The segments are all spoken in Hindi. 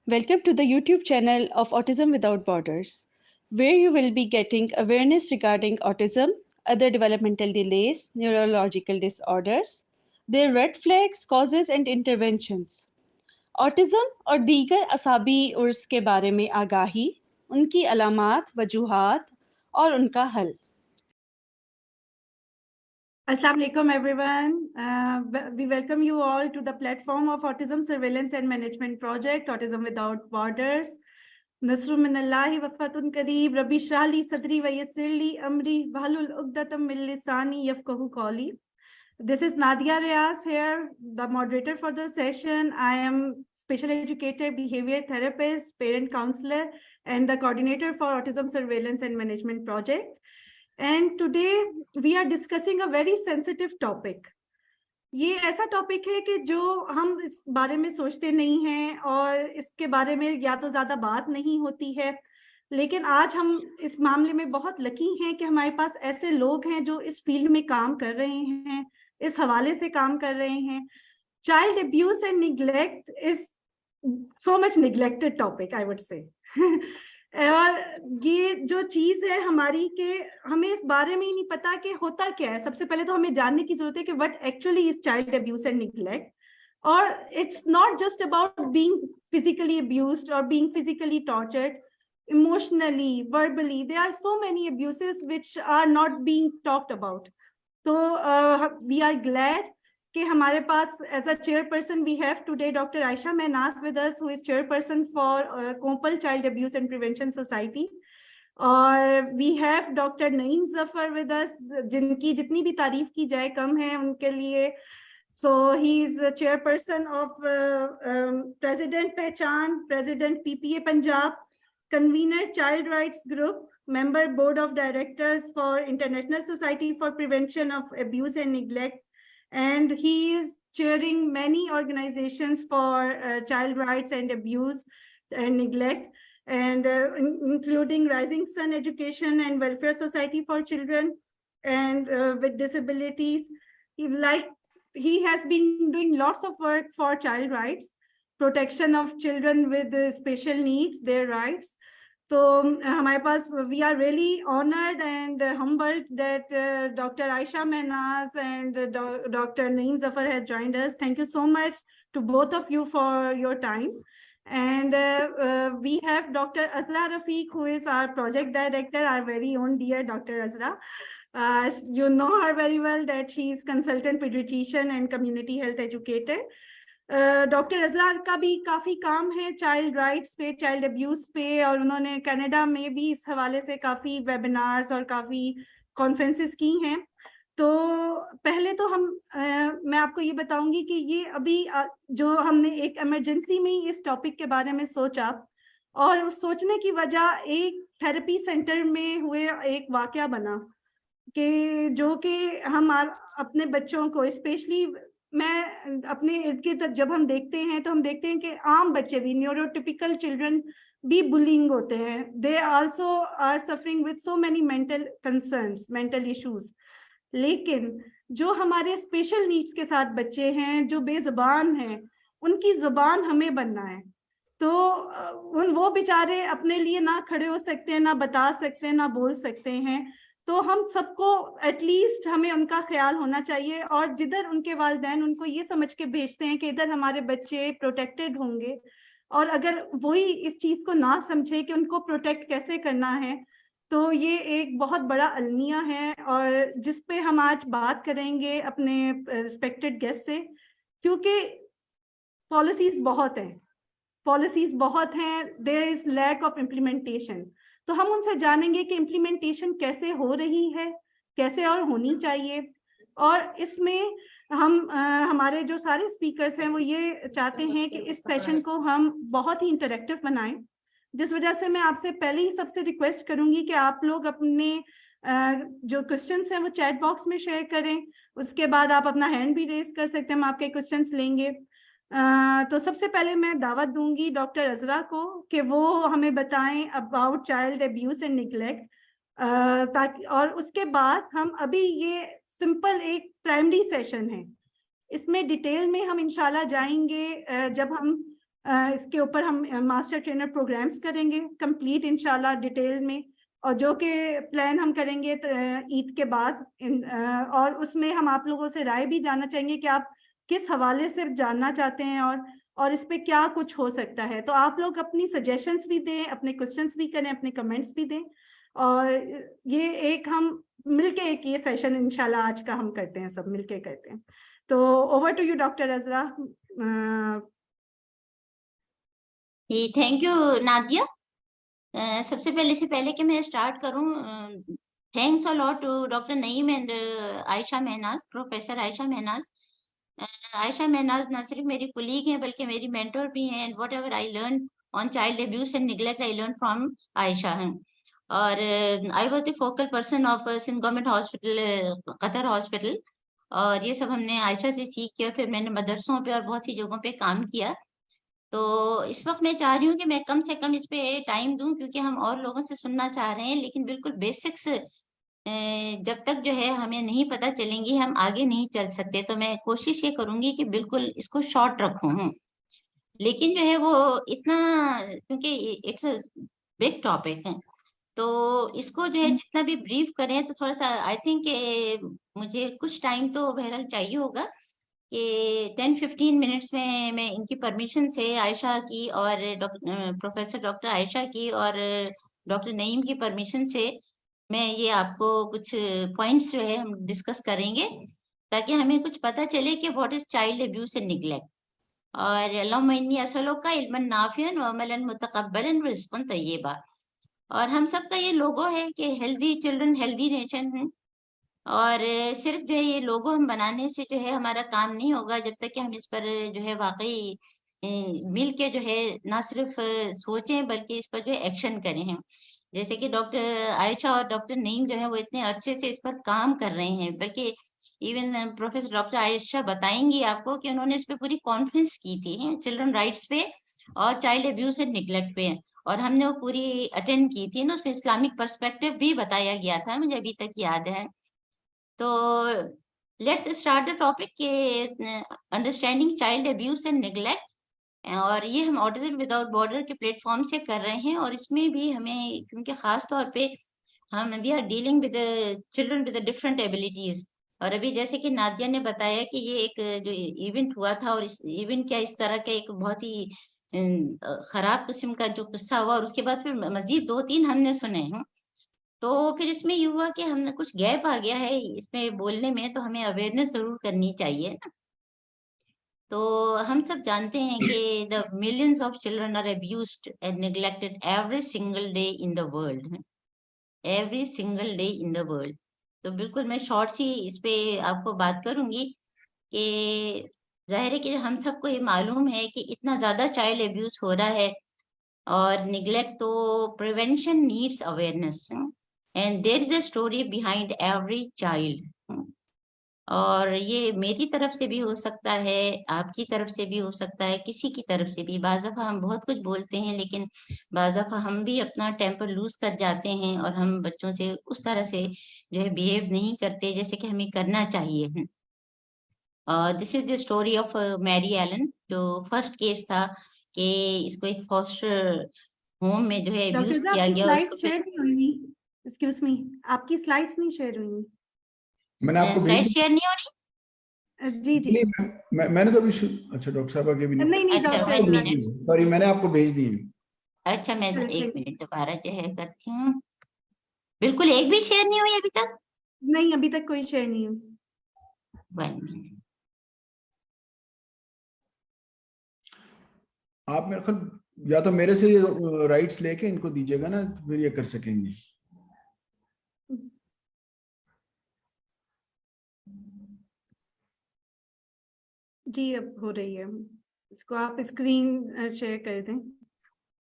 Welcome to the YouTube channel of Autism Without Borders, where you will be getting awareness regarding autism, other developmental delays, neurological disorders, their red flags, causes and interventions. Autism और दीगर असाबी उर्स के बारे में आगाही, उनकी अलामात, वजूहात और उनका हल। Assalamu alaikum everyone. We welcome you all to the platform of Autism Surveillance and Management Project, Autism Without Borders. Nasru minallahi wa fatun qareeb, Rabbi shrah li sadri wa yassir li amri, wahlul uqdatam min lisani yafqahu qawli. This is Nadia Riaz here, the moderator for the session. I am special educator, behavior therapist, parent counselor, and the coordinator for Autism Surveillance and Management Project. And today we are discussing a very sensitive topic. ये ऐसा टॉपिक है कि जो हम इस बारे में सोचते नहीं हैं और इसके बारे में या तो ज्यादा बात नहीं होती है, लेकिन आज हम इस मामले में बहुत लकी हैं कि हमारे पास ऐसे लोग हैं जो इस फील्ड में काम कर रहे हैं, इस हवाले से काम कर रहे हैं. Child abuse and neglect is so much neglected topic, I would say. और ये जो चीज है हमारी के हमें इस बारे में ही नहीं पता कि होता क्या है. सबसे पहले तो हमें जानने की जरूरत है कि what actually is child abuse and neglect. और it's not just about being physically abused और being physically tortured, emotionally, verbally. There are so many abuses which are not being talked about. So we are glad कि हमारे पास as a chairperson we have today Dr. Aisha Mehnaz with us, who is chairperson for Kompal Child Abuse and Prevention Society. और we have Dr. Naeem Zafar with us, जिनकी जितनी भी तारीफ की जाए कम है उनके लिए. So he is a chairperson of President Pehchan, President PPA Punjab, convener Child Rights Group, member Board of Directors for International Society for Prevention of Abuse and Neglect, and he is chairing many organizations for child rights and abuse and neglect, and including Rising Sun Education and Welfare Society for Children and with disabilities. He has been doing lots of work for child rights, protection of children with special needs, their rights. So हमारे पास we are really honored and humbled that Dr. Aisha Mehnaz and Dr. Naeem Zafar has joined us. Thank you so much to both of you for your time. And we have Dr. Azra Rafiq, who is our project director, our very own dear Dr. Azra. You know her very well, that she is consultant pediatrician and community health educator. Doctor Azra का भी काफी काम है चाइल्ड राइट्स पे, चाइल्ड अब्यूज पे, और उन्होंने कनाडा में भी इस हवाले से काफी वेबिनार्स और काफी कॉन्फ्रेंसेस की हैं. तो पहले तो मैं आपको ये बताऊंगी कि ये अभी जो हमने एक इमरजेंसी में ही इस टॉपिक के बारे में सोचा, और सोचने की वजह एक थेरेपी सेंटर में हुए एक वाकया बना कि जो कि हम अपने बच्चों को, स्पेशली मैं अपने इर्द गिर्द जब हम देखते हैं तो हम देखते हैं कि आम बच्चे भी, न्यूरोटिपिकल चिल्ड्रन भी बुलिंग होते हैं. They also are suffering with so many mental concerns, mental issues. लेकिन जो हमारे स्पेशल नीड्स के साथ बच्चे हैं, जो बेजुबान हैं, उनकी जुबान हमें बनना है. तो वो बेचारे अपने लिए ना खड़े हो सकते हैं, ना बता सकते हैं, ना बोल सकते हैं. तो हम सबको एटलीस्ट हमें उनका ख्याल होना चाहिए, और जिधर उनके वालिदैन उनको ये समझ के भेजते हैं कि इधर हमारे बच्चे प्रोटेक्टेड होंगे, और अगर वही इस चीज को ना समझे कि उनको प्रोटेक्ट कैसे करना है, तो ये एक बहुत बड़ा अलमिया है, और जिस पे हम आज बात करेंगे अपने रिस्पेक्टेड गेस्ट से. क्योंकि पॉलिसीज बहुत हैं, there is lack of implementation. तो हम उनसे जानेंगे कि इम्प्लीमेंटेशन कैसे हो रही है, कैसे और होनी चाहिए. और इसमें हम हमारे जो सारे स्पीकर्स हैं वो ये चाहते हैं कि इस सेशन को हम बहुत ही इंटरेक्टिव बनाएं, जिस वजह से मैं आपसे पहले ही सबसे रिक्वेस्ट करूंगी कि आप लोग अपने जो क्वेश्चंस हैं वो चैट बॉक्स में शेयर करें. उसके बाद आप अपना हैंड भी रेज कर सकते हैं, हम आपके क्वेश्चंस लेंगे. तो सबसे पहले मैं दावत दूंगी डॉक्टर अजरा को कि वो हमें बताएं about child abuse and neglect, ताकि, और उसके बाद हम अभी ये सिंपल एक प्राइमरी सेशन है, इसमें डिटेल में हम इंशाल्लाह जाएंगे जब हम इसके ऊपर हम मास्टर ट्रेनर प्रोग्राम्स करेंगे कंप्लीट इंशाल्लाह डिटेल में, और जो कि प्लान हम करेंगे ईद के बाद। और उसमें हम आप लोगों से राय भी जानना चाहेंगे कि आप किस हवाले से जानना चाहते हैं और इस पे क्या कुछ हो सकता है। तो आप लोग अपनी सजेशंस भी दें, अपने क्वेश्चंस भी करें, अपने कमेंट्स भी दें, और ये एक हम मिलके एक ये सेशन इंशाल्लाह आज का हम करते हैं, सब मिलके करते हैं। तो over to you doctor Azra. जी थैंक यू नादिया। सबसे पहले कि मैं स्टार्ट करूं, thanks a lot to doctor Naeem and Ayesha Mahnaz, professor Ayesha Mahnaz. Ayesha Mahnaz न सिर्फ मेरी कुलीग हैं बल्कि मेरी मेंटर भी हैं, and whatever I learn on child abuse and neglect I learn from Ayesha हैं। और I was the focal person of Sindh government hospital, Qatar hospital, और ये सब हमने आयशा से सीख के फिर मैंने मदरसों पे और बहुत सी जगहों पे काम किया। तो इस वक्त मैं चाह रही हूँ कि मैं कम से कम इस पे टाइम दूं, क्योंकि हम और लोगों से सुनना चाह रहे हैं, लेकिन बिल्कुल बेसिक्स जब तक जो है हमें नहीं पता चलेंगी हम आगे नहीं चल सकते। तो मैं कोशिश ये करूंगी कि बिल्कुल इसको शॉर्ट रखूं, लेकिन जो है वो इतना, क्योंकि इट्स अ बिग टॉपिक है, तो इसको जो है जितना भी ब्रीफ करें तो थोड़ा सा आई थिंक मुझे कुछ टाइम तो बहरहाल चाहिए होगा कि 10-15 मिनट्स में मैं इनकी परमिशन से आयशा की और प्रोफेसर डॉक्टर आयशा की और डॉक्टर नईम की परमिशन से मैं ये आपको कुछ पॉइंट्स जो है हम डिस्कस करेंगे, ताकि हमें कुछ पता चले कि what is child abuse and neglect. और अल्लाहुम्मा इन्नी असअलुका इल्मन नाफिअन व अमलन मुतक़ब्बलन व रिज़्क़न तय्यबा। और हम सबका ये लोगो है कि हेल्दी चिल्ड्रन हेल्दी नेशन है, और सिर्फ जो है ये लोगो हम बनाने से जो है हमारा काम नहीं होगा जब तक कि हम इस पर जो है वाकई मिल के जो है ना सिर्फ सोचें बल्कि इस पर जो है एक्शन करें हैं। जैसे कि डॉक्टर आयशा और डॉक्टर नईम जो है वो इतने अरसे से इस पर काम कर रहे हैं, बल्कि इवन प्रोफेसर डॉक्टर आयशा बताएंगी आपको कि उन्होंने इस पे पूरी कॉन्फ्रेंस की थी चिल्ड्रन राइट्स पे और चाइल्ड अब्यूज एंड निगलेक्ट पे, और हमने वो पूरी अटेंड की थी ना, उसमें इस्लामिक पर्सपेक्टिव भी बताया गया था, मुझे अभी तक याद है। तो लेट्स स्टार्ट द टॉपिक के understanding child abuse and neglect, और ये हम ऑटिज्म विदाउट बॉर्डर के प्लेटफॉर्म से कर रहे हैं। और इसमें भी हमें, क्योंकि खास तौर पे हम we are dealing with children with different abilities, और अभी जैसे कि नादिया ने बताया कि ये एक जो इवेंट हुआ था, और इस इवेंट क्या इस तरह का एक बहुत ही खराब किस्म का जो किस्सा हुआ, और उसके बाद फिर मजीद 2-3 हमने सुने हैं। तो फिर इसमें ये हुआ कि हमने कुछ गैप आ गया है इसमें बोलने में, तो हमें अवेयरनेस जरूर करनी चाहिए ना। तो हम सब जानते हैं कि the millions of children are abused and neglected every single day in the world, every single day in the world. तो बिल्कुल मैं शॉर्ट सी इस पे आपको बात करूंगी कि जाहिर है कि हम सबको ये मालूम है कि इतना ज्यादा चाइल्ड अब्यूज हो रहा है और निगलेक्ट, तो prevention needs awareness, and there is a story behind every child. और ये मेरी तरफ से भी हो सकता है, आपकी तरफ से भी हो सकता है, किसी की तरफ से भी। बाज़ दफा हम बहुत कुछ बोलते हैं, लेकिन बाज़ दफा हम भी अपना टेम्पर लूज कर जाते हैं और हम बच्चों से उस तरह से जो है बिहेव नहीं करते जैसे कि हमें करना चाहिए। This is the story of Mary Allen, जो फर्स्ट केस था कि इसको एक फॉस्टर होम में जो है डॉक्टर अब्यूज साहब किया आपकी गया, और उसको स्लाइड्स फिर शेयर नहीं हुई, एक्सक्यूज मी, आपकी स्लाइड्स नहीं शेयर हुई। मैंने आपको भेज स्लाइड दी। शेयर नहीं हो रही। जी जी नहीं, मैंने तो अभी अच्छा डॉक्टर साहब आगे भी नहीं नहीं अच्छा, डॉक्टर 1 अजरा मिनट। सॉरी, मैंने आपको भेज दी। अच्छा, मैं चलिए, 1 मिनट दोबारा जो है करती हूँ। बिल्कुल एक भी शेयर नहीं हुई अभी तक। नहीं अभी तक कोई शेयर नहीं हुई। 1 मिनट। आप मेरे ख्याल या तो मेरे से राइट्स लेके इनको दीजिएगा ना, फिर ये कर सकेंगे। जी अब हो रही है, इसको आप स्क्रीन शेयर कर दें।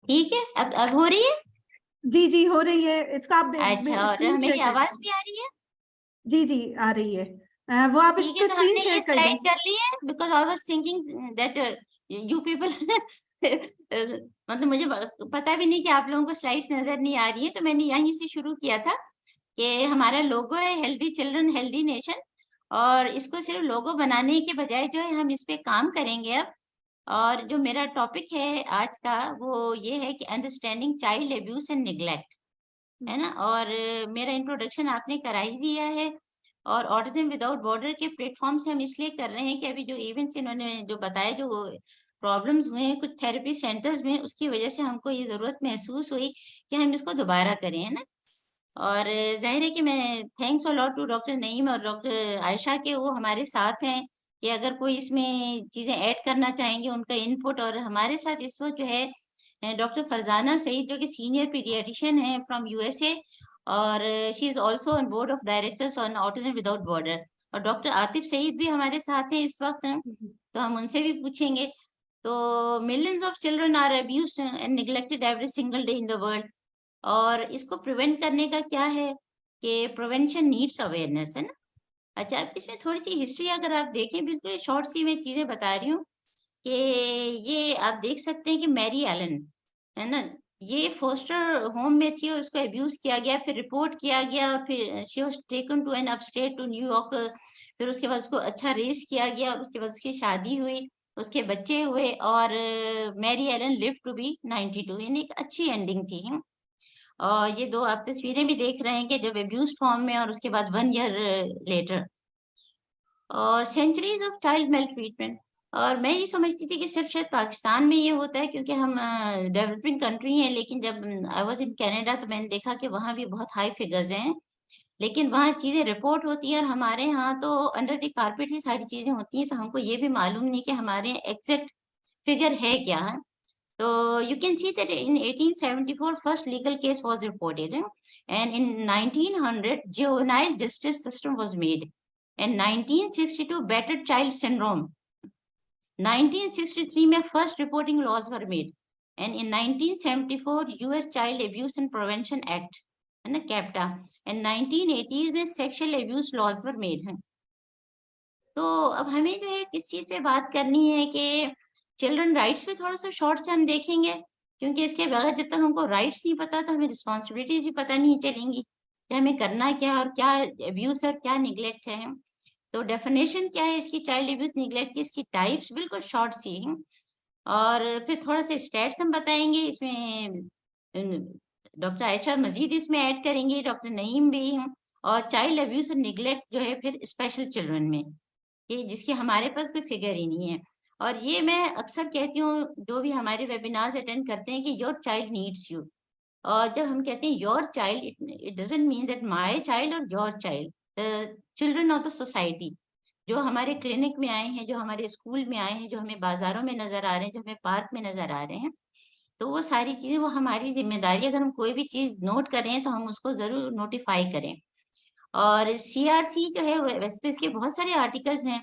ठीक है, अब हो रही है। जी जी हो रही है, इसको आप अच्छा, और स्क्रीन शेयर मेरी कर आवाज दें। भी आ रही है। जी जी आ रही है, वो आप ठीक है, इसको तो स्क्रीन हमने शेयर ये कर स्लाइड दें। कर ली है, because I was thinking that you people मतलब मुझे पता भी नहीं कि आप लोगों को स्लाइड्स नजर नहीं आ रही है, तो मैंने यहीं से शुरू किया था कि हमारा लोगो है हेल्दी चिल्ड्रन हेल्दी नेशन, और इसको सिर्फ लोगो बनाने के बजाय जो है हम इस पे काम करेंगे अब, और जो मेरा टॉपिक है आज का वो ये है कि understanding child abuse and neglect, है ना। और मेरा इंट्रोडक्शन आपने करा ही दिया है। और ऑटिज्म विदाउट बॉर्डर के प्लेटफॉर्म से हम इसलिए कर रहे हैं कि अभी जो इवेंट्स इन्होंने जो बताए, जो प्रॉब्लम्स हुए हैं कुछ थेरेपी सेंटर्स में, उसकी वजह से हमको ये जरूरत महसूस हुई कि हम इसको दोबारा करें, है ना। और जाहिर है कि मैं thanks a lot to doctor Naeem और डॉक्टर आयशा के, वो हमारे साथ हैं कि अगर कोई इसमें चीजें ऐड करना चाहेंगे उनका इनपुट। और हमारे साथ इस वक्त जो है डॉक्टर फरजाना सईद, जो कि सीनियर पीडियाट्रिशियन है फ्रॉम यूएसए, और she is also on board of directors on autism without border. और डॉक्टर आतिफ सईद भी हमारे साथ हैं इस वक्त हैं, तो हम उनसे भी पूछेंगे। तो millions of children are abused and neglected every single day in the world. और इसको प्रिवेंट करने का क्या है कि प्रिवेंशन नीड्स अवेयरनेस, है ना। अच्छा, अब इसमें थोड़ी सी हिस्ट्री अगर आप देखें, बिल्कुल शॉर्ट सी मैं चीजें बता रही हूँ कि ये आप देख सकते हैं कि मैरी एलन, है ना, ये फोस्टर होम में थी और उसको अब्यूज किया गया, फिर रिपोर्ट किया गया, फिर she was taken to an upstate to New York, फिर उसके बाद उसको अच्छा रेस किया गया, उसके बाद उसकी शादी हुई, उसके बच्चे हुए, और Mary Allen live to be 92, यानी एक अच्छी एंडिंग थी। और ये दो आप तस्वीरें भी देख रहे हैं कि जब अब्यूज फॉर्म में और उसके बाद 1 ईयर लेटर। और centuries of child maltreatment. और मैं ये समझती थी कि सिर्फ शायद पाकिस्तान में ये होता है क्योंकि हम डेवलपिंग कंट्री हैं, लेकिन जब आई वाज इन कनाडा तो मैंने देखा कि वहाँ भी बहुत हाई फिगर्स हैं, लेकिन वहाँ चीजें रिपोर्ट होती हैं और हमारे यहाँ तो अंडर द कारपेट ही सारी चीजें होती हैं, तो हमको ये भी मालूम नहीं कि हमारे एग्जैक्ट फिगर है क्या है। So you can see that in 1874, first legal case was reported, and in 1900, juvenile justice system was made, and 1962, battered child syndrome. 1963 में first reporting laws were made, and in 1974, U.S. Child Abuse and Prevention Act, है ना, कैप्टा, and 1980s में sexual abuse laws were made. तो अब हमें जो है किस चीज पे बात करनी है कि चिल्ड्रन राइट्स पे थोड़ा सा शॉर्ट से हम देखेंगे, क्योंकि इसके बगैर जब तक हमको राइट्स नहीं पता तो हमें रिस्पॉन्सिबिलिटीज भी पता नहीं चलेंगी कि हमें करना क्या है और क्या अब्यूज और क्या निग्लेक्ट है। तो डेफिनेशन क्या है इसकी, चाइल्ड अब्यूज निग्लेक्ट की, इसकी टाइप्स बिल्कुल शॉर्ट सी हैं। और फिर थोड़ा सा स्टैट्स हम बताएंगे, इसमें डॉक्टर आयशा मजीद इसमें ऐड करेंगे, डॉक्टर नईम भी हैं। और चाइल्ड अब्यूज और निग्लेक्ट जो है फिर स्पेशल चिल्ड्रन में, ये जिसकी हमारे पास कोई फिगर ही नहीं है। और ये मैं अक्सर कहती हूँ जो भी हमारे वेबिनार्स अटेंड करते हैं कि योर चाइल्ड नीड्स यू। और जब हम कहते हैं your child, it doesn't mean that my child और your child, the children of the society, जो हमारे क्लिनिक में आए हैं, जो हमारे स्कूल में आए हैं, जो हमें बाजारों में नजर आ रहे हैं, जो हमें पार्क में नजर आ रहे हैं, तो वो सारी चीजें वो हमारी जिम्मेदारी, अगर हम कोई भी चीज नोट करें तो हम उसको जरूर नोटिफाई करें। और CRC जो है वैसे तो इसके बहुत सारे आर्टिकल्स हैं,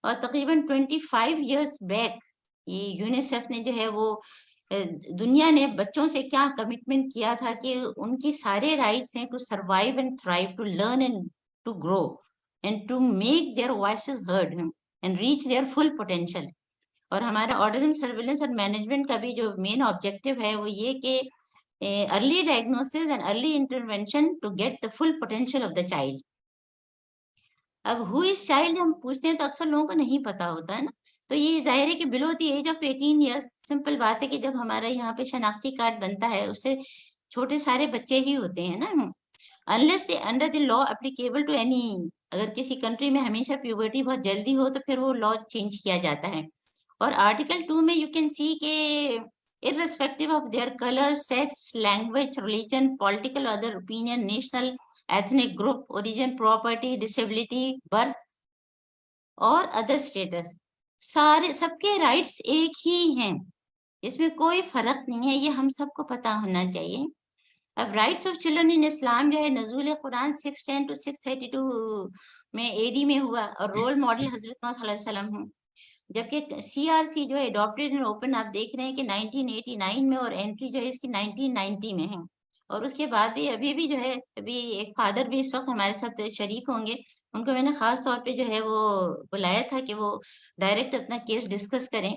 और तकरीबन 25 इयर्स बैक ये यूनिसेफ ने जो है वो दुनिया ने बच्चों से क्या कमिटमेंट किया था कि उनकी सारे राइट्स हैं to survive and thrive, to learn and to grow and to make their voices heard and reach their full potential. और हमारा ऑटिज्म सर्विलेंस और मैनेजमेंट का भी जो मेन ऑब्जेक्टिव है वो ये कि early diagnosis and early intervention to get the full potential of the child. अब हु इज चाइल्ड हम पूछते हैं तो अक्सर लोगों को नहीं पता होता है ना, तो ये जाहिर है कि below the age of 18 years, simple बात है कि जब हमारा यहाँ पे शनाख्ती कार्ड बनता है उससे छोटे सारे बच्चे ही होते हैं ना, unless they under the law applicable to any, अगर किसी कंट्री में हमेशा प्यूबर्टी बहुत जल्दी हो तो फिर वो लॉ चेंज किया जाता है। और आर्टिकल 2 में यू कैन सी के irrespective of their color, sex, language, religion, political or other opinion, national, ethnic group, origin, property, disability, birth और अदर स्टेटस, सारे सबके राइट्स एक ही हैं, इसमें कोई फर्क नहीं है, ये हम सबको पता होना चाहिए। अब राइट्स ऑफ चिल्ड्रन इन इस्लाम जो है नज़ूल कुरान 610 to 632 में AD में हुआ, और रोल मॉडल हजरत मोहम्मद सल्लल्लाहु अलैहि वसल्लम हूँ। जबकि CRC जो है अडॉप्टेड एंड ओपन, आप देख रहे हैं कि 1989 में, और एंट्री जो है इसकी 1990 में है। और उसके बाद भी अभी भी जो है, अभी एक फादर भी इस वक्त हमारे साथ शरीक होंगे, उनको मैंने खास तौर पे जो है वो बुलाया था कि वो डायरेक्ट अपना केस डिस्कस करें।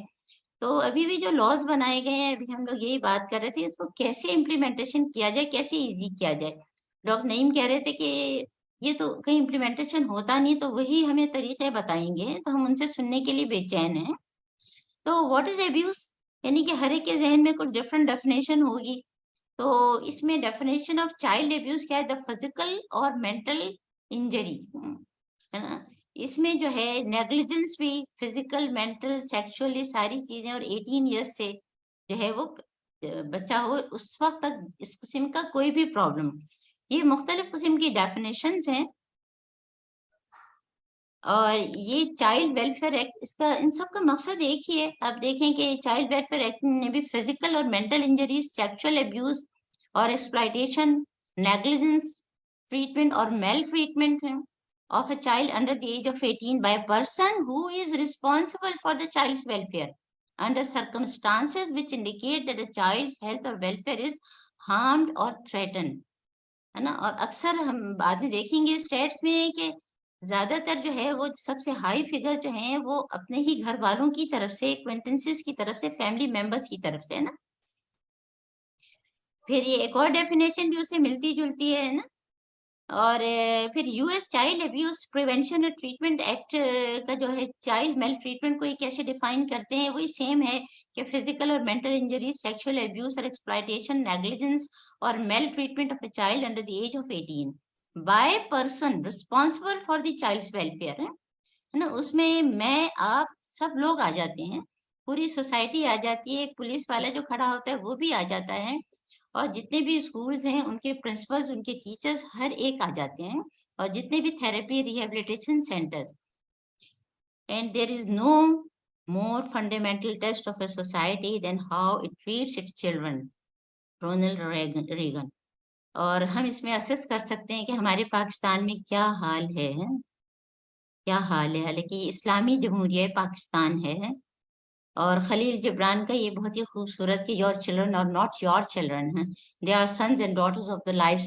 तो अभी भी जो लॉज बनाए गए हैं, अभी हम लोग यही बात कर रहे थे इसको कैसे इम्प्लीमेंटेशन किया जाए, कैसे इजी किया जाए। डॉक्टर नईम कह रहे थे कि ये तो कहीं इम्प्लीमेंटेशन होता नहीं, तो वही हमें तरीके बताएंगे, तो हम उनसे सुनने के लिए बेचैन हैं। तो व्हाट इज एब्यूज, यानी कि हर एक के जहन में कुछ डिफरेंट डेफिनेशन होगी। तो इसमें डेफिनेशन ऑफ चाइल्ड एब्यूज क्या है, द फिजिकल और मेंटल इंजरी, है ना। इसमें जो है नेग्लिजेंस भी, फिजिकल, मेंटल, सेक्सुअल, ये सारी चीजें, और 18 ईयर्स से जो है वो बच्चा हो उस वक्त तक इस किस्म का कोई भी प्रॉब्लम, ये मुख्तलिफ किस्म की डेफिनेशंस हैं। और ये चाइल्ड वेलफेयर एक्ट, इसका इन सब का मकसद एक ही है। आप देखें कि चाइल्ड वेलफेयर एक्ट ने भी फिजिकल और मेंटल इंजरीज, सेक्सुअल एब्यूज और एक्सप्लॉयटेशन, नेग्लिजेंस, ट्रीटमेंट और maltreatment of a child under the age of 18 by a person who is responsible for the child's welfare under circumstances which indicate that the child's health or welfare is harmed or threatened, है ना। और अक्सर हम बाद में देखेंगे स्टेट्स में कि ज्यादातर जो है वो सबसे हाई फिगर जो है वो अपने ही घर वालों की तरफ से, एक्वेंटेंसेस की तरफ से, फैमिली मेंबर्स की तरफ से, है ना। फिर ये एक और डेफिनेशन भी उससे मिलती जुलती है ना। और फिर यूएस चाइल्ड अब्यूज प्रिवेंशन और ट्रीटमेंट एक्ट का जो है चाइल्ड मेल ट्रीटमेंट को ये कैसे डिफाइन करते हैं, वही सेम है कि फिजिकल और मेंटल इंजरीज, सेक्सुअल अब्यूज और एक्सप्लॉयटेशन, नेग्लिजेंस और maltreatment of a child under the age of 18 by person responsible for the child's welfare, है ना। उसमें मैं आप सब लोग आ जाते हैं, पूरी सोसाइटी आ जाती है, एक पुलिस वाला जो खड़ा होता है वो भी आ जाता है, और जितने भी स्कूल्स हैं उनके प्रिंसिपल्स, उनके टीचर्स, हर एक आ जाते हैं, और जितने भी therapy rehabilitation centres. And there is no more fundamental test of a society than how it treats its children, Ronald Reagan. और हम इसमें असेस कर सकते हैं कि हमारे पाकिस्तान में क्या हाल है, क्या हाल है। हालांकि इस्लामी जमहूरिया पाकिस्तान है, और खलील जिब्रान का ये बहुत ही खूबसूरत कि your children are not your children हैं, they are sons and daughters of the life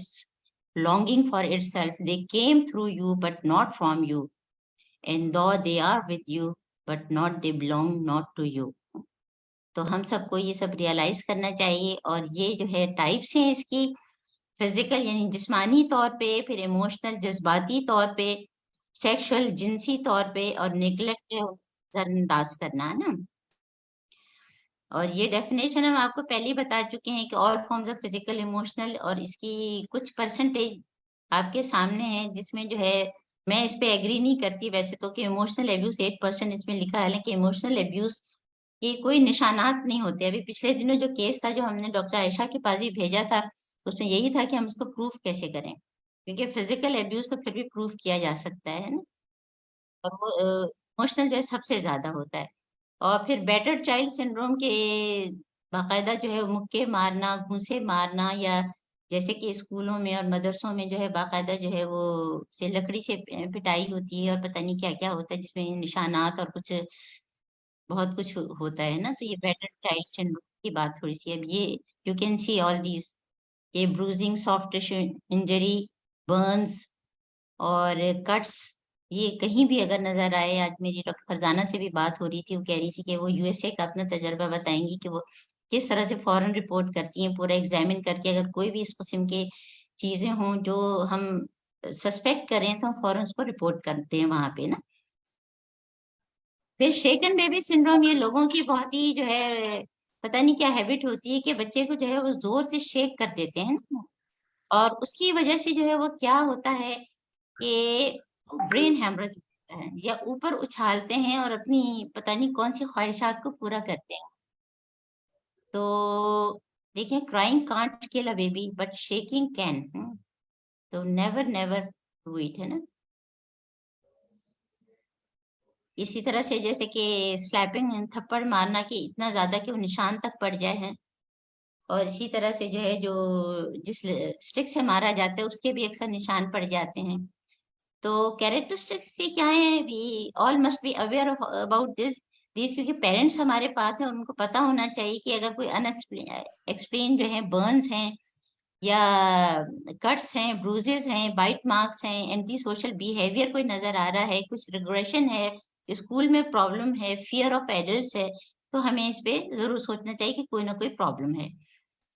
longing for itself, they came through you but not from you, and though they are with you but not they belong not to you। तो हम सबको ये सब रियलाइज करना चाहिए। और ये जो है टाइप्स हैं इसकी, फिजिकल यानी जिस्मानी तौर पे, फिर इमोशनल जज्बाती तौर पे, सेक्सुअल जिनसी तौर पे, और नेग्लेक्ट जो नजरअंदाज करना, है ना। और ये डेफिनेशन हम आपको पहले ही बता चुके हैं कि all forms of physical emotional, और इसकी कुछ परसेंटेज आपके सामने है, जिसमें जो है मैं इस पे एग्री नहीं करती वैसे तो कि इमोशनल एब्यूज 8% इसमें लिखा है, लेकिन इमोशनल एब्यूज के कोई निशानात नहीं होते। अभी पिछले दिनों जो केस था जो हमने डॉक्टर आयशा के पास भी भेजा था, उसमें यही था कि हम उसको प्रूफ कैसे करें, क्योंकि फिजिकल एब्यूज तो फिर भी प्रूफ किया जा सकता है ना, और वो इमोशनल जो है सबसे ज्यादा होता है। और फिर बैटर्ड चाइल्ड सिंड्रोम के बाकायदा जो है मुक्के मारना, घूंसे मारना, या जैसे कि स्कूलों में और मदरसों में जो है बाकायदा जो है वो से लकड़ी से पिटाई होती है, और पता नहीं क्या क्या होता है जिसमें निशानात और कुछ बहुत कुछ होता है ना। तो ये बैटर्ड चाइल्ड सिंड्रोम की बात थोड़ी सी। अब ये you can see all these, ये bruising, soft tissue injury, burns और कट्स, ये कहीं भी अगर नजर आए। आज मेरी डॉक्टर फरजाना से भी बात हो रही थी, वो कह रही थी कि वो यूएसए का अपना तजर्बा बताएंगी कि वो किस तरह से फौरन रिपोर्ट करती हैं, पूरा एग्जामिन करके अगर कोई भी इस किस्म के चीजें हों जो हम सस्पेक्ट करें तो हम फौरन उसको रिपोर्ट करते हैं वहां पे ना। फिर शेकन बेबी सिंड्रोम, ये लोगों की बहुत ही जो है पता नहीं क्या हैबिट होती है कि बच्चे को जो है वो जोर से शेक कर देते हैं ना, और उसकी वजह से जो है वो क्या होता है कि ब्रेन हैमरेज होता है, या ऊपर उछालते हैं और अपनी पता नहीं कौन सी ख्वाहिशात को पूरा करते हैं। तो देखिए, crying can't kill a baby but shaking can, तो नेवर नेवर डू इट, है ना। इसी तरह से जैसे कि स्लैपिंग, थप्पड़ मारना कि इतना ज्यादा कि वो निशान तक पड़ जाए हैं, और इसी तरह से जो है जो जिस स्टिक से मारा जाता है उसके भी अक्सर निशान पड़ जाते हैं। तो कैरेक्टरिस्टिक्स से क्या है, we all must be aware of about this, क्योंकि पेरेंट्स हमारे पास है, उनको पता होना चाहिए कि अगर कोई अनएक्सप्लेन जो है बर्न्स हैं, या कट्स हैं, ब्रूजेस हैं, बाइट मार्क्स हैं, एंटी सोशल बिहेवियर कोई नजर आ रहा है, कुछ रिग्रेशन है, स्कूल में प्रॉब्लम है, फियर ऑफ एडल्ट्स है, तो हमें इस पे जरूर सोचना चाहिए कि कोई ना कोई प्रॉब्लम है।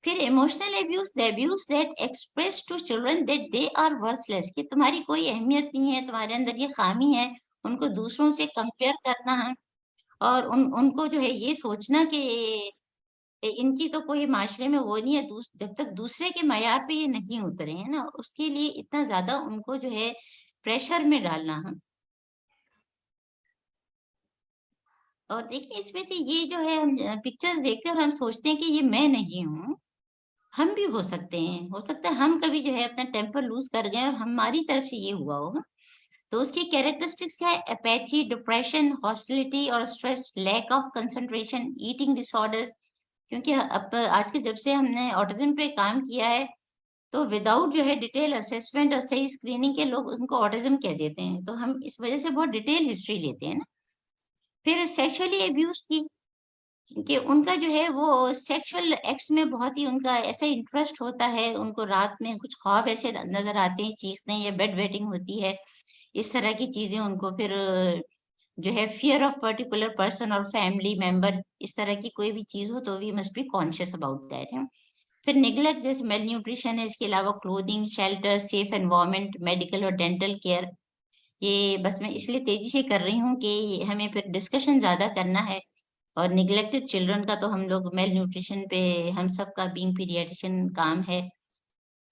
फिर emotional abuse, the abuse that express to children that they are worthless, कि तुम्हारी कोई अहमियत नहीं है, तुम्हारे अंदर ये खामी है, उनको दूसरों से कंपेयर करना है, और उनको जो है ये सोचना कि इनकी तो कोई माशरे में वो नहीं है, जब तक दूसरे के मयार पे ये नहीं उतरे हैं ना, उसके लिए इतना ज्यादा उनको जो है प्रेशर में डालना है। और देखिए इसमें से ये जो है हम पिक्चर्स देखते हैं और हम सोचते हैं कि ये मैं नहीं हूँ, हम भी हो सकते हैं। हो सकता है हम कभी जो है अपना टेम्पर लूज कर गए और हमारी तरफ से ये हुआ हो। तो उसकी कैरेक्टरिस्टिक्स क्या है? एपैथी, डिप्रेशन, हॉस्टिलिटी और stress, lack of concentration, eating disorders. क्योंकि अब आज के जब से हमने ऑटिज्म पे काम किया है, तो विदाउट जो है डिटेल असेसमेंट और सही स्क्रीनिंग के लोग उनको ऑटिज्म कह देते हैं। तो हम इस वजह से बहुत डिटेल हिस्ट्री लेते हैं ना। फिर सेक्सुअली अब्यूज की, कि उनका जो है वो सेक्सुअल एक्ट्स में बहुत ही उनका ऐसा इंटरेस्ट होता है, उनको रात में कुछ ख्वाब ऐसे नजर आते हैं, चीखते हैं या बेड वेटिंग होती है, इस तरह की चीजें उनको। फिर जो है फियर ऑफ पर्टिकुलर पर्सन और फैमिली मेंबर, इस तरह की कोई भी चीज हो तो we must be conscious about that है। फिर निगलेक्ट जैसे मेल न्यूट्रिशन है, इसके अलावा clothing, shelter, safe environment, medical और डेंटल केयर। ये बस मैं इसलिए तेजी से कर रही हूँ कि हमें फिर डिस्कशन ज्यादा करना है। और निगलेक्टेड चिल्ड्रन का तो हम लोग मेल न्यूट्रिशन पे हम सबका बीइंग पीडियाट्रिशियन काम है।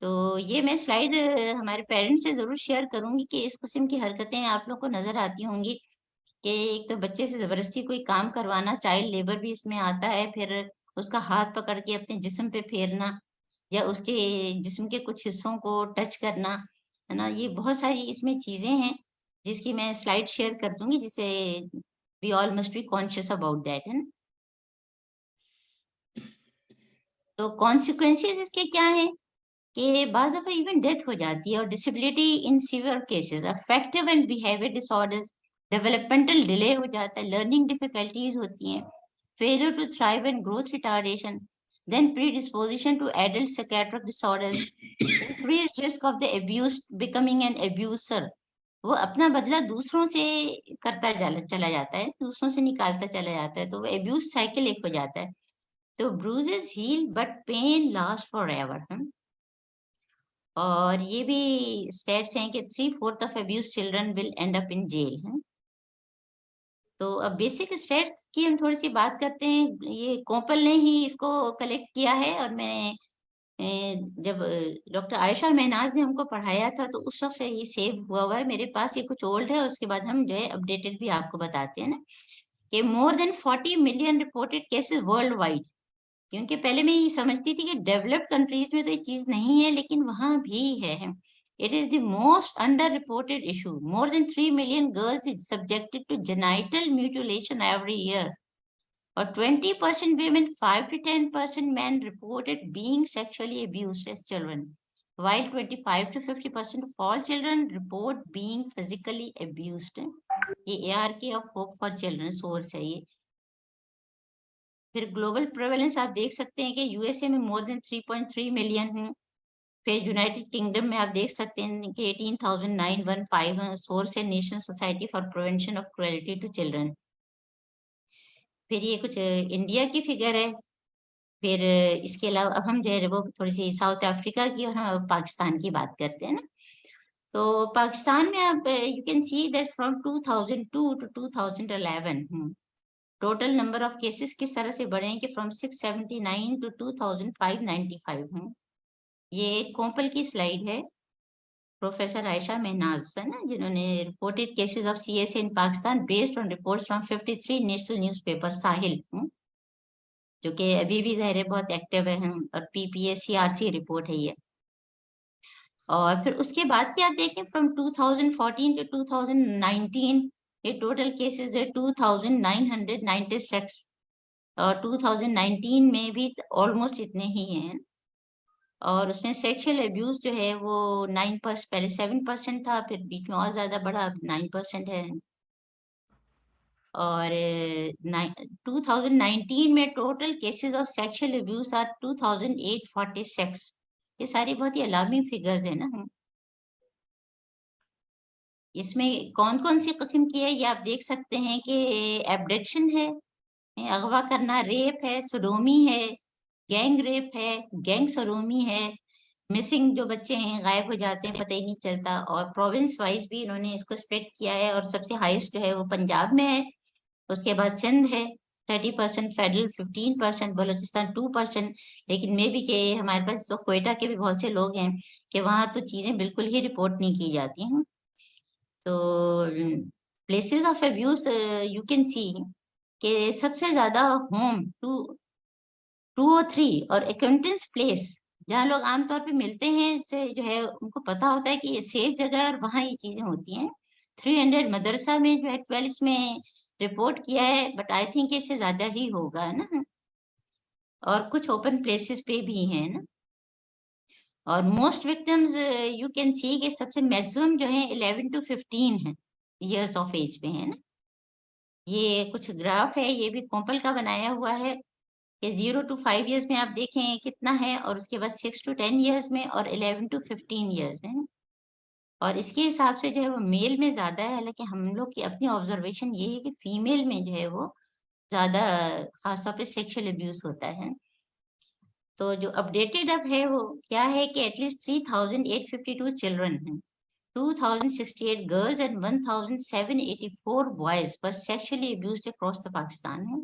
तो ये मैं स्लाइड हमारे पेरेंट्स से जरूर शेयर करूंगी कि इस किस्म की हरकतें आप लोग को नजर आती होंगी कि एक तो बच्चे से जबरदस्ती कोई काम करवाना, चाइल्ड लेबर भी इसमें आता है, फिर उसका हाथ पकड़ के अपने जिस्म पे फेरना या उसके जिस्म के कुछ हिस्सों को टच करना, है ना। ये बहुत सारी इसमें चीजें हैं जिसकी मैं स्लाइड शेयर कर दूंगी, जिसे we all must be conscious about that, है ना। तो कॉन्सिक्वेंसेस इसके क्या है कि बाज़ दफा इवन डेथ हो जाती है, और disability in severe cases, affective and behaviour disorders, developmental delay हो जाता है, लर्निंग डिफिकल्टीज होती हैं, failure to thrive and growth retardation, then predisposition to adult psychiatric disorders, increased risk of the abused becoming an abuser. वो अपना बदला दूसरों से करता चला जाता है, दूसरों से निकालता चला जाता है, तो वो अब्यूज साइकिल एक हो जाता है। तो bruises heal but pain last forever. और ये भी स्टेट्स हैं कि 3/4 of abuse children will end up in jail है। तो अब बेसिक स्टेट्स की हम थोड़ी सी बात करते हैं। ये कोपल ने ही इसको कलेक्ट किया है, और मैं जब डॉक्टर आयशा महनाज ने हमको पढ़ाया था तो उस वक्त से ये सेव हुआ है मेरे पास। ये कुछ ओल्ड है, उसके बाद हम जो है अपडेटेड भी आपको बताते हैं ना, कि more than 40 million reported cases world wide. क्योंकि पहले मैं ये समझती थी कि डेवलप्ड कंट्रीज में तो ये चीज नहीं है, लेकिन वहां भी है। It is the most under reported issue. More than 3 million girls is subjected to genital mutilation every year, और 20% women, 5 to 10% men reported being sexually abused as children, while 25 to 50% of all children report being physically abused। ये ARK of Hope for Children source है ये। फिर ग्लोबल प्रेवलेंस आप देख सकते हैं कि यूएसए में मोर देन 3.3 मिलियन है। फिर यूनाइटेड किंगडम में आप देख सकते हैं कि 18,915 है। सोर्स है nation society for prevention of cruelty to children. फिर ये कुछ इंडिया की फिगर है। फिर इसके अलावा अब हम जो है वो थोड़ी सी साउथ अफ्रीका की और हम पाकिस्तान की बात करते हैं ना। तो पाकिस्तान में आप you can see that from 2002 to 2011 total number of cases किस तरह से बढ़े हैं कि फ्रॉम 679 to 2595 ये कोम्पल की स्लाइड है, प्रोफेसर आयशा महनाज है ना, जिन्होंने reported cases of CSA in Pakistan based on reports from 53 national newspaper Sahil, जो कि अभी भी ज़ाहिर है बहुत एक्टिव है, और PPA-CRC रिपोर्ट है ये। और फिर उसके बाद की आप देखें फ्रॉम 2014 to 2019 ये टोटल केसेस है 2996, और 2019 में भी ऑलमोस्ट इतने ही हैं। और उसमें सेक्सुअल अब्यूज जो है वो 9%, पहले 7% था, फिर बीच में और ज्यादा बढ़ा, अब 9% है। और 2019 में total cases of sexual abuse are 2846। ये सारी बहुत ही अलार्मिंग फिगर्स है ना। इसमें कौन कौन सी किस्म की है ये आप देख सकते हैं कि एब्डक्शन है, अगवा करना, रेप है, सोडोमी है, गैंग रेप है, गैंग सोडोमी है, मिसिंग जो बच्चे हैं गायब हो जाते हैं, पता ही नहीं चलता। और प्रोविंस वाइज भी इन्होंने इसको स्प्रेड किया है, और सबसे हाईएस्ट जो है वो पंजाब में है, उसके बाद सिंध है 30%, फेडरल 15%, बलूचिस्तान 2%। लेकिन मे भी कि हमारे पास तो क्वेटा के भी बहुत से लोग हैं कि वहाँ तो चीजें बिल्कुल ही रिपोर्ट नहीं की जाती हैं। तो places of abuse you can सी कि सबसे ज्यादा होम 203 और एक्वेंटेंस प्लेस, जहाँ लोग आमतौर पे मिलते हैं, से जो है उनको पता होता है कि ये सेफ जगह है और वहाँ ये चीजें होती हैं। 300 मदरसा में जो है 12 में रिपोर्ट किया है, बट आई थिंक इससे ज्यादा ही होगा, है ना। और कुछ ओपन प्लेसेस पे भी है ना। और मोस्ट विक्टिम्स यू कैन सी कि सबसे मैक्सिमम जो है 11 to 15 है ईयर्स ऑफ एज पे, है ना। ये कुछ ग्राफ है, ये भी कोम्पल का बनाया हुआ है कि 0 to 5 ईयर्स में आप देखें कितना है, और उसके बाद 6 to 10 ईयर्स में, और 11 to 15 ईयर्स में। और इसके हिसाब से जो है वो मेल में ज्यादा है, हालांकि हम लोग की अपनी ऑब्जर्वेशन ये है कि फीमेल में जो है वो ज्यादा खासतौर पर सेक्सुअल अब्यूज होता है। तो जो अपडेटेड अब है वो क्या है कि एटलीस्ट 3,852 चिल्ड्रन हैं, 2,068 गर्ल्स एंड 1,784 बॉयज पर sexually abused across the Pakistan है।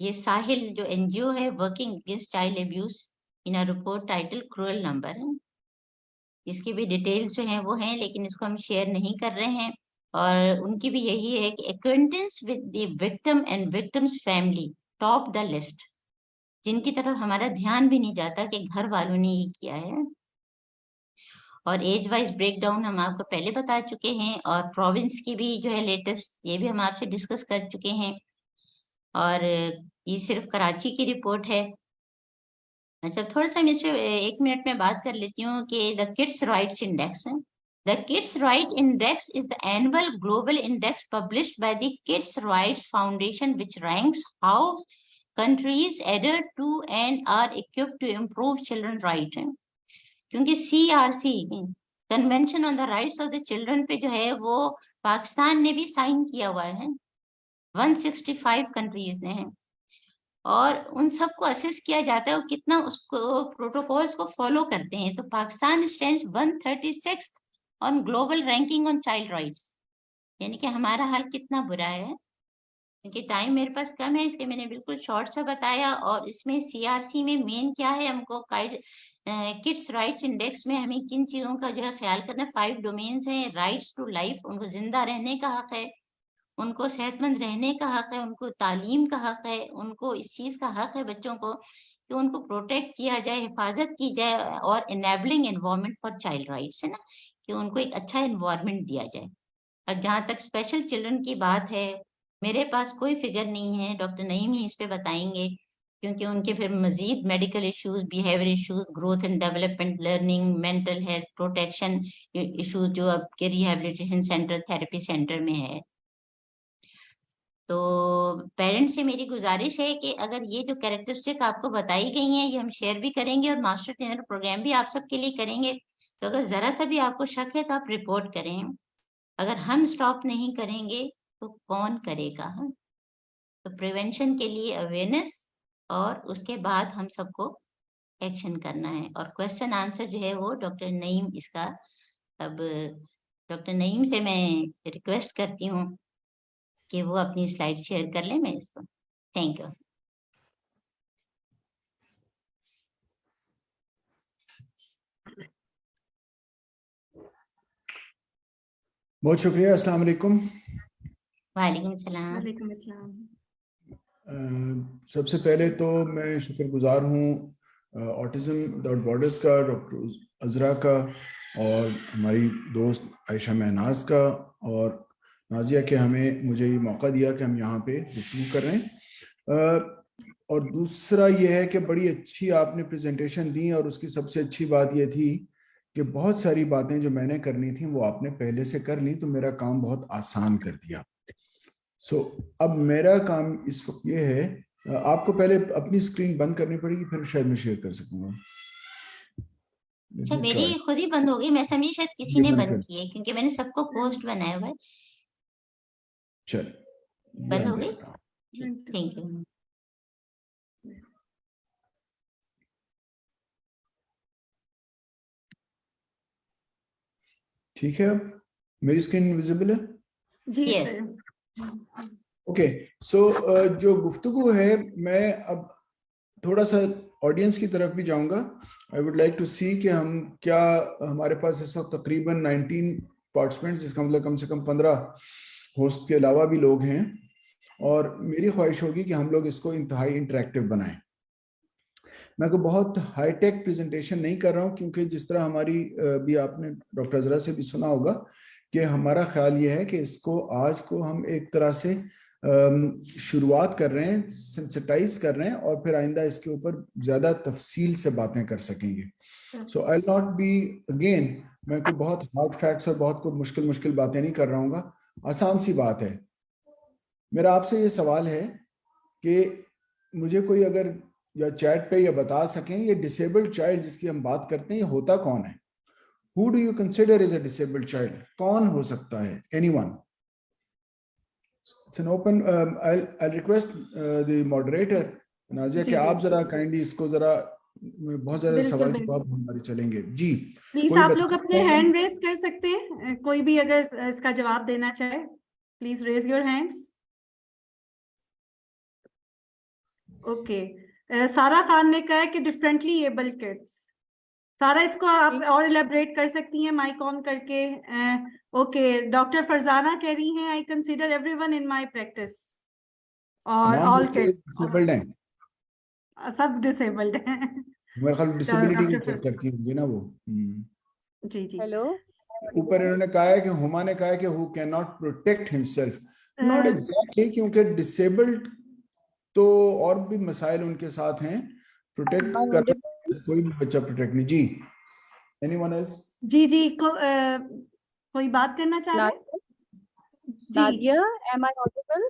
ये साहिल जो एनजीओ है working against child abuse in a report title cruel number है। इसकी भी डिटेल्स जो हैं वो हैं, लेकिन इसको हम शेयर नहीं कर रहे हैं। और उनकी भी यही है कि acquaintance with the victim and victims family top the list, जिनकी तरफ हमारा ध्यान भी नहीं जाता कि घर वालों ने ये किया है। और एज वाइज ब्रेकडाउन हम आपको पहले बता चुके हैं, और प्रोविंस की भी जो है लेटेस्ट, ये भी हम आपसे डिस्कस कर चुके हैं। और ये सिर्फ कराची की रिपोर्ट है। अच्छा, थोड़ा सा मैं इस पे 1 मिनट में बात कर लेती हूँ कि द किड्स राइट्स इंडेक्स है। The Kids Right Index is the annual global index published by the Kids Rights Foundation, which ranks how countries adhere to and are equipped to improve children's rights. क्योंकि CRC convention on the rights of the children पे जो है वो पाकिस्तान ने भी साइन किया हुआ है, 165 कंट्रीज ने है, और उन सबको असेस किया जाता है वो कितना उसको प्रोटोकॉल्स को फॉलो करते हैं। तो Pakistan stands 136 on global ranking on child rights, यानी कि हमारा हाल कितना बुरा है। क्योंकि टाइम मेरे पास कम है इसलिए मैंने बिल्कुल शॉर्ट सा बताया। और इसमें CRC में मेन क्या है, हमको किड्स राइट्स इंडेक्स में हमें किन चीजों का जो है ख्याल करना। 5 डोमेन्स हैं। राइट्स टू लाइफ, उनको जिंदा रहने का हक है, उनको सेहतमंद रहने का हक है, उनको तालीम का हक है, उनको इस चीज का हक है बच्चों को कि उनको प्रोटेक्ट किया जाए, हिफाजत की जाए, और enabling environment for child rights है ना, कि उनको एक अच्छा एनवायरनमेंट दिया जाए। अब जहाँ तक स्पेशल चिल्ड्रन की बात है, मेरे पास कोई फिगर नहीं है, डॉक्टर नईम ही इस पे बताएंगे, क्योंकि उनके फिर मजीद medical issues, behaviour issues, growth and development, learning, mental health, protection issues जो आपके रिहेबिलिटेशन सेंटर, थेरेपी सेंटर में है। तो पेरेंट्स से मेरी गुजारिश है कि अगर ये जो कैरेक्टरिस्टिक आपको बताई गई हैं ये हम शेयर भी करेंगे और मास्टर ट्रेनर प्रोग्राम भी आप सबके लिए करेंगे। तो अगर जरा सा भी आपको शक है तो आप रिपोर्ट करें। अगर हम स्टॉप नहीं करेंगे तो कौन करेगा? हम तो प्रिवेंशन के लिए अवेयरनेस, और उसके बाद हम सबको एक्शन करना है। और क्वेश्चन आंसर जो है वो डॉक्टर नईम इसका, अब डॉक्टर नईम से मैं रिक्वेस्ट करती हूँ कि वो अपनी स्लाइड शेयर कर ले, मैं इसको। Thank you. बहुत शुक्रिया। अस्सलाम वालेकुम। वालेकुम सलाम। वालेकुम अस्सलाम। सबसे पहले तो मैं शुक्रगुजार हूँ ऑटिज्म विदाउट बॉर्डर्स का, डॉक्टर अजरा का, और हमारी दोस्त आयशा महनाज का, और नाजिया के हमें मुझे ये मौका दिया कि हम यहाँ पे गुफ्तगू कर रहे हैं। और दूसरा ये है कि बड़ी अच्छी आपने प्रेजेंटेशन दी, और उसकी सबसे अच्छी बात ये थी कि बहुत सारी बातें जो मैंने करनी थी वो आपने पहले से कर ली, तो मेरा काम बहुत आसान कर दिया। अब मेरा काम इस वक्त ये है, आपको पहले अपनी स्क्रीन बंद करनी पड़ेगी, फिर शायद मैं शेयर कर सकूंगा। अच्छा, मेरी खुद ही बंद हो गई, मैं समझी शायद किसी ने बंद की है, क्योंकि मैंने सबको पोस्ट बनाया हुआ है। चलिए, बंद हो गई। Thank you. ठीक है, अब मेरी स्क्रीन विजिबल है? जी Yes. सर। ओके, सो जो गुफ्तगू है, मैं अब थोड़ा सा ऑडियंस की तरफ भी जाऊंगा। आई वुड लाइक टू सी कि हम क्या, हमारे पास इस वक्त तकरीबन 19 पार्टिसिपेंट्स, जिसका मतलब कम से कम 15 होस्ट के अलावा भी लोग हैं, और मेरी ख्वाहिश होगी कि हम लोग इसको इंतहाई इंटरेक्टिव बनाएं। मैं को बहुत हाईटेक प्रेजेंटेशन नहीं कर रहा हूं, क्योंकि जिस तरह हमारी भी आपने डॉक्टर अजरा से भी सुना होगा कि हमारा ख्याल ये है कि इसको आज को हम एक तरह से शुरुआत कर रहे हैं, सेंसिटाइज कर रहे हैं, और फिर आइंदा इसके ऊपर ज्यादा तफसील से बातें कर सकेंगे। सो आई नॉट बी अगेन, मैं कोई बहुत हार्ड फैक्ट्स और बहुत कोई मुश्किल मुश्किल बातें नहीं कर रहा हूँ, आसान सी बात है। मेरा आपसे ये सवाल है कि मुझे कोई अगर या चैट पे या बता सकें, ये डिसेबल्ड चाइल्ड जिसकी हम बात करते हैं, ये होता कौन है? Who do you consider as a disabled child? कौन हो सकता है? Anyone? It's an open. I'll request the moderator, Nazia, कि आप जरा काइंडली इसको जरा, बहुत ज्यादा सवाल जवाब हमारे चलेंगे जी। प्लीज आप लोग अपने हैंड रेज कर सकते हैं, कोई भी अगर इसका जवाब देना चाहे, please raise your hands. Okay, Sara Khan ने कहा है कि डिफरेंटली एबल्ड किड्स। सारा, इसको आप और इलेबरेट कर सकती हैं माइक ऑन करके। ओके, डॉक्टर फरजाना कह रही हैं, I consider everyone in my practice, और ऑल किड्स डिसेबल्ड हैं, सब डिसेबल्ड हैं। मेरे ख्याल डिसेबिलिटी भी चेक करती होंगी ना वो। जी जी। हेलो, ऊपर इन्होंने कहा है कि हुमा ने कहा है कि who can not protect himself, not exactly, क्योंकि डिसेबल्ड तो और भी मसाइल उनके साथ हैं, प्रोटेक्ट कर कोई भी बच्चा प्रोटेक्ट नहीं। जी, एनीवन एल्स? जी जी, कोई बात करना चाह रहे हैं? Nadia, am I audible?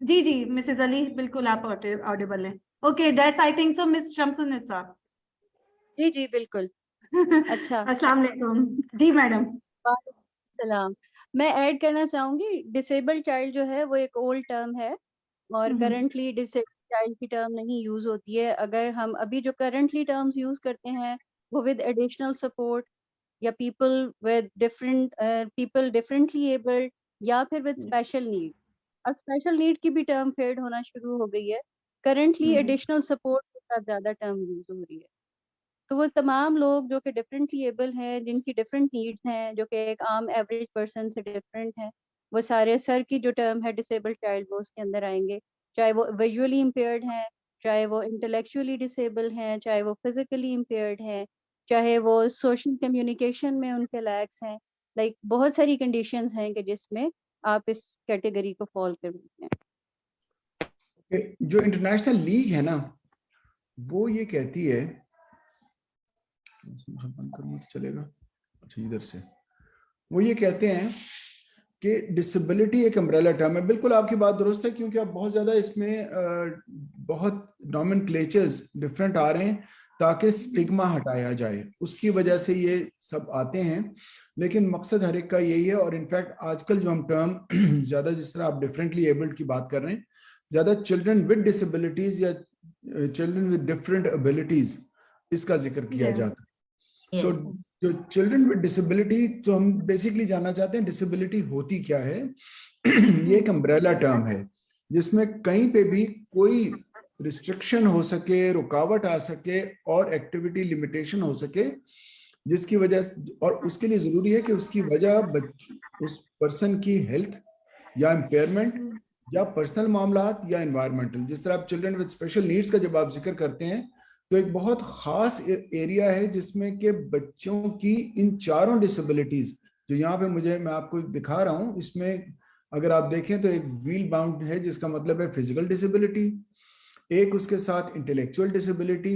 जी जी मिसेस अली, बिल्कुल आप ऑडिबल हैं। Okay, that's I think so miss Shamsunnisa. जी जी बिल्कुल। अच्छा, अस्सलाम वालेकुम जी मैडम। सलाम। मैं ऐड करना चाहूंगी, डिसेबल्ड चाइल्ड जो है वो एक ओल्ड टर्म है, और करंटली डिसेबल्ड चाइल्ड की टर्म नहीं यूज होती है। अगर हम अभी जो करंटली टर्म्स यूज करते हैं वो विद एडिशनल सपोर्ट, या people with people differently abled, या फिर विद स्पेशल नीड। अब स्पेशल नीड की भी टर्म फेड होना शुरू हो गई है, करंटली एडिशनल सपोर्ट के साथ ज्यादा टर्म यूज हो रही है। तो वो तमाम लोग जो कि डिफरेंटली एबल हैं, जिनकी डिफरेंट नीड्स हैं, जो कि एक आम एवरेज पर्सन से डिफरेंट हैं, वो सारे सर की जो टर्म है डिसेबल्ड चाइल्ड वो उसके अंदर आएंगे। चाहे वो विजुअली इम्पेयर्ड हैं, चाहे वो इंटेलेक्चुअली डिसेबल हैं, चाहे वो फिजिकली इम्पेयर्ड हैं, चाहे वो सोशल कम्युनिकेशन में उनके लैक्स हैं। लाइक बहुत सारी कंडीशंस हैं कि जिसमें आप इस कैटेगरी को फॉल करते हैं। जो इंटरनेशनल लीग है ना, वो ये कहती है, बंद करूंगा तो चलेगा, अच्छा इधर से, वो ये कहते हैं कि डिसेबिलिटी एक अम्ब्रेला टर्म है। बिल्कुल आपकी बात दुरुस्त है, क्योंकि अब बहुत ज्यादा इसमें बहुत नॉमेनक्लेचर्स डिफरेंट आ रहे हैं ताकि स्टिग्मा हटाया जाए, उसकी वजह से ये सब आते हैं। लेकिन मकसद हर एक का यही है। और इनफैक्ट आजकल जो हम टर्म ज्यादा, जिस तरह आप डिफरेंटली एबल्ड की बात कर रहे हैं, ज्यादा चिल्ड्रन विद डिसेबिलिटीज या चिल्ड्रन विद डिफरेंट एबिलिटीज, इसका जिक्र किया जाता है। सो जो चिल्ड्रन विद डिसेबिलिटी, तो हम बेसिकली जानना चाहते हैं डिसेबिलिटी होती क्या है। ये एक अम्ब्रेला टर्म है जिसमें कहीं पे भी कोई रिस्ट्रिक्शन हो सके, रुकावट आ सके और एक्टिविटी लिमिटेशन हो सके, जिसकी वजह, और उसके लिए जरूरी है कि उसकी वजह उस पर्सन की हेल्थ या इम्पेयरमेंट या पर्सनल मामलात या एनवायरमेंटल। जिस तरह आप चिल्ड्रन विद स्पेशल नीड्स का जब आप जिक्र करते हैं, तो एक बहुत खास एरिया है जिसमें के बच्चों की इन चारों डिसेबिलिटीज, जो यहाँ पे मैं आपको दिखा रहा हूँ, इसमें अगर आप देखें तो एक व्हील बाउंड है, जिसका मतलब है फिजिकल डिसेबिलिटी, एक उसके साथ इंटेलेक्चुअल डिसेबिलिटी,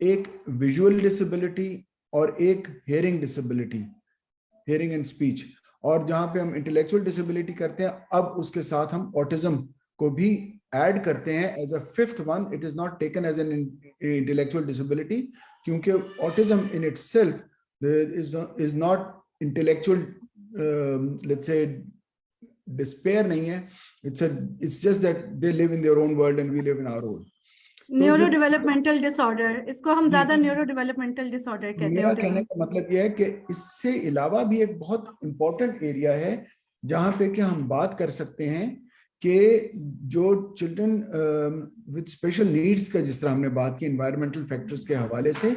एक विजुअल डिसेबिलिटी, और एक hearing disability, hearing and speech. और जहां पे हम इंटेलेक्चुअल डिसेबिलिटी करते हैं, अब उसके साथ हम ऑटिज्म को भी ऐड करते हैं as a fifth one. It is not taken as an intellectual disability, क्योंकि autism in itself is not intellectual, let's say despair नहीं है, it's just that they live in their own world and we live in our own. Neuro developmental disorder, इसको हम ज्यादा न्यूरो डेवलपमेंटल डिसऑर्डर कहते हैं। मेरा कहने का मतलब यह है कि इससे अलावा भी एक बहुत इंपॉर्टेंट एरिया है जहां पे कि हम बात कर सकते हैं कि जो चिल्ड्रन विद स्पेशल नीड्स का, जिस तरह हमने बात की एनवायरमेंटल फैक्टर्स के हवाले से,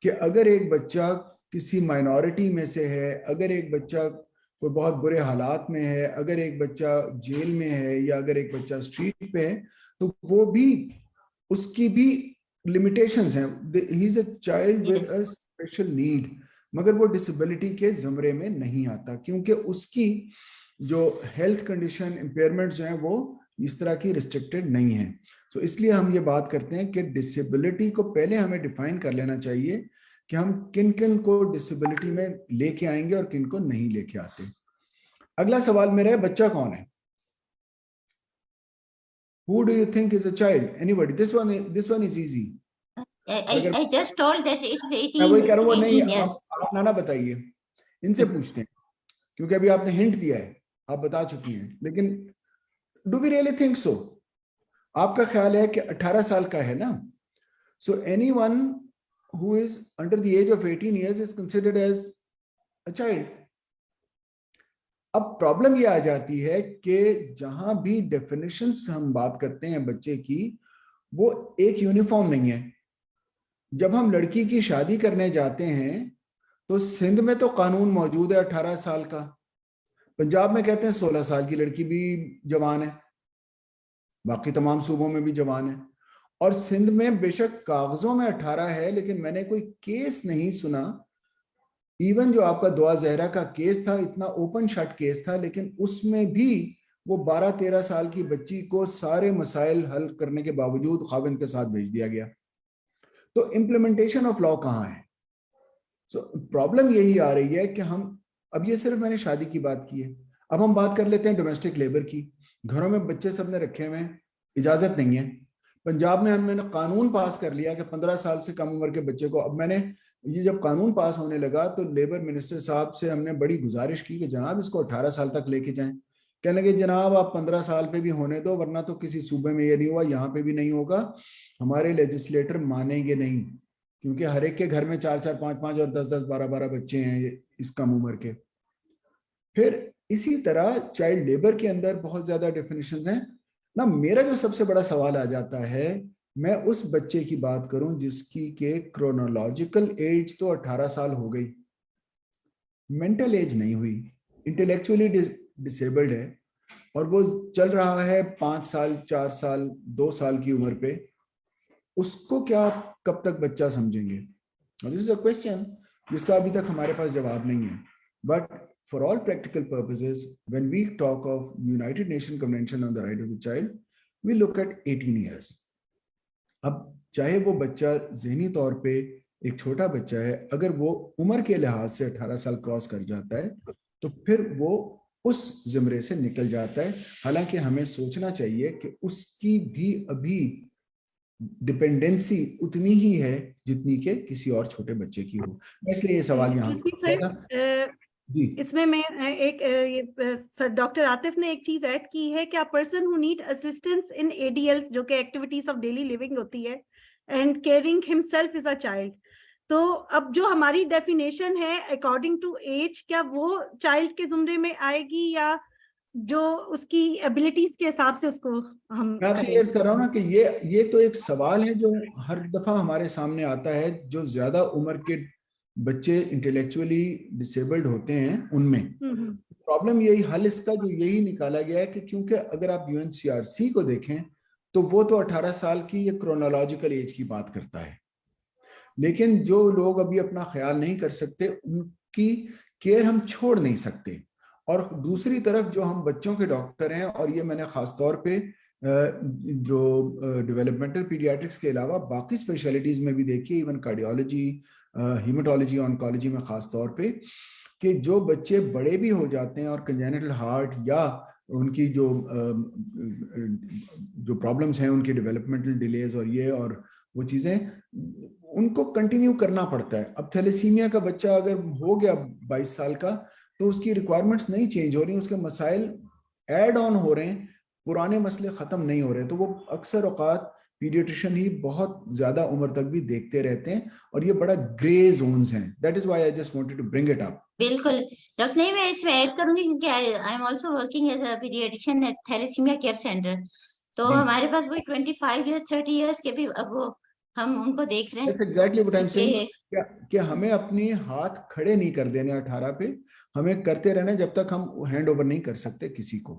कि अगर एक बच्चा किसी माइनॉरिटी में से है, अगर एक बच्चा कोई बहुत बुरे हालात में है, अगर एक बच्चा जेल में है, या अगर एक बच्चा स्ट्रीट पे है, तो वो भी, उसकी भी लिमिटेशंस हैं. He is a child with a special need, मगर वो डिसेबिलिटी के ज़मरे में नहीं आता, क्योंकि उसकी जो हेल्थ कंडीशन, इम्पेयरमेंट जो है वो इस तरह की रिस्ट्रिक्टेड नहीं है. सो इसलिए हम ये बात करते हैं कि डिसेबिलिटी को पहले हमें डिफाइन कर लेना चाहिए कि हम किन किन को डिसेबिलिटी में लेके आएंगे और किन को नहीं लेके आते. अगला सवाल मेरा है, बच्चा कौन है? Who do you think is a child? Anybody? This one is easy. I just told that it's 18. मैं वही कह रहा हूँ, नहीं, years. आप ना बताइए, इनसे पूछते हैं, क्योंकि अभी आपने हिंट दिया है, आप बता चुकी हैं, लेकिन do we really think so? आपका ख्याल है कि 18 साल का है ना? So anyone who is under the age of 18 years is considered as a child. अब प्रॉब्लम ये आ जाती है कि जहां भी डेफिनेशंस हम बात करते हैं बच्चे की, वो एक यूनिफॉर्म नहीं है. जब हम लड़की की शादी करने जाते हैं तो सिंध में तो कानून मौजूद है 18 साल का, पंजाब में कहते हैं 16 साल की लड़की भी जवान है, बाकी तमाम सूबों में भी जवान है, और सिंध में बेशक कागजों में 18 है, लेकिन मैंने कोई केस नहीं सुना. इवन जो आपका दुआ जहरा का केस था, इतना ओपन शट केस था, लेकिन उसमें भी वो 12-13 साल की बच्ची को सारे मसाइल हल करने के बावजूद खाविंद के साथ भेज दिया गया. तो इम्प्लीमेंटेशन ऑफ लॉ कहाँ है? सो प्रॉब्लम यही आ रही है कि हम, अब ये सिर्फ मैंने शादी की बात की है, अब हम बात कर लेते हैं डोमेस्टिक लेबर की. घरों में बच्चे सबने रखे हुए हैं, इजाजत नहीं है. पंजाब में हमने कानून पास कर लिया कि 15 साल से कम उम्र के बच्चे को, अब मैंने ये जब कानून पास होने लगा तो लेबर मिनिस्टर साहब से हमने बड़ी गुजारिश की कि जनाब इसको 18 साल तक लेके जाएं. कहने लगे जनाब आप 15 साल पे भी होने दो, वरना तो किसी सूबे में ये नहीं हुआ, यहाँ पे भी नहीं होगा, हमारे लेजिस्लेटर मानेंगे नहीं, क्योंकि हर एक के घर में 4-4, 5-5 और 10-10, 12-12 बच्चे हैं इस कम उम्र के. फिर इसी तरह चाइल्ड लेबर के अंदर बहुत ज्यादा डेफिनेशंस हैं ना. मेरा जो सबसे बड़ा सवाल आ जाता है, मैं उस बच्चे की बात करूं जिसकी के क्रोनोलॉजिकल एज तो 18 साल हो गई, मेंटल एज नहीं हुई, इंटेलेक्चुअली डिसेबल्ड है, और वो चल रहा है 5 साल, 4 साल, 2 साल की उम्र पे, उसको क्या कब तक बच्चा समझेंगे? दिस इज अ क्वेश्चन जिसका अभी तक हमारे पास जवाब नहीं है. But for all practical purposes, when we talk of United Nations Convention on the Right of the Child, we look at 18 years. अब चाहे वो बच्चा ज़हनी तौर पे एक छोटा बच्चा है, अगर वो उम्र के लिहाज से 18 साल क्रॉस कर जाता है तो फिर वो उस ज़मरे से निकल जाता है. हालांकि हमें सोचना चाहिए कि उसकी भी अभी डिपेंडेंसी उतनी ही है जितनी के किसी और छोटे बच्चे की हो. इसलिए ये सवाल यहाँ इसमें मैं एक डॉक्टर आतिफ ने एक चीज ऐड की है कि a person who need assistance in ADLs, जो कि एक्टिविटीज ऑफ डेली लिविंग होती है, and caring himself is a child. तो अब जो हमारी डेफिनेशन है अकॉर्डिंग टू एज, क्या वो चाइल्ड के जुमरे में आएगी या जो उसकी एबिलिटीज के हिसाब से उसको हम मैं अर्ज कर रहा हूँ ना कि ये तो एक सवाल है जो हर दफा हमारे सामने आता है. जो ज्यादा उम्र के बच्चे इंटेलेक्चुअली डिसेबल्ड होते हैं उनमें प्रॉब्लम यही, हल इसका जो यही निकाला गया है कि क्योंकि अगर आप यूएनसीआरसी को देखें तो वो तो 18 साल की ये क्रोनोलॉजिकल एज की बात करता है, लेकिन जो लोग अभी अपना ख्याल नहीं कर सकते उनकी केयर हम छोड़ नहीं सकते. और दूसरी तरफ जो हम बच्चों के डॉक्टर हैं, और ये मैंने खास तौर पे जो डेवलपमेंटल पीडियाट्रिक्स के अलावा बाकी स्पेशलिटीज में भी देखी, इवन कार्डियोलॉजी, हीमेटोलॉजी, ऑन्कोलॉजी में खास तौर पे, कि जो बच्चे बड़े भी हो जाते हैं और कंजेनिटल हार्ट या उनकी जो प्रॉब्लम्स हैं, उनकी डेवलपमेंटल डिलेज और ये और वो चीज़ें, उनको कंटिन्यू करना पड़ता है. अब थैलेसीमिया का बच्चा अगर हो गया 22 साल का तो उसकी रिक्वायरमेंट्स नहीं चेंज हो रही, उसके मसाइल ऐड ऑन हो रहे हैं, पुराने मसले ख़त्म नहीं हो रहे. तो वो अक्सर औकात पीडियाट्रिशियन ही बहुत ज्यादा उम्र तक भी देखते रहते हैं, और ये बड़ा ग्रे जोन्स हैं. That is why I just wanted to bring it up. बिल्कुल डॉक्टर, नहीं मैं इसमें ऐड करूंगी क्योंकि I am also working as a paediatrician at thalassaemia care centre. तो जी. हमारे पास वही 25 इयर्स 30 इयर्स के भी अब वो हम उनको देख रहे That's हैं exactly what I'm saying. कि कि हमें अपनी हाथ खड़े नहीं कर देने 18 पे, हमें करते रहना जब तक हम हैंड ओवर नहीं कर सकते किसी को.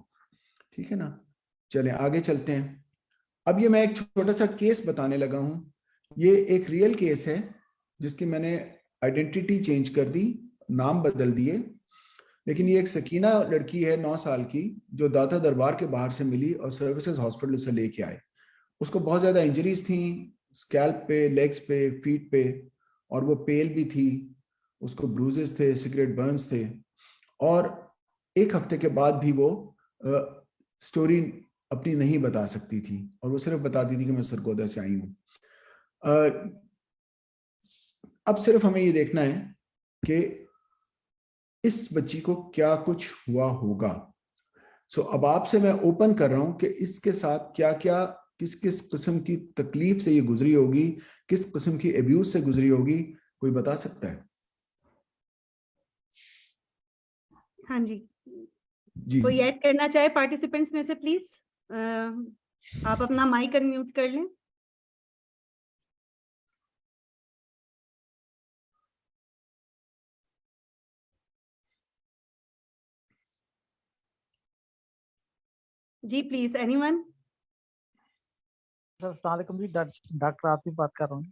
ठीक है ना. चलें आगे चलते हैं. अब ये मैं एक छोटा सा केस बताने लगा हूं. ये एक रियल केस है जिसकी मैंने आइडेंटिटी चेंज कर दी, नाम बदल दिए. लेकिन ये एक सकीना लड़की है 9 साल की, जो दाता दरबार के बाहर से मिली और सर्विसेज हॉस्पिटल से लेके आए. उसको बहुत ज्यादा इंजरीज थी, स्कैल्प पे, लेग्स पे, फीट पे, और वो पेल भी थी. उसको ब्रूजेस थे, सिगरेट बर्न्स थे, और 1 हफ्ते के बाद भी वो स्टोरी अपनी नहीं बता सकती थी, और वो सिर्फ बताती थी कि मैं सरगोदा से आई हूँ. अब सिर्फ हमें ये देखना है कि इस बच्ची को क्या कुछ हुआ होगा. सो अब आपसे मैं ओपन कर रहा हूं कि इसके साथ क्या क्या, किस किस किस्म की तकलीफ से ये गुजरी होगी, किस किस्म की अब्यूज से गुजरी होगी. कोई बता सकता है? हाँ जी, जी. कोई ऐड करना चाहे पार्टिसिपेंट्स में से प्लीज आप अपना माइक अनम्यूट कर लें. जी प्लीज, एनीवन? सर अस्सलाम वालेकुम जी, डॉक्टर आतिफ बात कर रहा हूँ.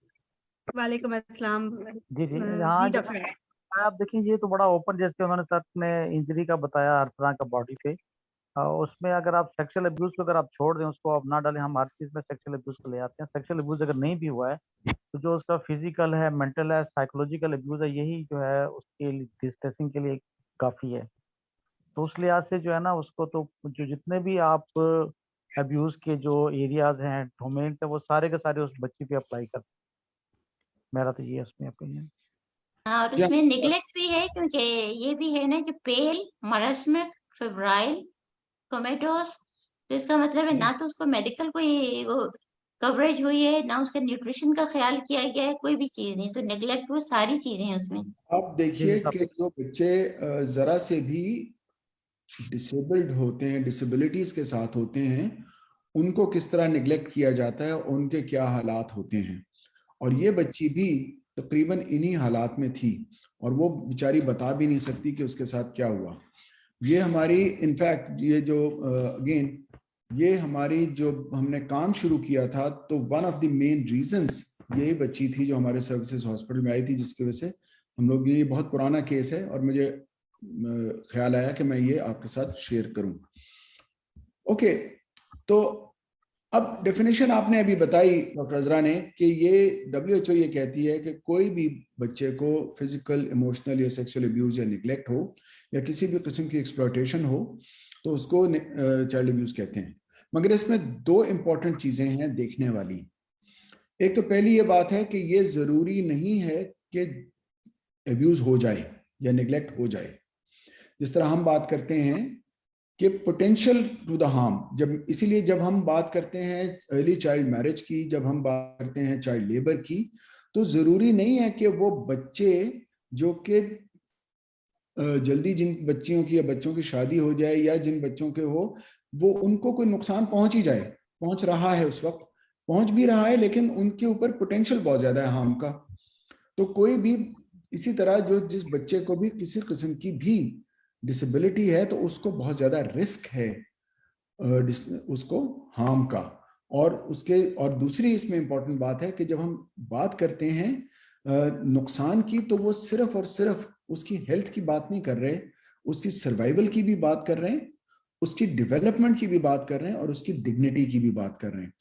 वालेकुम अस्सलाम. जी जी. जी हाँ डॉक्टर. आप देखें, ये तो बड़ा ओपन, जैसे उन्होंने सर ने इंजरी का बताया हर तरह का बॉडी पे. उसमें अगर आप सेक्सुअल अब्यूज को अगर आप छोड़ दें, उसको आप ना डालें, हम हर चीज़ में सेक्सुअल अब्यूज को ले आते हैं. सेक्सुअल अब्यूज अगर नहीं भी हुआ है तो जो उसका फिजिकल है, मेंटल है, साइकोलॉजिकल अब्यूज है, यही जो है उसके डिस्ट्रेसिंग के लिए काफ़ी है. तो उस लिहाज से जो है ना, उसको तो जो जितने भी आप अब्यूज के जो एरियाज हैं, डोमेन है, वो सारे के सारे उस बच्ची पे अप्लाई कर. मेरा तो ये उसमें ओपिनियन. और उसमें निगलेक्ट भी है क्योंकि ये भी है ना कि पेल, मरस्मिक, फेब्राइल, कोमेटोस. तो इसका मतलब है ना तो उसको मेडिकल कोई वो कवरेज हुई है, ना उसके न्यूट्रिशन का ख्याल किया गया है, कोई भी चीज नहीं. तो नेग्लेक्ट वो सारी चीजें हैं उसमें. आप देखिए कि जो बच्चे जरा से भी डिसेबल्ड होते हैं, डिसेबिलिटीज के साथ होते हैं, उनको किस तरह निगलेक्ट किया जाता है, उनके क्या हालात होते हैं. और ये बच्ची भी तकरीबन इन्हीं हालात में थी, और वो बेचारी बता भी नहीं सकती कि उसके साथ क्या हुआ. ये हमारी इनफैक्ट ये जो अगेन ये हमारी जो हमने काम शुरू किया था, तो one of the main reasons यही बच्ची थी जो हमारे सर्विसेज हॉस्पिटल में आई थी, जिसकी वजह से हम लोग, ये बहुत पुराना केस है और मुझे ख्याल आया कि मैं ये आपके साथ शेयर करूं. ओके, तो अब डेफिनेशन आपने अभी बताई डॉक्टर अजरा ने कि ये WHO ये कहती है कि कोई भी बच्चे को फिजिकल, इमोशनल या सेक्सुअल अब्यूज या निगलेक्ट हो या किसी भी किस्म की एक्सप्लॉयटेशन हो तो उसको चाइल्ड अब्यूज कहते हैं. मगर इसमें 2 इंपॉर्टेंट चीजें हैं देखने वाली. एक तो पहली ये बात है कि ये जरूरी नहीं है कि अब्यूज हो जाए या निगलेक्ट हो जाए. जिस तरह हम बात करते हैं कि पोटेंशियल टू द हार्म, जब इसीलिए जब हम बात करते हैं अर्ली चाइल्ड मैरिज की, जब हम बात करते हैं चाइल्ड लेबर की, तो जरूरी नहीं है कि वो बच्चे जो कि जल्दी जिन बच्चियों की या बच्चों की शादी हो जाए या जिन बच्चों के हो, वो उनको कोई नुकसान पहुंच ही जाए. पहुंच रहा है, उस वक्त पहुंच भी रहा है, लेकिन उनके ऊपर पोटेंशियल बहुत ज्यादा है हार्म का. तो कोई भी इसी तरह जो जिस बच्चे को भी किसी किस्म की भी डिसेबिलिटी है तो उसको बहुत ज्यादा रिस्क है उसको हार्म का. और दूसरी इसमें इंपॉर्टेंट बात है कि जब हम बात करते हैं नुकसान की, तो वो सिर्फ और सिर्फ उसकी हेल्थ की बात नहीं कर रहे, उसकी सर्वाइवल की भी बात कर रहे हैं, उसकी डेवलपमेंट की भी बात कर रहे हैं, और उसकी डिग्निटी की भी बात कर रहे हैं.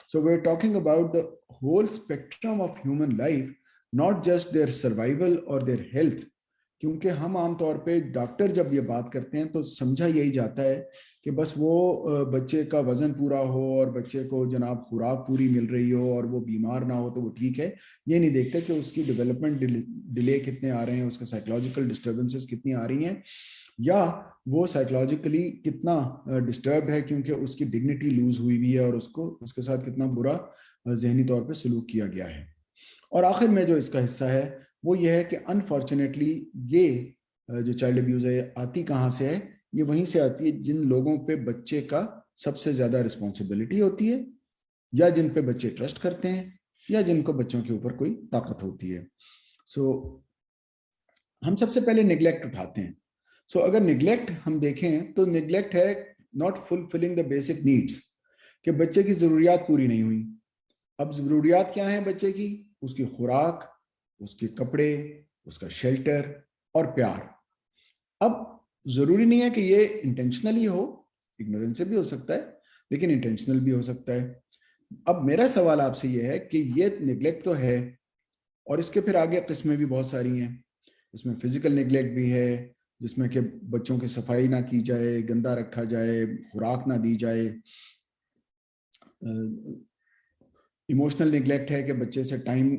So we are talking about the whole spectrum of human life, not just their survival और देयर हेल्थ. क्योंकि हम आमतौर पे डॉक्टर जब ये बात करते हैं तो समझा यही जाता है कि बस वो बच्चे का वजन पूरा हो और बच्चे को जनाब खुराक पूरी मिल रही हो और वो बीमार ना हो तो वो ठीक है. ये नहीं देखते कि उसकी डेवलपमेंट डिले कितने आ रहे हैं, उसके साइकोलॉजिकल डिस्टर्बेंसेस कितनी आ रही हैं. या वो साइकोलॉजिकली कितना डिस्टर्ब है क्योंकि उसकी डिग्निटी लूज हुई हुई है और उसको उसके साथ कितना बुरा जहनी तौर पे सलूक किया गया है। और आखिर में जो इसका हिस्सा है वो ये है कि अनफॉर्चुनेटली ये जो चाइल्ड अब्यूज है आती कहाँ से है? ये वहीं से आती है जिन लोगों पे बच्चे का सबसे ज्यादा रिस्पॉन्सिबिलिटी होती है, या जिन पे बच्चे ट्रस्ट करते हैं, या जिनको बच्चों के ऊपर कोई ताकत होती है। सो हम सबसे पहले निगलेक्ट उठाते हैं। सो अगर निगलेक्ट हम देखें तो निगलेक्ट है not fulfilling the basic needs, कि बच्चे की जरूरियात पूरी नहीं हुई। अब जरूरियात क्या है बच्चे की? उसकी खुराक, उसके कपड़े, उसका शेल्टर और प्यार। अब जरूरी नहीं है कि ये इंटेंशनली हो, इग्नोरेंस से भी हो सकता है, लेकिन इंटेंशनल भी हो सकता है। अब मेरा सवाल आपसे ये है कि ये निगलेक्ट तो है, और इसके फिर आगे किस्में भी बहुत सारी हैं। इसमें फिजिकल निगलेक्ट भी है, जिसमें कि बच्चों की सफाई ना की जाए, गंदा रखा जाए, खुराक ना दी जाए। इमोशनल निगलेक्ट है कि बच्चे से टाइम,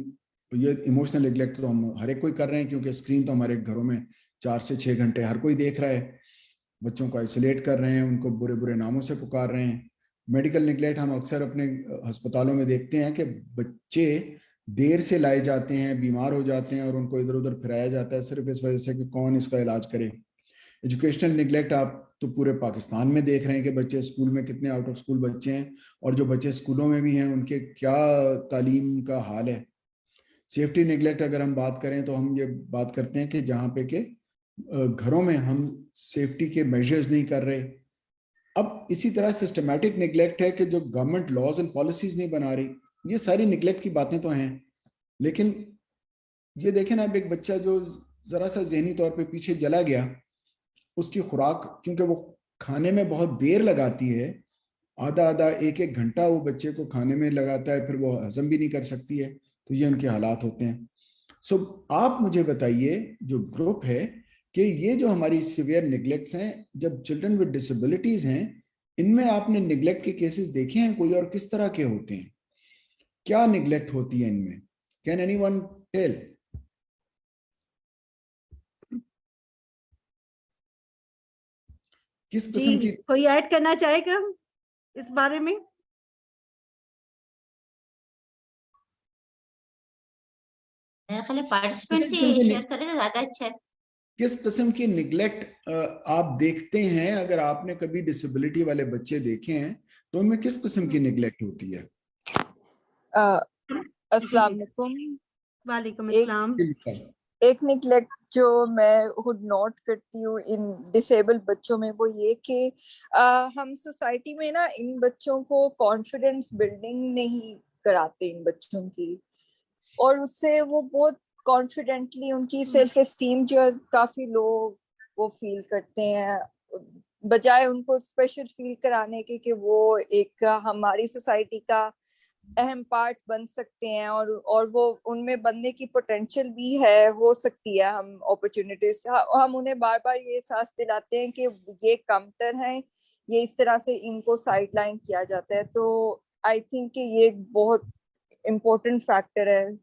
ये इमोशनल निगलेक्ट तो हम हर एक कोई कर रहे हैं क्योंकि स्क्रीन तो हमारे घरों में 4 से 6 घंटे हर कोई देख रहा है। बच्चों को आइसोलेट कर रहे हैं, उनको बुरे बुरे नामों से पुकार रहे हैं। मेडिकल निगलेक्ट हम अक्सर अपने अस्पतालों में देखते हैं कि बच्चे देर से लाए जाते हैं, बीमार हो जाते हैं और उनको इधर उधर फिराया जाता है सिर्फ इस वजह से कि कौन इसका इलाज करे। एजुकेशनल निगलेक्ट आप तो पूरे पाकिस्तान में देख रहे हैं कि बच्चे स्कूल में कितने आउट ऑफ स्कूल बच्चे हैं, और जो बच्चे स्कूलों में भी हैं उनके क्या तालीम का हाल है। सेफ्टी निगलेक्ट अगर हम बात करें तो हम ये बात करते हैं कि जहाँ पे के घरों में हम सेफ्टी के मेजर्स नहीं कर रहे। अब इसी तरह सिस्टमैटिक निगलेक्ट है कि जो गवर्नमेंट लॉज एंड पॉलिसीज नहीं बना रही। ये सारी निगलेक्ट की बातें तो हैं, लेकिन ये देखें ना, अब एक बच्चा जो जरा सा जहनी तौर पे पीछे चला गया, उसकी खुराक क्योंकि वो खाने में बहुत देर लगाती है, आधा आधा एक एक घंटा वो बच्चे को खाने में लगाता है, फिर वो हजम भी नहीं कर सकती है, तो ये उनके हालात होते हैं। सो आप मुझे बताइए जो ग्रुप है कि ये जो हमारी सिवियर निगलेक्ट्स हैं, जब चिल्ड्रन विद डिसेबिलिटीज हैं, इनमें आपने निगलेक्ट के केसेस देखे हैं कोई, और किस तरह के होते हैं? क्या निगलेक्ट होती है इनमें? Can anyone tell? किस किस्म की? कोई ऐड करना चाहेगा इस बारे में? मेरा ख्याल है पार्टिसिपेंट से शेयर करें तो ज्यादा अच्छा है। किस किस्म की निगलेक्ट आप देखते हैं? अगर आपने कभी डिसेबिलिटी वाले बच्चे देखे हैं तो उनमें किस किस्म की निगलेक्ट होती है? अस्सलाम वालेकुम। वालेकुम अस्सलाम। एक निगलेक्ट जो मैं खुद नोट करती हूँ इन डिसेबल्ड बच्चों में वो ये कि हम सोसाइटी में ना इन बच्चों को कॉन्फिडेंस बिल्डिंग नहीं कराते इन बच्चों की, और उससे वो बहुत कॉन्फिडेंटली उनकी सेल्फ एस्टीम जो है काफी लो वो फील करते हैं, बजाय उनको स्पेशल फील कराने के कि वो एक हमारी सोसाइटी का अहम पार्ट बन सकते हैं, और वो उनमें बनने की पोटेंशियल भी है, हो सकती है। हम अपॉर्चुनिटीज हम उन्हें बार बार ये एहसास दिलाते हैं कि ये कमतर हैं, ये इस तरह से इनको साइडलाइन किया जाता है। तो आई थिंक कि ये एक बहुत इम्पोर्टेंट फैक्टर है।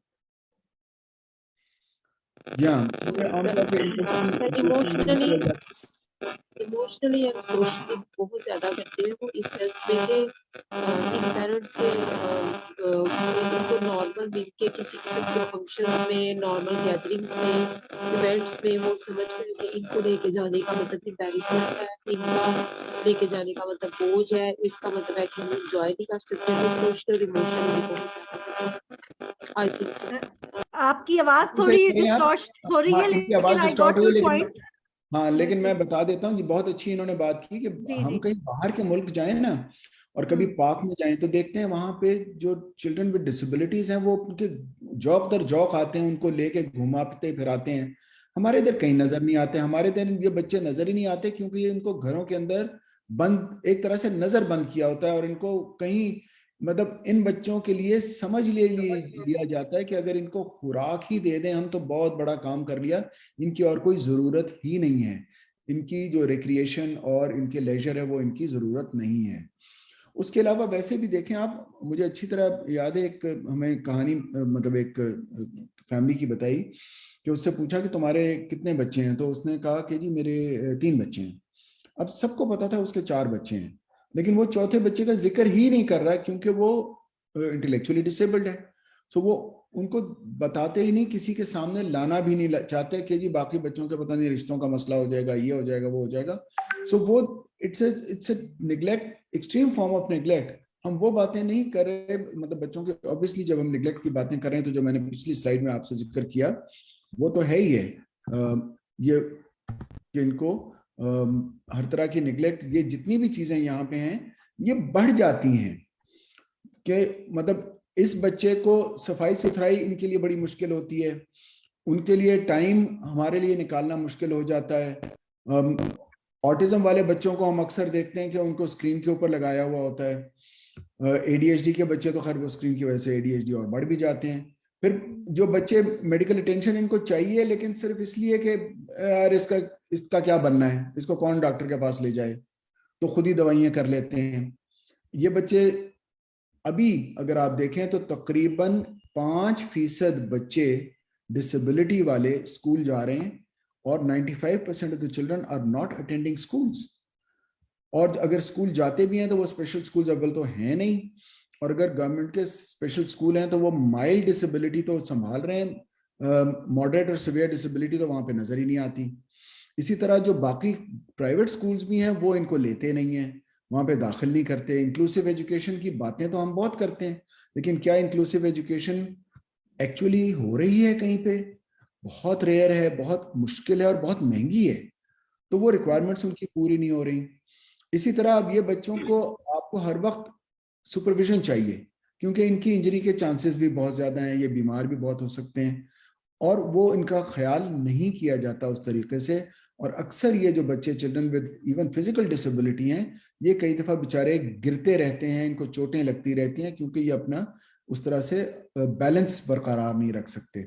इमोशनली एंड सोशली बहुत ज्यादा करते हैं वो, इस सेंस में कि इन पेरेंट्स के उनको नॉर्मल वीक के किसी किस्म के फंक्शंस में, नॉर्मल गैदरिंग्स में, इवेंट्स में वो समझते हैं कि इनको लेके जाने का मतलब एम्बैरेसमेंट है, इनका लेके जाने का मतलब बोझ है, इसका मतलब है कि हम एंजॉय नहीं कर सकते। तो सोशल इमोशनली बहुत ज्यादा आई थिंक सो। आपकी आवाज थोड़ी डिस्टॉर्ट हो रही है, लेकिन आई गॉट योर पॉइंट। हाँ, लेकिन मैं बता देता हूँ, ये बहुत अच्छी इन्होंने बात की कि हम कहीं बाहर के मुल्क जाएं ना, और कभी पार्क में जाएं तो देखते हैं वहां पे जो चिल्ड्रन विद डिसेबिलिटीज हैं वो उनके जौक दर जौक आते हैं, उनको लेके घुमाते फिराते हैं। हमारे इधर कहीं नजर नहीं आते, हमारे इधर ये बच्चे नजर ही नहीं आते क्योंकि ये इनको घरों के अंदर बंद, एक तरह से नजर बंद किया होता है, और इनको कहीं मतलब इन बच्चों के लिए समझ लिया जाता है कि अगर इनको खुराक ही दे दें हम तो बहुत बड़ा काम कर लिया, इनकी और कोई जरूरत ही नहीं है, इनकी जो रिक्रिएशन और इनके लेजर है वो इनकी जरूरत नहीं है। उसके अलावा वैसे भी देखें आप, मुझे अच्छी तरह याद है, एक हमें कहानी मतलब एक फैमिली की बताई कि उससे पूछा कि तुम्हारे कितने बच्चे हैं, तो उसने कहा कि जी मेरे 3 बच्चे हैं। अब सबको पता था उसके 4 बच्चे हैं, लेकिन वो चौथे बच्चे का जिक्र ही नहीं कर रहा क्योंकि वो इंटेलेक्चुअली डिसेबल्ड है। सो वो उनको बताते ही नहीं, किसी के सामने लाना भी नहीं चाहते कि जी बाकी बच्चों के पता नहीं रिश्तों का मसला हो जाएगा, ये हो जाएगा, वो हो जाएगा। सो वो it's a neglect, extreme form of neglect. हम वो बातें नहीं कर रहे, मतलब बच्चों के ऑब्वियसली जब हम निग्लेक्ट की बातें कर रहे हैं तो जो मैंने पिछली स्लाइड में आपसे जिक्र किया वो तो है ही है, ये कि इनको हर तरह की निग्लेक्ट, ये जितनी भी चीजें यहाँ पे हैं ये बढ़ जाती हैं कि मतलब इस बच्चे को सफाई सुथराई इनके लिए बड़ी मुश्किल होती है, उनके लिए टाइम हमारे लिए निकालना मुश्किल हो जाता है। ऑटिज्म वाले बच्चों को हम अक्सर देखते हैं कि उनको स्क्रीन के ऊपर लगाया हुआ होता है। एडीएचडी के बच्चे तो खैर वो स्क्रीन की वजह से एडीएचडी और बढ़ भी जाते हैं। फिर जो बच्चे मेडिकल अटेंशन इनको चाहिए लेकिन सिर्फ इसलिए कि यार इसका क्या बनना है, इसको कौन डॉक्टर के पास ले जाए, तो खुद ही दवाइयां कर लेते हैं। ये बच्चे अभी अगर आप देखें तो तकरीबन 5% बच्चे डिसेबिलिटी वाले स्कूल जा रहे हैं और 95% of the children are not attending schools. और अगर स्कूल जाते भी हैं तो वो स्पेशल स्कूल अव्वल तो हैं नहीं, और अगर गवर्नमेंट के स्पेशल स्कूल हैं तो वो माइल्ड डिसेबिलिटी तो संभाल रहे हैं, मॉडरेट और सिवियर डिसेबिलिटी तो वहां पे नजर ही नहीं आती। इसी तरह जो बाकी प्राइवेट स्कूल्स भी हैं वो इनको लेते नहीं हैं, वहां पे दाखिल नहीं करते। इंक्लूसिव एजुकेशन की बातें तो हम बहुत करते हैं, लेकिन क्या इंक्लूसिव एजुकेशन एक्चुअली हो रही है कहीं पे? बहुत रेयर है, बहुत मुश्किल है और बहुत महंगी है, तो वो रिक्वायरमेंट्स उनकी पूरी नहीं हो रही। इसी तरह अब ये बच्चों को आपको हर वक्त सुपरविजन चाहिए क्योंकि इनकी इंजरी के चांसेस भी बहुत ज्यादा हैं, ये बीमार भी बहुत हो सकते हैं और वो इनका ख्याल नहीं किया जाता उस तरीके से। और अक्सर ये जो बच्चे children with even physical disability हैं, ये कई दफा बेचारे गिरते रहते हैं, इनको चोटें लगती रहती हैं क्योंकि ये अपना उस तरह से बैलेंस बरकरार नहीं रख सकते।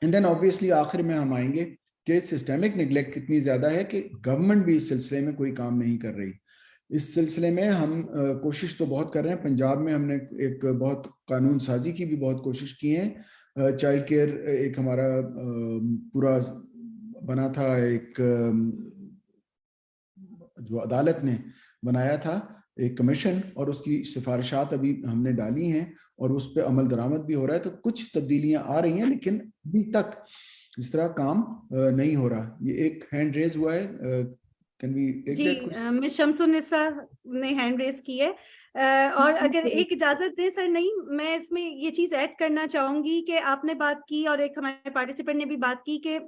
एंड देन ऑब्वियसली आखिर में हम आएंगे कि सिस्टेमिक निगलेक्ट कितनी ज्यादा है कि गवर्नमेंट भी इस सिलसिले में कोई काम नहीं कर रही। इस सिलसिले में हम कोशिश तो बहुत कर रहे हैं। पंजाब में हमने एक बहुत कानून साजी की भी बहुत कोशिश की है। चाइल्ड केयर एक हमारा पूरा बना था, एक जो अदालत ने बनाया था एक कमीशन, और उसकी सिफारिशात अभी हमने डाली हैं और उस पर अमल दरामद भी हो रहा है। तो कुछ तब्दीलियां आ रही हैं लेकिन अभी तक इस तरह काम नहीं हो रहा। ये एक हैंड रेज हुआ है, can we take that question? Miss Shamsunnisa ने हैंड रेस की है। और अगर एक इजाजत दें सर, नहीं मैं इसमें ये चीज ऐड करना चाहूंगी कि आपने बात की और एक हमारे पार्टिसिपेंट ने भी बात की कि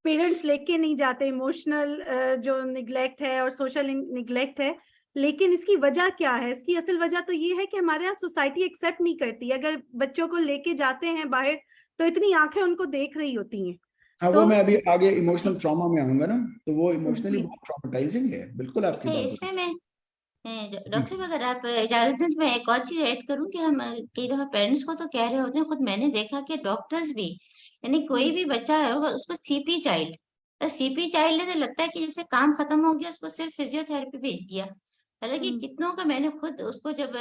पेरेंट्स लेके नहीं जाते, इमोशनल जो निग्लेक्ट है और सोशल निग्लेक्ट है। लेकिन इसकी वजह क्या है? इसकी असल वजह तो ये है कि हमारे यहाँ सोसाइटी एक्सेप्ट नहीं करती। अगर बच्चों को लेके जाते हैं बाहर तो इतनी आंखें उनको देख रही होती हैं। हाँ, तो वो मैं अभी आगे इमोशनल ट्रॉमा में आऊंगा ना, तो वो इमोशनली बहुत ट्रॉमेटाइजिंग है। बिल्कुल आपकी बात इसमें मैं डॉक्टर साहब अगर आप इजाजत दें तो मैं एक और चीज ऐड करूं कि हम कई दफा पेरेंट्स को तो कह रहे होते हैं, खुद मैंने देखा कि डॉक्टर्स भी, यानी कोई भी बच्चा है उसको सीपी चाइल्ड, तो सीपी चाइल्ड है तो लगता है कि जैसे काम खत्म हो गया, उसको सिर्फ फिजियोथेरेपी भेज दिया। हालांकि कितनों का मैंने खुद उसको जब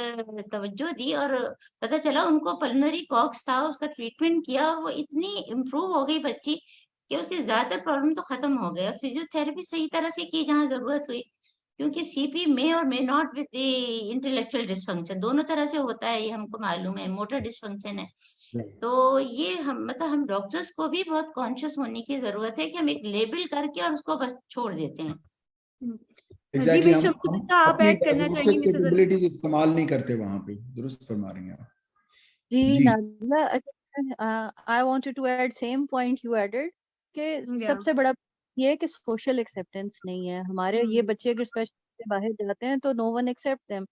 तवज्जो दी और पता चला उनको पल्मोनरी कॉक्स था, उसका ट्रीटमेंट किया और वो इतनी इम्प्रूव हो गई बच्ची कि उसकी ज्यादातर प्रॉब्लम तो खत्म हो गया। फिजियोथेरेपी सही तरह से की जहाँ जरूरत हुई, क्योंकि सीपी में और may not with the intellectual dysfunction, दोनों तरह से होता है, ये हमको मालूम है, मोटर डिसफंक्शन है। तो ये हम मतलब हम डॉक्टर्स को भी बहुत कॉन्शियस होने की जरूरत है कि हम एक लेबल करके और उसको बस छोड़ देते हैं। एग्जैक्टली जी हम आप ऐड करना चाहेंगे मिसेस कैपेबिलिटीज इस्तेमाल नहीं करते वहां पे। दुरुस्त फरमा रही हैं आप जी जी। Nazia, I wanted to add same point you added कि सबसे बड़ा ये है कि सोशल एक्सेप्टेंस नहीं है हमारे। ये बच्चे अगर स्पेशल बाहर जाते हैं तो नो वन एक्सेप्ट देम,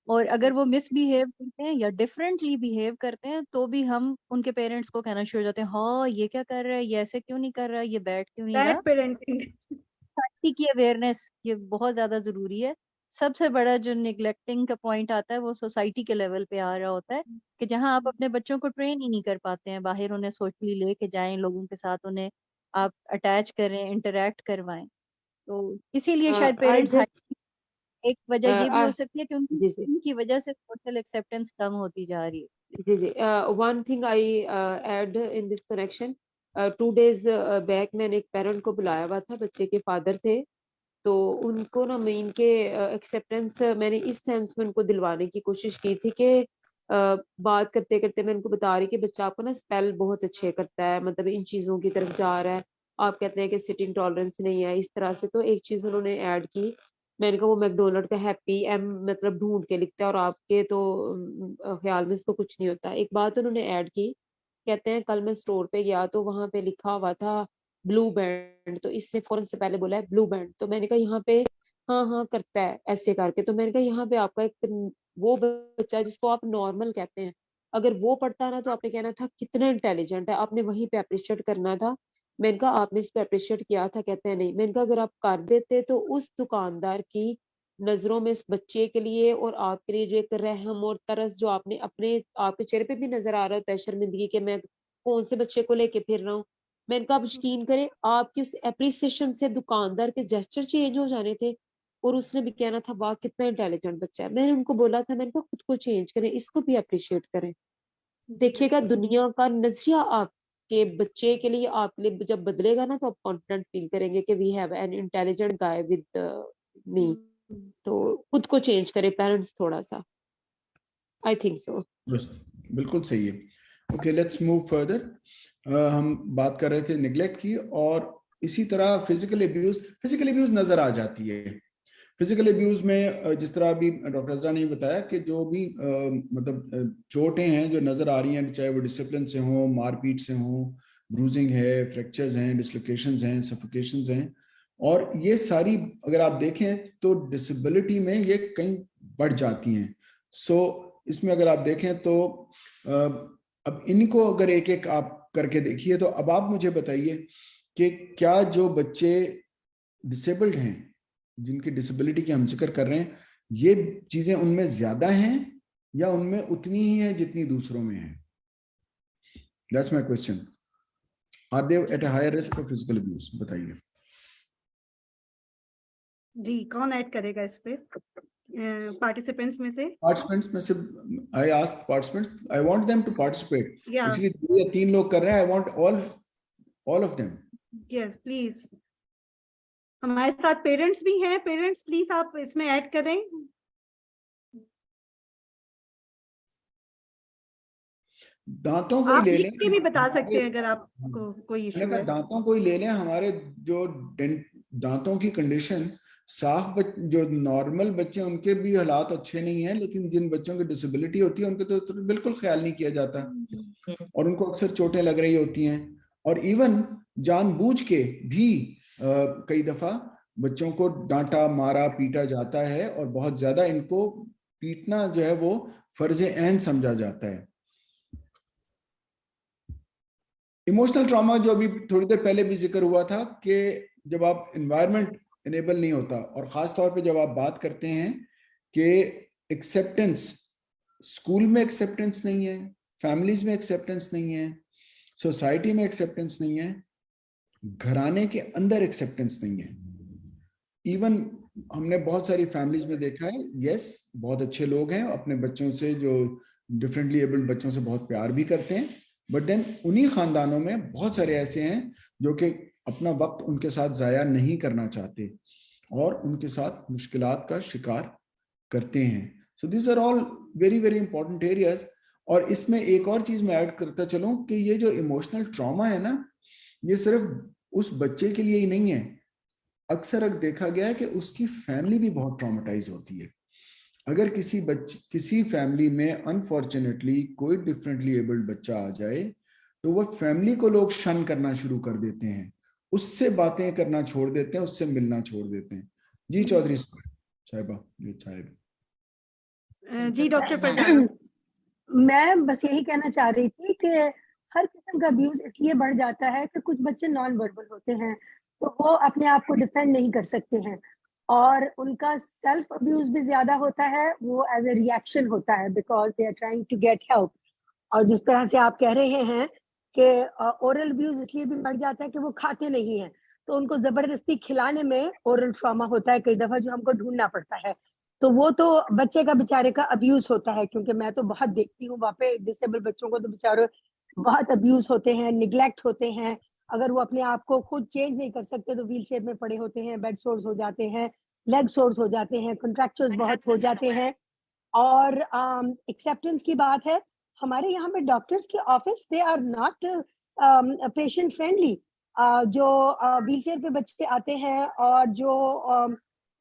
और अगर वो मिसबिहेव करते हैं या डिफरेंटली बिहेव करते हैं तो भी हम उनके पेरेंट्स को कहना शुरू हो जाते हैं, हाँ ये क्या कर रहा है, ये ऐसे क्यों नहीं कर रहा है, ये बैठ क्यों नहीं रहा। बैड पेरेंटिंग सोसाइटी की अवेयरनेस ये बहुत ज्यादा जरूरी है। सबसे बड़ा जो निगलेक्टिंग का पॉइंट आता है वो सोसाइटी के लेवल पे आ रहा होता है कि जहां आप अपने बच्चों को ट्रेन ही नहीं कर पाते हैं, बाहर उन्हें सोशली लेके जाएं, लोगों के साथ उन्हें आप अटैच करें, इंटरेक्ट करवाएं। तो इसीलिए शायद I पेरेंट्स just एक वजह ये भी हो सकती है कि जी जी उनकी वजह से सोशल एक्सेप्टेंस कम होती जा रही है। जी जी one thing I add in this connection 2 days back मैंने एक पेरेंट को बुलाया हुआ था, बच्चे के फादर थे, तो उनको ना मैं इनके एक्सेप्टेंस मैंने इस सेंस में उनको दिलवाने की कोशिश की थी कि बात करते करते मैं उनको बता रही कि बच्चा आपको ना स्पेल बहुत अच्छे करता है, मतलब इन चीजों की तरफ जा रहा है, आप कहते हैं कि सिटिंग टॉलरेंस नहीं है इस तरह से। तो एक चीज उन्होंने ऐड की, मैंने कहा वो मैकडोनल्ड का हैप्पी एम मतलब ढूंढ के लिखता है और आपके तो ख्याल में इसको कुछ नहीं होता। एक बात उन्होंने ऐड की, कहते हैं कल मैं स्टोर पे गया तो वहां पे लिखा हुआ था ब्लू बैंड, तो इसने फौरन से पहले बोला है ब्लू बैंड, तो मैंने कहा यहाँ पे हाँ हाँ करता है ऐसे करके, तो मैंने कहा यहाँ पे आपका एक वो बच्चा जिसको आप नॉर्मल कहते हैं, अगर वो पढ़ता ना तो आपने कहना था कितना इंटेलिजेंट है, आपने वहीं पे अप्रिशिएट करना था। मैंने कहा आपने इस पे अप्रिशिएट किया था, कहते हैं नहीं। मैंने कहा अगर आप कर देते तो उस दुकानदार की नजरों में उस बच्चे के लिए और आपके लिए जो एक रहम और तरस जो आपने अपने आपके चेहरे पे भी नजर आ रहा होता है शर्मिंदगी के मैं कौन से बच्चे को लेके फिर रहा हूँ, मैंने कहा आप यकीन करें आपकी उस एप्रिसिएशन से दुकानदार के जेस्चर चेंज हो जाने थे और उसने भी कहना था वाह कितना इंटेलिजेंट बच्चा है। मैंने उनको बोला था, मैंने कहा खुद को चेंज करें, इसको भी अप्रिशिएट करें, देखिएगा दुनिया का नजरिया आपके बच्चे के लिए आपके लिए जब बदलेगा ना तो आप कॉन्फिडेंट फील करेंगे कि we have an intelligent guy with me. तो खुद को चेंज करें पेरेंट्स थोड़ा सा, आई थिंक सो। बिल्कुल सही है। Okay, let's move further. हम बात कर रहे थे निगलेक्ट की, और इसी तरह फिजिकल अब्यूज नजर आ जाती है। फिजिकल अब्यूज में जिस तरह अभी डॉक्टर अज़रा ने बताया कि जो भी मतलब चोटें हैं जो नजर आ रही हैं, चाहे वो डिसिप्लिन से हो, मारपीट से हो, ब्रूजिंग है, फ्रैक्चर्स हैं, डिस्लोकेशंस हैं, सफोकेशंस हैं, और ये सारी अगर आप देखें तो डिसेबिलिटी में ये कहीं बढ़ जाती हैं। सो इसमें अगर आप देखें तो अब इनको अगर एक एक आप करके देखिए, तो अब आप मुझे बताइए कि क्या जो बच्चे डिसेबल्ड हैं, जिनकी डिसेबिलिटी की हम जिक्र कर रहे हैं, ये चीजें उनमें ज्यादा हैं या उनमें उतनी ही है जितनी दूसरों में है? That's my question. Are they at a higher risk of physical abuse? बताइए जी, कौन ऐड करेगा इस पे पार्टिसिपेंट्स में से? पार्टिसिपेंट्स में से I ask participants, I want them to participate. या एक्चुअली 2 या 3 लोग कर रहे हैं, I want all of them. Yes please. हमारे साथ पेरेंट्स भी हैं, पेरेंट्स प्लीज आप इसमें ऐड करें। दांतों को ही आप ले लिख लें, के भी बता सकते हैं अगर आपको कोई इशू है। दांतों को ही ले लें। हमारे जो दांतों की कंडीशन साफ जो नॉर्मल बच्चे हैं उनके भी हालात अच्छे नहीं हैं, लेकिन जिन बच्चों की डिसेबिलिटी होती है उनके तो बिल्कुल ख्याल नहीं किया जाता और उनको अक्सर चोटें लग रही होती हैं। और इवन जानबूझ के भी कई दफा बच्चों को डांटा मारा पीटा जाता है और बहुत ज्यादा इनको पीटना जो है वो फर्ज ऐन समझा जाता है। इमोशनल ट्रॉमा जो अभी थोड़ी देर पहले भी जिक्र हुआ था कि जब आप एनवायरनमेंट इनेबल नहीं होता, और खास तौर पे जब आप बात करते हैं कि एक्सेप्टेंस, स्कूल में एक्सेप्टेंस नहीं है, फैमिलीज में एक्सेप्टेंस नहीं है, सोसाइटी में एक्सेप्टेंस नहीं है, घराने के अंदर एक्सेप्टेंस नहीं है। इवन हमने बहुत सारी फैमिलीज में देखा है, यस बहुत अच्छे लोग हैं, अपने बच्चों से जो डिफरेंटली एबल्ड बच्चों से बहुत प्यार भी करते हैं, बट देन उन्हीं खानदानों में बहुत सारे ऐसे हैं जो कि अपना वक्त उनके साथ जाया नहीं करना चाहते और उनके साथ मुश्किलात का शिकार करते हैं। So this are all very very important areas. और इसमें एक और चीज मैं ऐड करता चलूं कि ये जो इमोशनल ट्रॉमा है ना, ये सिर्फ उस बच्चे के लिए ही नहीं है, अक्सर देखा गया है कि उसकी फैमिली भी बहुत ट्रॉमेटाइज होती है। अगर किसी फैमिली में अनफॉर्चुनेटली कोई डिफरेंटली एबल्ड बच्चा आ जाए तो वह फैमिली को लोग शन करना शुरू कर देते हैं, उससे बातें करना छोड़ देते हैं, उससे मिलना छोड़ देते हैं। जी चौधरी साहिबा, जी डॉक्टर फरजाना। मैं बस यही कहना चाह रही थी कि हर किस्म का अब्यूज इसलिए बढ़ जाता है कि कुछ बच्चे नॉन वर्बल होते हैं, तो वो अपने आप को डिफेंड नहीं कर सकते हैं और उनका सेल्फ अब्यूज भी ज्यादा होता है, वो एज ए रिएक्शन होता है because they are trying to get help. और जिस तरह से आप कह रहे हैं कि ओरल अब्यूज इसलिए भी बढ़ जाता है कि वो खाते नहीं हैं, तो उनको जबरदस्ती खिलाने में ओरल ट्रॉमा होता है कई दफा, जो हमको ढूंढना पड़ता है। तो वो तो बच्चे का बेचारे का अब्यूज होता है, क्योंकि मैं तो बहुत देखती हूँ वहाँ पे डिसेबल बच्चों को, तो बेचारे बहुत अब्यूज होते हैं, निग्लेक्ट होते हैं। अगर वो अपने आप को खुद चेंज नहीं कर सकते तो व्हील चेयर में पड़े होते हैं, बेड सोर्स हो जाते हैं, लेग सोर्स हो जाते हैं, कंट्रैक्चर्स बहुत हो जाते हैं। और एक्सेप्टेंस की बात है, हमारे यहाँ पे डॉक्टर्स के office they are not patient friendly. जो व्हील चेयर पे बच्चे आते हैं और जो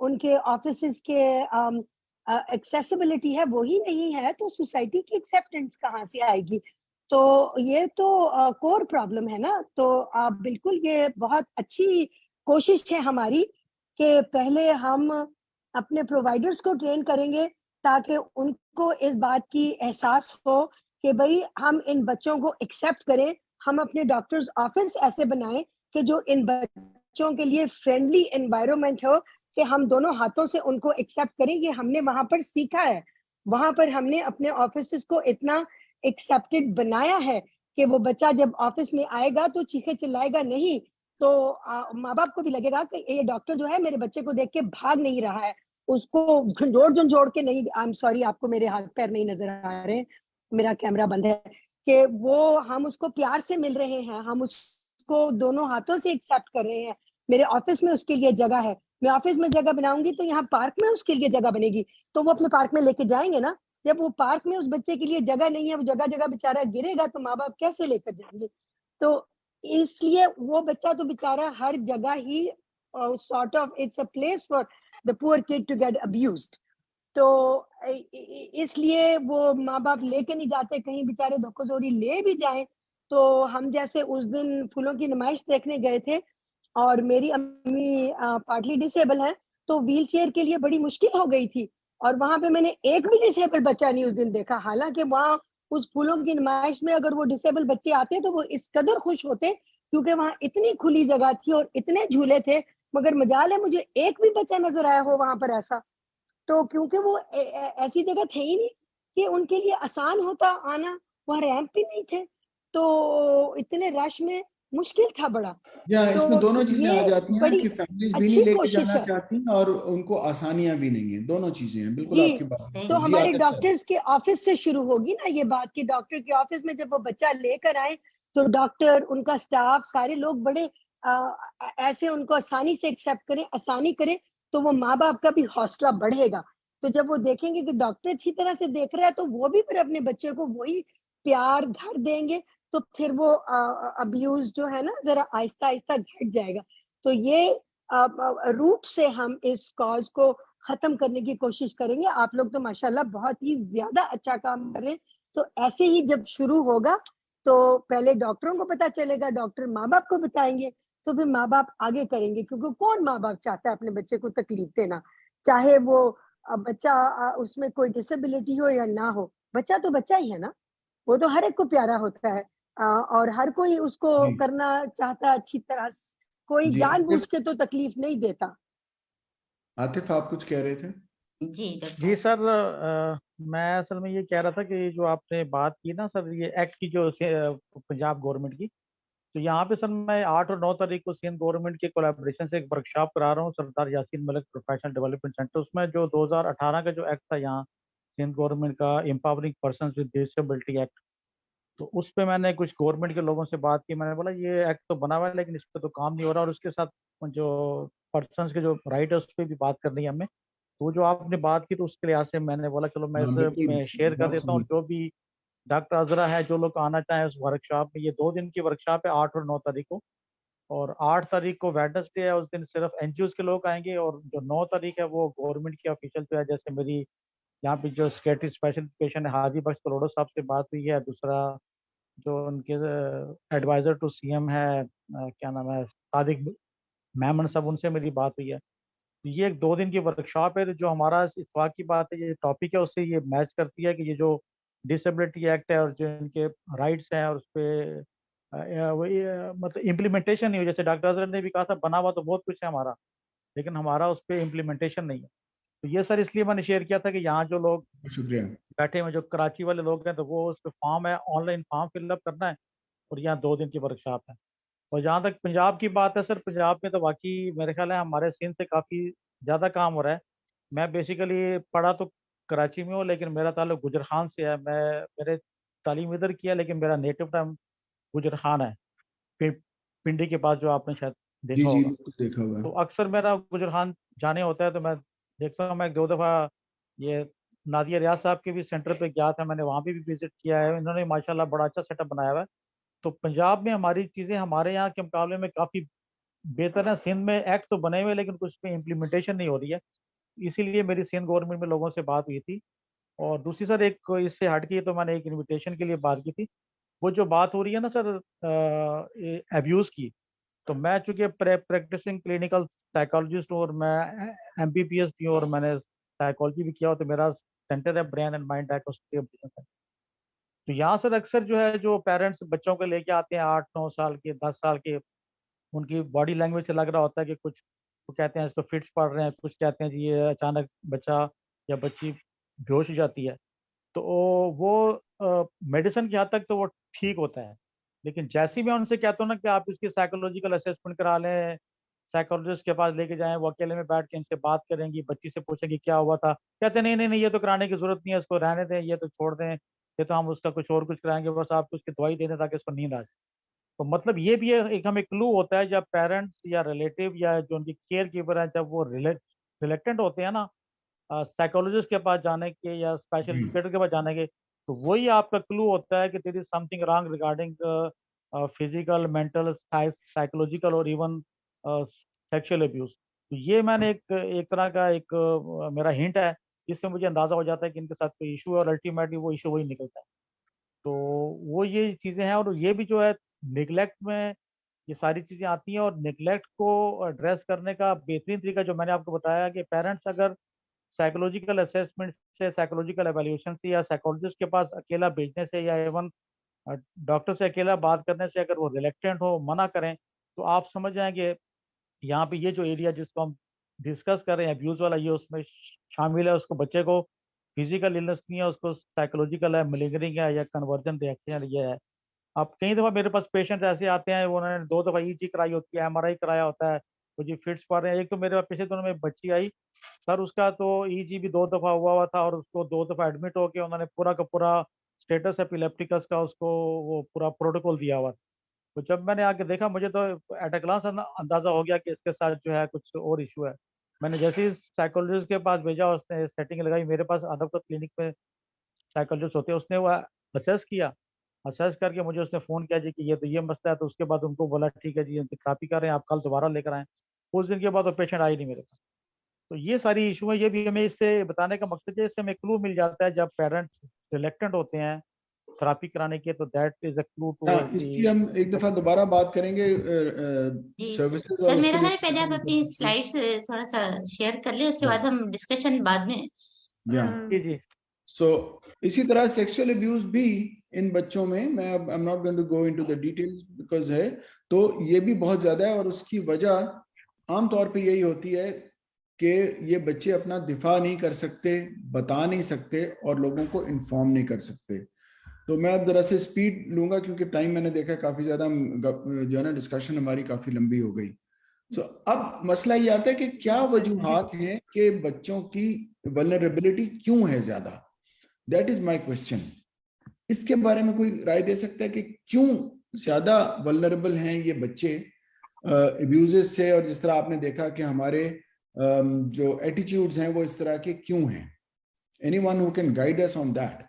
उनके ऑफिस के एक्सेसिबिलिटी है वो ही नहीं है, तो सोसाइटी की एक्सेप्टेंस कहाँ से आएगी? तो ये तो कोर प्रॉब्लम है ना। तो बिल्कुल ये बहुत अच्छी कोशिश है हमारी कि पहले हम अपने प्रोवाइडर्स को ट्रेन करेंगे ताकि उनको इस बात की एहसास हो कि भाई हम इन बच्चों को एक्सेप्ट करें। हम अपने डॉक्टर्स ऑफिस ऐसे बनाएं कि जो इन बच्चों के लिए फ्रेंडली एनवायरनमेंट हो, कि हम दोनों हाथों से उनको एक्सेप्ट करें। ये हमने वहां पर सीखा है, वहां पर हमने अपने ऑफिस को इतना एक्सेप्टेड बनाया है कि वो बच्चा जब ऑफिस में आएगा तो चीखे चिल्लाएगा नहीं, तो माँ बाप को भी लगेगा कि ये डॉक्टर जो है मेरे बच्चे को देख के भाग नहीं रहा है, उसको झंझोड़ के नहीं। आई एम सॉरी, आपको मेरे हाथ पैर नहीं नजर आ रहे, मेरा कैमरा बंद है। कि वो हम उसको प्यार से मिल रहे हैं, हम उसको दोनों हाथों से एक्सेप्ट कर रहे हैं। मेरे ऑफिस में उसके लिए जगह है, मैं ऑफिस में जगह बनाऊंगी तो यहाँ पार्क में उसके लिए जगह बनेगी, तो वो अपने पार्क में लेके जाएंगे ना। जब वो पार्क में उस बच्चे के लिए जगह नहीं है, वो जगह जगह बेचारा गिरेगा, तो माँ बाप कैसे लेकर जाएंगे? तो इसलिए वो बच्चा तो बेचारा हर जगह ही sort of it's a place for the poor kid to get abused. तो इसलिए वो माँ बाप लेके नहीं जाते, कहीं बेचारे धोखाधड़ी ले भी जाए। तो हम जैसे उस दिन फूलों की नुमाइश देखने गए थे, और मेरी अम्मी पार्टली डिसेबल है, तो व्हील चेयर के लिए बड़ी मुश्किल हो गई थी। और वहां पे मैंने एक भी डिसेबल बच्चा नहीं उस दिन देखा। हालांकि वहाँ उस फूलों की नुमाइश में अगर वो डिसेबल बच्चे आते तो वो इस कदर खुश होते, क्योंकि वहां इतनी खुली जगह थी और इतने झूले थे। मगर मजाल है मुझे एक भी बच्चा नजर आया हो वहां पर ऐसा। तो क्योंकि वो ऐसी जगह थे ही नहीं कि उनके लिए आसान होता आना, वहाँ रैंप भी नहीं थे, तो इतने रश में मुश्किल था बड़ा। या इसमें तो दोनों चीजें आ ये जाती हैं बड़ी कि फैमिलीज भी नहीं अच्छी लेके कोशिश जाना है चाहती और उनको आसानियां भी नहीं है, दोनों चीजें हैं। बिल्कुल जी। आपकी बात सही तो है। जी हमारे आतिफ साहब। डॉक्टर्स के ऑफिस से शुरू होगी ना ये बात, कि डॉक्टर के ऑफिस में जब वो बच्चा लेकर आए तो डॉक्टर, उनका स्टाफ, सारे लोग बड़े ऐसे उनको आसानी से एक्सेप्ट करें, आसानी करें, तो वो माँ बाप का भी हौसला बढ़ेगा। तो जब वो देखेंगे कि डॉक्टर अच्छी तरह से देख रहा है, तो वो भी फिर अपने बच्चे को वही प्यार घर देंगे। तो फिर वो अब्यूज जो है ना, जरा आहिस्ता आहिस्ता घट जाएगा। तो ये रूट से हम इस कॉज को खत्म करने की कोशिश करेंगे। आप लोग तो माशाल्लाह बहुत ही ज्यादा अच्छा काम कर रहे हैं। तो ऐसे ही जब शुरू होगा तो पहले डॉक्टरों को पता चलेगा, डॉक्टर माँ बाप को बताएंगे, तो फिर माँ बाप आगे करेंगे। क्योंकि कौन माँ बाप चाहता है अपने बच्चे को तकलीफ देना, चाहे वो बच्चा उसमें कोई डिसेबिलिटी हो या ना हो। बच्चा तो बच्चा ही है ना, वो तो हर एक को प्यारा होता है। और हर कोई उसको जी करना चाहता है अच्छी तरह से, कोई जी जानबूझ आतिफ, के तो तकलीफ नहीं देता। आतिफ आप कुछ कह रहे थे? जी डॉक्टर। जी सर, मैं असल में ये कह रहा था कि जो आपने बात की ना सर, ये एक्ट की जो पंजाब गवर्नमेंट की, तो यहाँ पे सर मैं 8 और 9 तारीख को सिंध गवर्नमेंट के कोलैबोरेशन से एक वर्कशॉप करा रहा हूँ, Sardar Yasin Malik professional development centre. उसमें जो 2018 का जो एक्ट था यहाँ सिंध गवर्नमेंट का, empowering person with disability act, तो उस पे मैंने कुछ गवर्नमेंट के लोगों से बात की। मैंने बोला ये एक्ट तो बना हुआ है लेकिन इस पर तो काम नहीं हो रहा, और उसके साथ जो पर्सनस के जो राइट है उस पर भी बात करनी है हमें। तो जो आपने बात की तो उसके लिहाज से मैंने बोला चलो मैं हाँ इसे बिल्कुल, शेयर कर बहुत देता हूँ। सही। जो भी डॉक्टर अजरा है, जो लोग आना चाहें उस वर्कशॉप में, ये 2 दिन की वर्कशॉप है, 8 और 9 तारीख को। और 8 तारीख को वेडनेसडे है, उस दिन सिर्फ एनजीओ के लोग आएंगे। और जो 9 तारीख है वो गवर्नमेंट की ऑफिशियल जो है, जैसे मेरी यहाँ पे जो सेक्रेटरी स्पेशल एजुकेशन है हाजी बख्श कलोड़ो साहब से बात हुई है। दूसरा जो उनके एडवाइजर टू सीएम है, क्या नाम है, सादिक मेमन साहब, उनसे मेरी बात हुई है। तो ये एक 2 दिन की वर्कशॉप है। तो जो हमारा इत्तेफाक की बात है, ये टॉपिक है, उससे ये मैच करती है कि ये जो डिसेबिलिटी एक्ट है और जो इनके राइट्स हैं, और उस पर मतलब इम्प्लीमेंटेशन नहीं हो। जैसे डॉक्टर अजहर ने भी कहा था, बना हुआ तो बहुत कुछ है हमारा, लेकिन हमारा उस पर इम्प्लीमेंटेशन नहीं है। तो ये सर इसलिए मैंने शेयर किया था कि यहाँ जो लोग शुक्रिया। बैठे हुए जो कराची वाले लोग हैं, तो वो उस पर फॉर्म है, ऑनलाइन फॉर्म फिलअप करना है, और यहाँ 2 दिन की वर्कशॉप है। और जहाँ तक पंजाब की बात है सर, पंजाब में तो वाकई मेरे ख्याल है हमारे सिंध से काफ़ी ज़्यादा काम हो रहा है। मैं बेसिकली पढ़ा तो कराची में हूँ, लेकिन मेरा ताल्लुक गुजर खान से है। मेरे तालीम इधर किया, लेकिन मेरा नेटिव टाइम गुजर खान है, पि- पिंडी के पास, जो आपने शायद जी देखा जी होगा। बिल्कुल देखा हुआ तो है। अक्सर मेरा गुजर खान जाने होता है, तो मैं देखता हूँ। मैं 2 दफ़ा ये नादिया रियाज साहब के भी सेंटर पे गया था, मैंने वहाँ पे भी विजिट किया है। इन्होंने माशाल्लाह बड़ा अच्छा सेटअप बनाया हुआ है। तो पंजाब में हमारी चीज़ें हमारे यहाँ के मुकाबले में काफ़ी बेहतर है। सिंध में एक्ट तो बने हुए हैं, लेकिन कुछ पे इम्प्लीमेंटेशन नहीं हो रही है। इसीलिए मेरी सिंध गवर्नमेंट में लोगों से बात हुई थी। और दूसरी सर, एक इससे हट के तो मैंने एक इनविटेशन के लिए बात की थी। वो जो बात हो रही है ना सर, अब्यूज़ की, तो मैं चूंकि प्रैक्टिसिंग क्लिनिकल साइकोलॉजिस्ट हूँ, और मैं MBBS भी हूँ, और मैंने साइकोलॉजी भी किया हो, तो मेरा सेंटर है ब्रेन एंड माइंड डायग्नोस्टिक। तो यहाँ सर अक्सर जो है, जो पेरेंट्स बच्चों को लेके आते हैं 8-9 साल के, 10 साल के, उनकी बॉडी लैंग्वेज से लग रहा होता है कि कुछ वो कहते हैं इसको फिट्स पड़ रहे हैं, कुछ कहते हैं जी ये अचानक बच्चा या बच्ची बेहोश हो जाती है। तो वो मेडिसिन की हद तक तो वो ठीक होता है। लेकिन जैसे ही मैं उनसे कहता हूँ ना कि आप इसकी साइकोलॉजिकल असेसमेंट करा लें, साइकोलॉजिस्ट के पास लेके जाएं, वो अकेले में बैठ के इनसे बात करेंगी, बच्ची से पूछेंगी क्या हुआ था, कहते हैं नहीं नहीं नहीं, ये तो कराने की जरूरत नहीं है, इसको रहने दें, ये तो छोड़ दें, ये तो हम उसका कुछ और कुछ कराएंगे, बस आपको उसकी दवाई दे दें ताकि इसको नींद आ जाए। तो मतलब ये भी एक हमें क्लू होता है, जब पेरेंट्स या रिलेटिव या जो उनकी केयर गिवर है, जब वो रिलेक्टेंट होते हैं ना साइकोलॉजिस्ट के पास जाने के या स्पेशल जी एजुकेटर के पास जाने के, तो वही आपका क्लू होता है कि there is something wrong regarding physical, mental, psychological और इवन सेक्सुअल अब्यूज। तो ये मैंने एक एक तरह का एक मेरा हिंट है, जिससे मुझे अंदाजा हो जाता है कि इनके साथ कोई इशू है, और अल्टीमेटली वो इशू वही निकलता है। तो वो ये चीज़ें हैं, और ये भी जो है निगलेक्ट में ये सारी चीज़ें आती हैं। और निगलेक्ट को एड्रेस करने का बेहतरीन तरीका जो मैंने आपको बताया कि पेरेंट्स अगर साइकोलॉजिकल असेसमेंट से, साइकोलॉजिकल एवेल्यूशन से, या साइकोलॉजिस्ट के पास अकेला भेजने से, या इवन डॉक्टर से अकेला बात करने से अगर वो रिलेक्टेंट हो, मना करें, तो आप समझ जाएंगे यहाँ पे ये जो एरिया जिसको हम डिस्कस कर रहे हैं अब्यूज़ वाला, ये उसमें शामिल है। उसको बच्चे को फिजिकल इलनेस नहीं है, उसको साइकोलॉजिकल है, मिलिंगरिंग है, या कन्वर्जन रिएक्शन ये है। अब कई दफ़ा मेरे पास पेशेंट ऐसे आते हैं, वो उन्होंने 2 दफ़ा EG कराई होती है, MRI कराया होता है, तो जी फिट्स पड़ रहे हैं। एक तो मेरे पास पिछले दिनों में बच्ची आई सर, उसका तो EG भी 2 दफ़ा हुआ था, और उसको 2 दफ़ा एडमिट होके उन्होंने पूरा का पूरा स्टेटस एपिलेप्टिकस का उसको वो पूरा प्रोटोकॉल दिया हुआ। तो जब मैंने आके देखा, मुझे तो एट अ ग्लांस अंदाजा हो गया कि इसके साथ जो है कुछ और इशू है। मैंने जैसे ही साइकोलॉजिस्ट के पास भेजा, उसने सेटिंग लगाई, मेरे पास अदब का क्लिनिक में साइकोलॉजिस्ट होते हैं, उसने वो असेस किया। असेस करके मुझे उसने फ़ोन किया जी कि ये तो ये मसला है। तो उसके बाद उनको बोला ठीक है जी, थेरेपी कर रहे हैं, आप कल दोबारा लेकर आएँ। कुछ दिन के बाद वो पेशेंट आई नहीं मेरे पास। तो ये सारी इशू है। ये भी हमें इससे बताने का मकसद है, इससे हमें क्लू मिल जाता है जब पेरेंट्स रिलेक्टेंट होते हैं थेरेपी कराने के, तो that is a clue towards इसकी हम एक दफा दोबारा बात करेंगे जी सर्विसेज, और सर, उसके मेरा लिए है पहले आप अपनी स्लाइड्स थोड़ा सा शेयर कर ले, उसके बाद हम डिस्कशन बाद में। या जी जी सो इसी तरह सेक्सुअल अब्यूज भी इन बच्चों में, मैं I am not going to go into the details because है, तो ये भी बहुत ज्यादा है। और उसकी वजह आमतौर पे यही होती है कि ये बच्चे अपना दिफा नहीं कर सकते, बता नहीं सकते, और लोगों को इन्फॉर्म नहीं कर सकते। तो मैं अब जरा से स्पीड लूंगा, क्योंकि टाइम मैंने देखा काफी ज्यादा जो है ना, डिस्कशन हमारी काफी लंबी हो गई। तो अब मसला ये आता है कि क्या वजूहात हैं कि बच्चों की वल्नरेबिलिटी क्यों है ज्यादा। That is my question. इसके बारे में कोई राय दे सकता है कि क्यों ज्यादा वल्नरेबल हैं ये बच्चे अब्यूजेस से, और जिस तरह आपने देखा कि हमारे जो एटीट्यूड्स हैं वो इस तरह के क्यों हैं। Anyone who can guide us on that?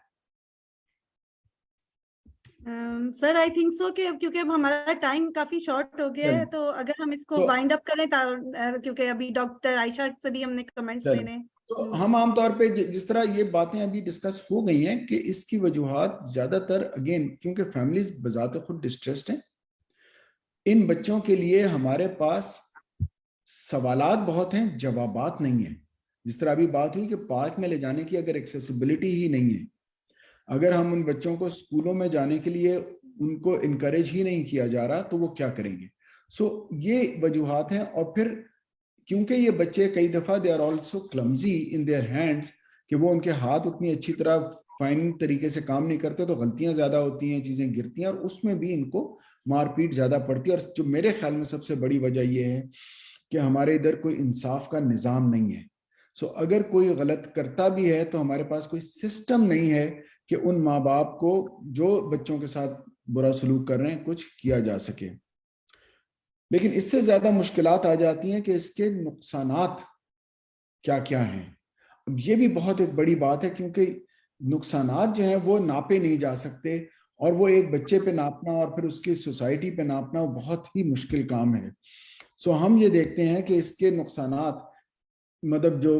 Sir I think सो कि क्योंकि अब हमारा टाइम काफी शॉर्ट हो गया है, तो अगर हम इसको वाइंड अप करें, क्योंकि अभी डॉक्टर आयशा से भी हमने कमेंट्स लेने हैं। तो हम आमतौर पे जिस तरह ये बातें अभी डिस्कस हो गई हैं कि इसकी वजूहात ज्यादातर अगेन क्योंकि फैमिलीज बजाते खुद डिस्ट्रेस्ड हैं। इन बच्चों के लिए हमारे पास सवालात बहुत हैं, जवाबात नहीं है। जिस तरह अभी बात हुई कि पार्क में ले जाने की अगर एक्सेसिबिलिटी ही नहीं है, अगर हम उन बच्चों को स्कूलों में जाने के लिए उनको इनकरेज ही नहीं किया जा रहा, तो वो क्या करेंगे? सो ये वजूहात हैं। और फिर क्योंकि ये बच्चे कई दफा they are also clumsy in their hands, कि वो उनके हाथ उतनी अच्छी तरह फाइन तरीके से काम नहीं करते, तो गलतियां ज्यादा होती हैं, चीजें गिरती हैं, और उसमें भी इनको मारपीट ज्यादा पड़ती है। और जो मेरे ख्याल में सबसे बड़ी वजह यह है कि हमारे इधर कोई इंसाफ का निज़ाम नहीं है। सो अगर कोई गलत करता भी है तो हमारे पास कोई सिस्टम नहीं है कि उन माँ बाप को जो बच्चों के साथ बुरा सलूक कर रहे हैं कुछ किया जा सके। लेकिन इससे ज्यादा मुश्किलात आ जाती हैं कि इसके नुकसानात क्या क्या हैं। अब ये भी बहुत एक बड़ी बात है, क्योंकि नुकसानात जो हैं वो नापे नहीं जा सकते, और वो एक बच्चे पे नापना और फिर उसकी सोसाइटी पे नापना वो बहुत ही मुश्किल काम है। सो हम ये देखते हैं कि इसके नुकसानात मतलब जो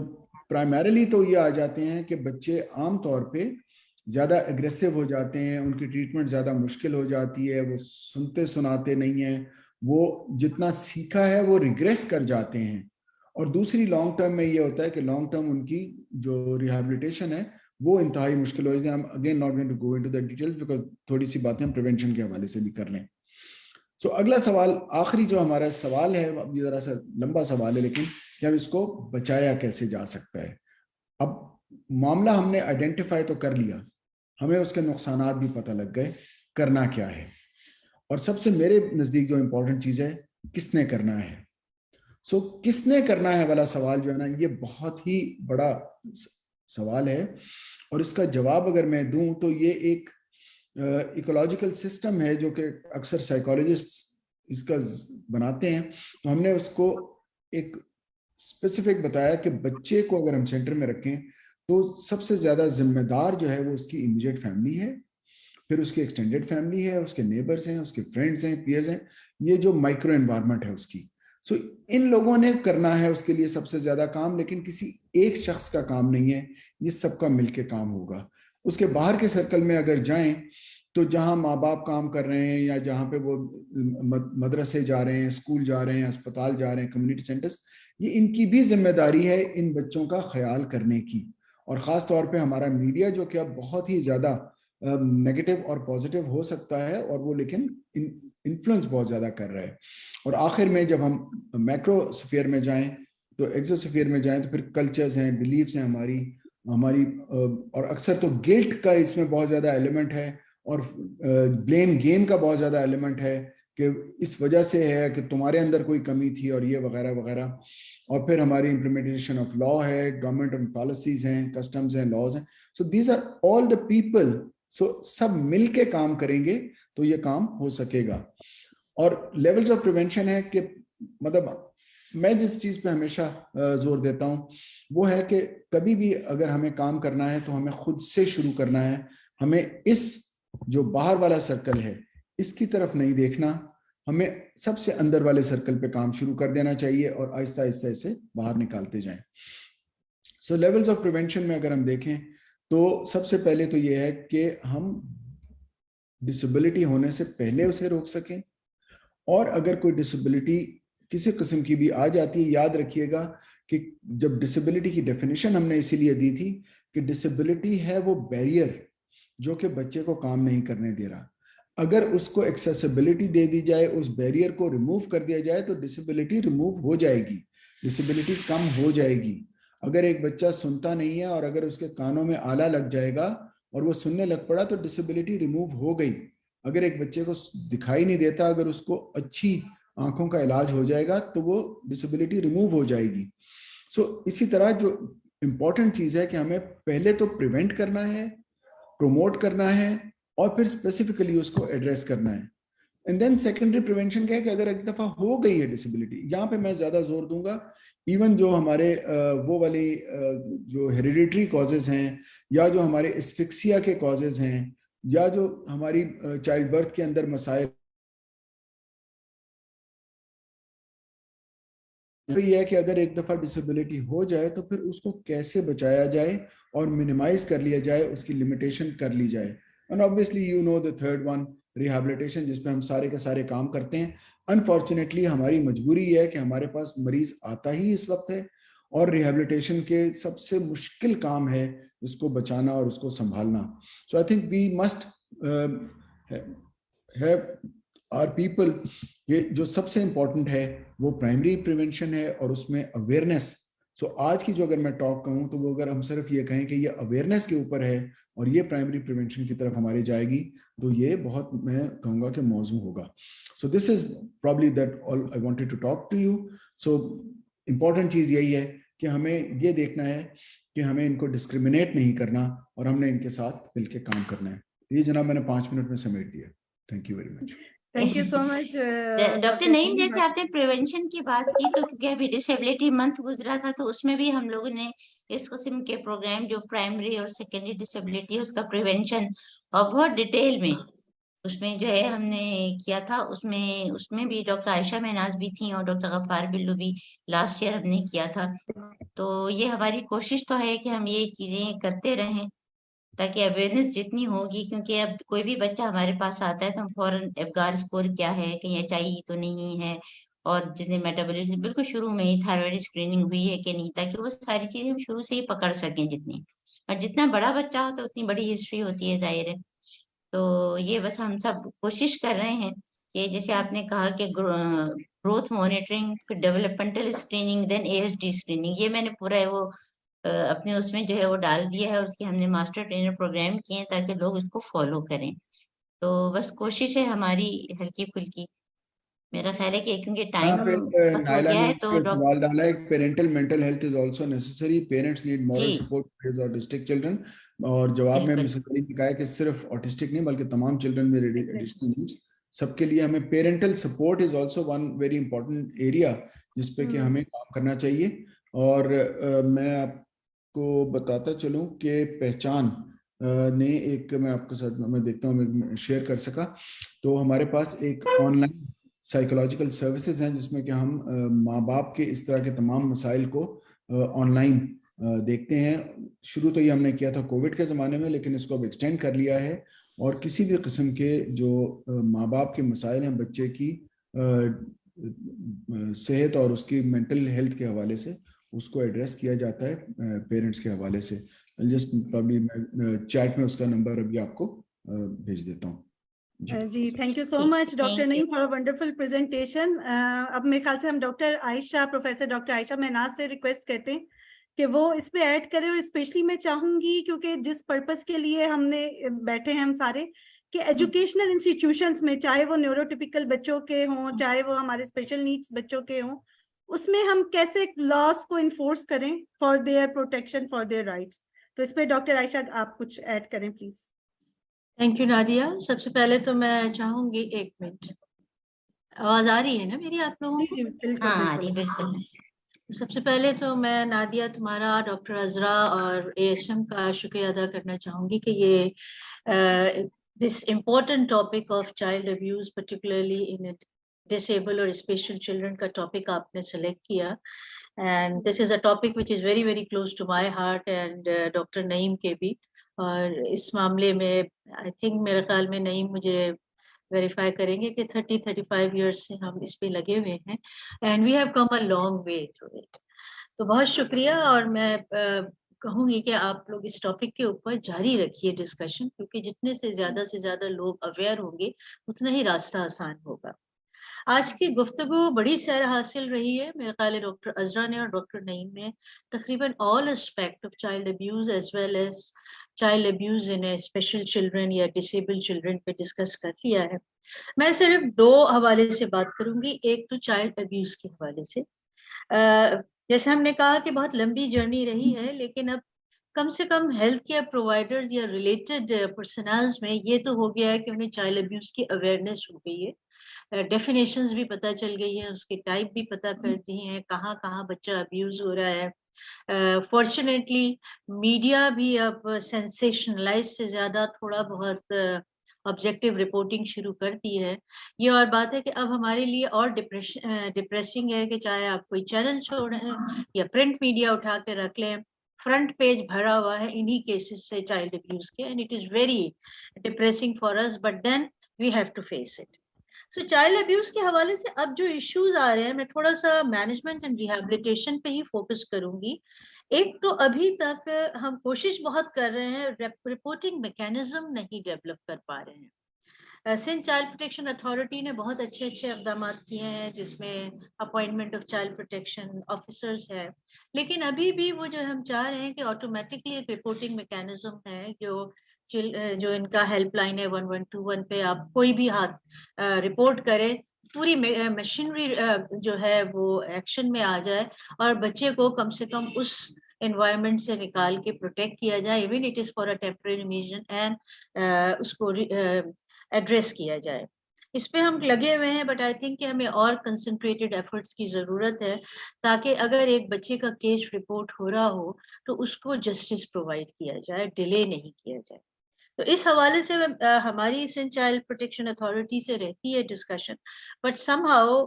प्राइमरीली तो ये आ जाते हैं कि बच्चे आम तौर पे ज़्यादा एग्रेसिव हो जाते हैं, उनकी ट्रीटमेंट ज़्यादा मुश्किल हो जाती है, वो सुनते सुनाते नहीं हैं, वो जितना सीखा है वो रिग्रेस कर जाते हैं। और दूसरी लॉन्ग टर्म में ये होता है कि लॉन्ग टर्म उनकी जो रिहैबिलिटेशन है वो इंतहाई मुश्किल हो जाती है। हम again not going to go into the details because थोड़ी सी बातें हम प्रिवेंशन के हवाले से भी कर लें। सो अगला सवाल, आखिरी जो हमारा सवाल है, अब ये जरा सा लंबा सवाल है लेकिन, कि हम इसको बचाया कैसे जा सकता है। अब मामला हमने आइडेंटिफाई तो कर लिया, हमें उसके नुकसानात भी पता लग गए, करना क्या है। और सबसे मेरे नज़दीक जो इम्पोर्टेंट चीज़ है, किसने करना है। सो किसने करना है वाला सवाल जो है ना, ये बहुत ही बड़ा सवाल है। और इसका जवाब अगर मैं दूं तो ये एक इकोलॉजिकल सिस्टम है जो कि अक्सर साइकोलॉजिस्ट इसका बनाते हैं। तो हमने उसको एक स्पेसिफिक बताया कि बच्चे को अगर हम सेंटर में रखें तो सबसे ज्यादा जिम्मेदार जो है वो उसकी इमीडिएट फैमिली है, फिर उसकी एक्सटेंडेड फैमिली है, उसके नेबर्स हैं, उसके फ्रेंड्स हैं, पीयर्स हैं, ये जो माइक्रो एनवायरनमेंट है उसकी। सो इन लोगों ने करना है उसके लिए सबसे ज्यादा काम, लेकिन किसी एक शख्स का काम नहीं है, ये सबका मिलके काम होगा। उसके बाहर के सर्कल में अगर जाएं तो जहां माँ बाप काम कर रहे हैं या जहां पे वो मदरसे जा रहे हैं, स्कूल जा रहे हैं, अस्पताल जा रहे हैं, कम्युनिटी सेंटर्स, ये इनकी भी जिम्मेदारी है इन बच्चों का ख्याल करने की। और ख़ास तौर पे हमारा मीडिया जो कि अब बहुत ही ज़्यादा नेगेटिव और पॉजिटिव हो सकता है, और वो लेकिन इन्फ्लुएंस बहुत ज़्यादा कर रहा है। और आखिर में जब हम मैक्रो स्फीयर में जाएं तो एक्सोस्फीयर में जाएं तो फिर कल्चर्स हैं, बिलीव्स हैं हमारी और अक्सर तो गिल्ट का इसमें बहुत ज़्यादा एलिमेंट है, और ब्लेम गेम का बहुत ज़्यादा एलिमेंट है कि इस वजह से है कि तुम्हारे अंदर कोई कमी थी और ये वगैरह वगैरह। और फिर हमारी इम्प्लीमेंटेशन ऑफ लॉ है, गवर्नमेंट पॉलिसीज हैं, कस्टम्स हैं, लॉज हैं। So these are all the people. So सब मिल के काम करेंगे तो ये काम हो सकेगा। और लेवल्स ऑफ प्रिवेंशन है कि मतलब मैं जिस चीज़ पे हमेशा जोर देता हूँ वो है कि कभी भी अगर हमें काम करना है तो हमें खुद से शुरू करना है। हमें इस जो बाहर वाला सर्कल है इसकी तरफ नहीं देखना, हमें सबसे अंदर वाले सर्कल पे काम शुरू कर देना चाहिए और आहिस्ता आहिस्ता इसे बाहर निकालते जाएं। सो लेवल्स ऑफ प्रिवेंशन में अगर हम देखें तो सबसे पहले तो ये है कि हम डिसेबिलिटी होने से पहले उसे रोक सकें, और अगर कोई डिसेबिलिटी किसी किस्म की भी आ जाती है, याद रखिएगा कि जब डिसेबिलिटी की डेफिनेशन हमने इसीलिए दी थी कि डिसेबिलिटी है वो बैरियर जो कि बच्चे को काम नहीं करने दे रहा। अगर उसको एक्सेसिबिलिटी दे दी जाए, उस बैरियर को रिमूव कर दिया जाए तो डिसेबिलिटी रिमूव हो जाएगी, डिसेबिलिटी कम हो जाएगी। अगर एक बच्चा सुनता नहीं है और अगर उसके कानों में आला लग जाएगा और वो सुनने लग पड़ा तो डिसेबिलिटी रिमूव हो गई। अगर एक बच्चे को दिखाई नहीं देता, अगर उसको अच्छी आंखों का इलाज हो जाएगा तो वो डिसेबिलिटी रिमूव हो जाएगी। सो इसी तरह जो इंपॉर्टेंट चीज है कि हमें पहले तो प्रिवेंट करना है, प्रोमोट करना है, और फिर स्पेसिफिकली उसको एड्रेस करना है। एंड देन सेकेंडरी प्रिवेंशन क्या है कि अगर एक दफा हो गई है डिसेबिलिटी, यहाँ पे मैं ज्यादा जोर दूंगा, इवन जो हमारे वो वाली जो हेरिडिटरी कॉजेज हैं, या जो हमारे एस्फिक्सिया के कॉजेज हैं, या जो हमारी चाइल्ड बर्थ के अंदर मसाइल, तो ये है कि अगर एक दफा डिसेबिलिटी हो जाए तो फिर उसको कैसे बचाया जाए और मिनिमाइज कर लिया जाए, उसकी लिमिटेशन कर ली जाए। And obviously you know the third one, rehabilitation, जिसपे हम सारे के सारे काम करते हैं। अनफॉर्चुनेटली हमारी मजबूरी ये है कि हमारे पास मरीज आता ही इस वक्त है, और रिहैबिलिटेशन के सबसे मुश्किल काम है उसको बचाना और उसको संभालना। So I think we must have our people, ये जो सबसे इंपॉर्टेंट है वो प्राइमरी प्रिवेंशन है और उसमें अवेयरनेस। सो आज की जो अगर मैं टॉक कहूँ तो वो अगर हम सिर्फ ये कहें कि ये अवेयरनेस के ऊपर है और ये प्राइमरी प्रिवेंशन की तरफ हमारी जाएगी तो ये बहुत मैं कहूँगा कि मौजू होगा. So this is probably that all I wanted to talk to you. So important चीज़ यही है कि हमें ये देखना है कि हमें इनको डिस्क्रिमिनेट नहीं करना और हमने इनके साथ मिलकर काम करना है. ये जनाब मैंने 5 मिनट में समेट दिया. Thank you very much. Thank you so much doctor Naeem, जैसे आपने प्रिवेंशन की बात की, तो क्योंकि अभी डिसेबिलिटी मंथ गुजरा था, तो उसमें भी हम लोगों ने इस किस्म के प्रोग्राम जो प्राइमरी और सेकेंडरी डिसेबिलिटी है उसका प्रिवेंशन और बहुत डिटेल में उसमें जो है हमने किया था. उसमें भी डॉक्टर आयशा महनाज भी थी और डॉक्टर गफ्फार बिल्लू भी लास्ट ईयर हमने किया था. तो ये हमारी कोशिश तो है कि हम ये चीजें करते रहें ताकि अवेयरनेस जितनी होगी, क्योंकि अब कोई भी बच्चा हमारे पास आता है तो हम फौरन एबगार स्कोर क्या है, कहीं एचआई तो नहीं है, और जितने मेटाबॉलिज्म बिल्कुल शुरू में ही थायराइड स्क्रीनिंग हुई है कि नहीं, ताकि वो सारी चीजें हम शुरू से ही पकड़ सकें जितनी. और जितना बड़ा बच्चा होता है उतनी बड़ी हिस्ट्री होती है, जाहिर है. तो ये बस हम सब कोशिश कर रहे हैं कि जैसे आपने कहा कि ग्रोथ मॉनिटरिंग, फिर developmental screening, then ASD screening, ये मैंने पूरा है वो अपने उसमें जो है वो डाल दिया है, और उसके हमने मास्टर ट्रेनर प्रोग्राम किए हैं ताकि लोग उसको फॉलो करें. तो बस कोशिश है हमारी हल्की फुल्की. मेरा ख्याल है कि क्योंकि टाइम खत्म हो नायला गया ने है एक तो सवाल डाला है, parental mental health is also necessary, parents need moral जी सपोर्ट फॉर ऑटिस्टिक चिल्ड्रन. और जवाब में बिल्कुल मिसेस अली ने कहा है कि सिर्फ ऑटिस्टिक नहीं बल्कि तमाम चिल्ड्रन में एडिशनल नीड्स सबके लिए हमें parental support is also one very important area जिस पे कि हमें काम करना चाहिए. और मैं आपको बताता चलूं कि पहचान ने एक, मैं आपके साथ मैं देखता हूँ मैं शेयर कर सका, तो हमारे पास एक ऑनलाइन साइकोलॉजिकल सर्विसेज हैं जिसमें कि हम माँ बाप के इस तरह के तमाम मसाइल को ऑनलाइन देखते हैं. शुरू तो ये हमने किया था कोविड के ज़माने में, लेकिन इसको अब एक्सटेंड कर लिया है और किसी भी किस्म के जो माँ बाप के मसाइल हैं बच्चे की सेहत और उसकी मेंटल हेल्थ के हवाले से उसको एड्रेस किया जाता है पेरेंट्स के हवाले से. जस्ट प्रॉब्ली मैं चैट में उसका नंबर अभी आपको भेज देता हूँ. जी thank you so much doctor Naeem for a wonderful presentation. अब मेरे ख्याल से हम doctor Ayesha, professor doctor Ayesha Mahnaz से रिक्वेस्ट करते हैं कि वो इस पे ऐड करें. और स्पेशली मैं चाहूंगी क्योंकि जिस पर्पस के लिए हमने बैठे हैं हम सारे, कि एजुकेशनल इंस्टीट्यूशंस में, चाहे वो न्यूरोटिपिकल बच्चों के हों चाहे वो हमारे स्पेशल नीड्स बच्चों के हों, उसमें हम कैसे लॉस को इन्फोर्स करें for their protection, for their rights. तो इस पे डॉक्टर आयशा आप कुछ ऐड करें प्लीज. Thank you Nadia. सबसे पहले तो मैं चाहूंगी, 1 मिनट, आवाज आ रही है ना मेरी आप लोगों को? हाँ बिल्कुल. सबसे पहले तो मैं नादिया, तुम्हारा, डॉक्टर अजरा और एएसएम का शुक्रिया अदा करना चाहूंगी कि ये this important topic of child abuse particularly in disable और स्पेशल चिल्ड्रन का टॉपिक आपने सेलेक्ट किया. And this is a topic which is very very close to my heart and doctor Naeem के भी. और इस मामले में आई थिंक मेरे ख्याल में नईम मुझे वेरीफाई करेंगे कि 30-35 इयर्स से हम इस पे लगे हुए हैं and we have come a long way through it. तो बहुत शुक्रिया. और मैं कहूंगी कि आप लोग इस टॉपिक के ऊपर जारी रखिए डिस्कशन, क्योंकि जितने से ज्यादा लोग अवेयर होंगे उतना ही रास्ता आसान होगा. आज की गुफ्तगू बड़ी सैर हासिल रही है. मेरे ख्याल है डॉक्टर अजरा ने और डॉक्टर नईम ने तकरीबन all aspect of child abuse as well as child abuse in special children या डिसेबल्ड चिल्ड्रन पे डिस्कस कर लिया है. मैं सिर्फ 2 हवाले से बात करूंगी. एक तो चाइल्ड अब्यूज के हवाले से. जैसे हमने कहा कि बहुत लंबी जर्नी रही है, लेकिन अब कम से कम हेल्थ केयर प्रोवाइडर्स या रिलेटेड पर्सनल्स में ये तो हो गया है कि उन्हें चाइल्ड अब्यूज की अवेयरनेस हो गई है. डेफिनेशंस भी पता चल गई है, उसके टाइप भी पता कर दिए हैं, कहाँ कहाँ बच्चा अब्यूज हो रहा है. फॉर्चुनेटली मीडिया भी अब सेंसेशनलाइज से ज्यादा थोड़ा बहुत ऑब्जेक्टिव रिपोर्टिंग शुरू कर दी है. ये और बात है कि अब हमारे लिए और डिप्रेसिंग है कि चाहे आप कोई चैनल छोड़ रहे हैं या प्रिंट मीडिया उठा के रख लें, फ्रंट पेज भरा हुआ है इन्हीं केसेस से चाइल्ड अब्यूज के. And it is very depressing for us, but then we have to face it. So child abuse के हवाले से अब जो इश्यूज आ रहे हैं, मैं थोड़ा सा मैनेजमेंट एंड रिहैबिलिटेशन पे ही फोकस करूंगी. एक तो अभी तक हम कोशिश बहुत कर रहे हैं, रिपोर्टिंग मैकेनिज्म नहीं डेवलप कर पा रहे हैं. सिंध चाइल्ड प्रोटेक्शन अथॉरिटी ने बहुत अच्छे इकदाम किए हैं, जिसमें appointment of child protection officers है, लेकिन अभी भी वो जो हम चाह रहे हैं कि ऑटोमेटिकली एक रिपोर्टिंग मैकेनिज्म है जो जो इनका हेल्पलाइन है 1121 पे आप कोई भी हाथ रिपोर्ट करें, पूरी मशीनरी जो है वो एक्शन में आ जाए और बच्चे को कम से कम उस एनवायरनमेंट से निकाल के प्रोटेक्ट किया जाए, even it is for a temporary reason, and उसको एड्रेस किया जाए। इस पे हम लगे हुए हैं, बट आई थिंक कि हमें और कंसंट्रेटेड एफर्ट्स की जरूरत है, ताकि अगर एक बच्चे का केस रिपोर्ट हो रहा हो तो उसको जस्टिस प्रोवाइड किया जाए, डिले नहीं किया जाए। तो इस हवाले से हमारी चाइल्ड प्रोटेक्शन अथॉरिटी से रहती है डिस्कशन, बट समहाउ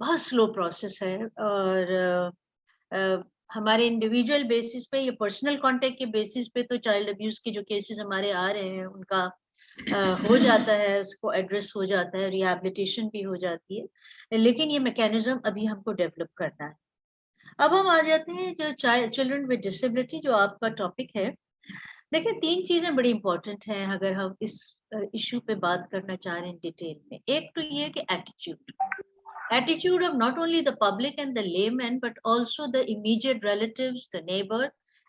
बहुत स्लो प्रोसेस है, और हमारे इंडिविजुअल बेसिस पे या पर्सनल कांटेक्ट के बेसिस पे तो चाइल्ड अब्यूज के जो केसेस हमारे आ रहे हैं उनका हो जाता है, उसको एड्रेस हो जाता है, रिहैबिलिटेशन भी हो जाती है, लेकिन ये मैकेनिज्म अभी हमको डेवलप करना है। अब हम आ जाते हैं जो चिल्ड्रन विद डिसेबिलिटी, जो आपका टॉपिक है। देखिए, 3 चीजें बड़ी इंपॉर्टेंट हैं अगर हम इस इश्यू पे बात करना चाह रहे हैं डिटेल में। एक तो ये कि attitude of not only the public and the layman, but also the immediate relatives, the neighbor,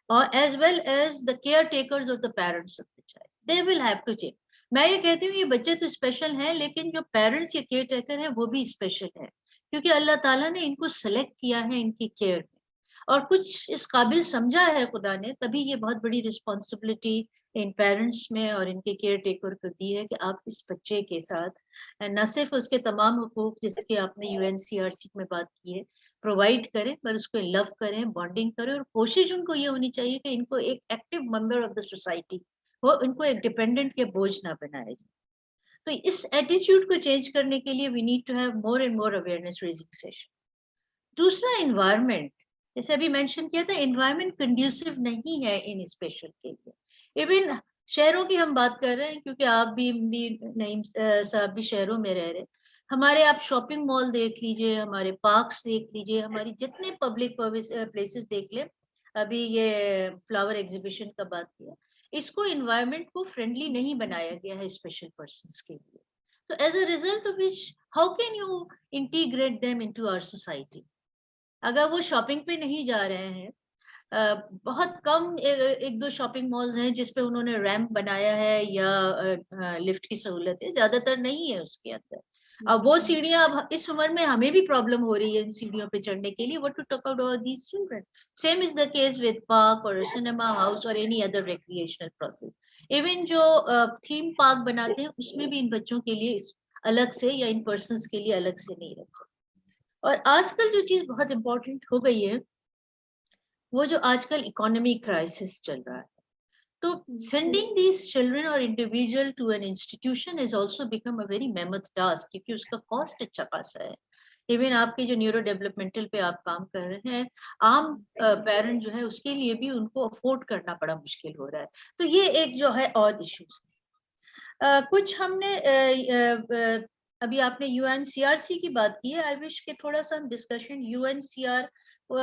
or as well as the caretakers of the parents of the child. They will have to change. मैं ये कहती हूँ ये बच्चे तो स्पेशल हैं, लेकिन जो पेरेंट्स या केयर टेकर हैं वो भी स्पेशल है, क्योंकि अल्लाह ताला ने इनको सेलेक्ट किया है इनकी केयर में, और कुछ इस काबिल समझा है खुदा ने, तभी ये बहुत बड़ी रिस्पॉन्सिबिलिटी इन पेरेंट्स में और इनके केयर टेकर को दी है कि आप इस बच्चे के साथ न सिर्फ उसके तमाम हुकूक जिसके आपने UNCRC में बात की है प्रोवाइड करें, पर उसको लव करें, बॉन्डिंग करें, और कोशिश उनको ये होनी चाहिए कि इनको एक active member of the society वो, इनको एक डिपेंडेंट के बोझ ना बनाया जाए। तो इस एटीट्यूड को चेंज करने के लिए we need to have more and more awareness raising session. दूसरा, एनवायरनमेंट, जैसे अभी मेंशन किया था, एनवायरनमेंट कंड्यूसिव नहीं है इन स्पेशल के लिए। इवन शहरों की हम बात कर रहे हैं, क्योंकि आप भी नईम साहब भी शहरों में रह रहे, हमारे आप शॉपिंग मॉल देख लीजिए, हमारे पार्क्स देख लीजिए, हमारी जितने पब्लिक प्लेसेस देख ले, अभी ये फ्लावर एग्जीबिशन का बात किया, इसको एनवायरनमेंट को फ्रेंडली नहीं बनाया गया है स्पेशल पर्संस के लिए। तो as a result of which how can you integrate them into our society? अगर वो शॉपिंग पे नहीं जा रहे हैं, बहुत कम एक दो शॉपिंग मॉल्स हैं जिसपे उन्होंने रैंप बनाया है या लिफ्ट की सहूलत है, ज्यादातर नहीं है उसके अंदर। अब वो सीढ़ियां, अब इस उम्र में हमें भी प्रॉब्लम हो रही है इन सीढ़ियों पे चढ़ने के लिए, what to talk about these children. Same is the case with park और सिनेमा हाउस और any other recreational process. Even जो थीम पार्क बनाते हैं उसमें भी इन बच्चों के लिए अलग से या इन पर्संस के लिए अलग से नहीं रखते। और आजकल जो चीज बहुत इंपॉर्टेंट हो गई है, वो जो आजकल इकोनॉमिक क्राइसिस चल रहा है, तो सेंडिंग दीज चिल्ड्रन और individual to an institution is also become a very मेहनत टास्क, क्योंकि उसका कॉस्ट अच्छा खासा है। इवन आपके जो न्यूरो डेवलपमेंटल पे आप काम कर रहे हैं, आम पेरेंट जो है उसके लिए भी उनको अफोर्ड करना बड़ा मुश्किल हो रहा है। तो ये एक जो है और इश्यूज। कुछ हमने अभी आपने UNCRC की बात की है, आई विश के थोड़ा सा हम डिस्कशन UNCR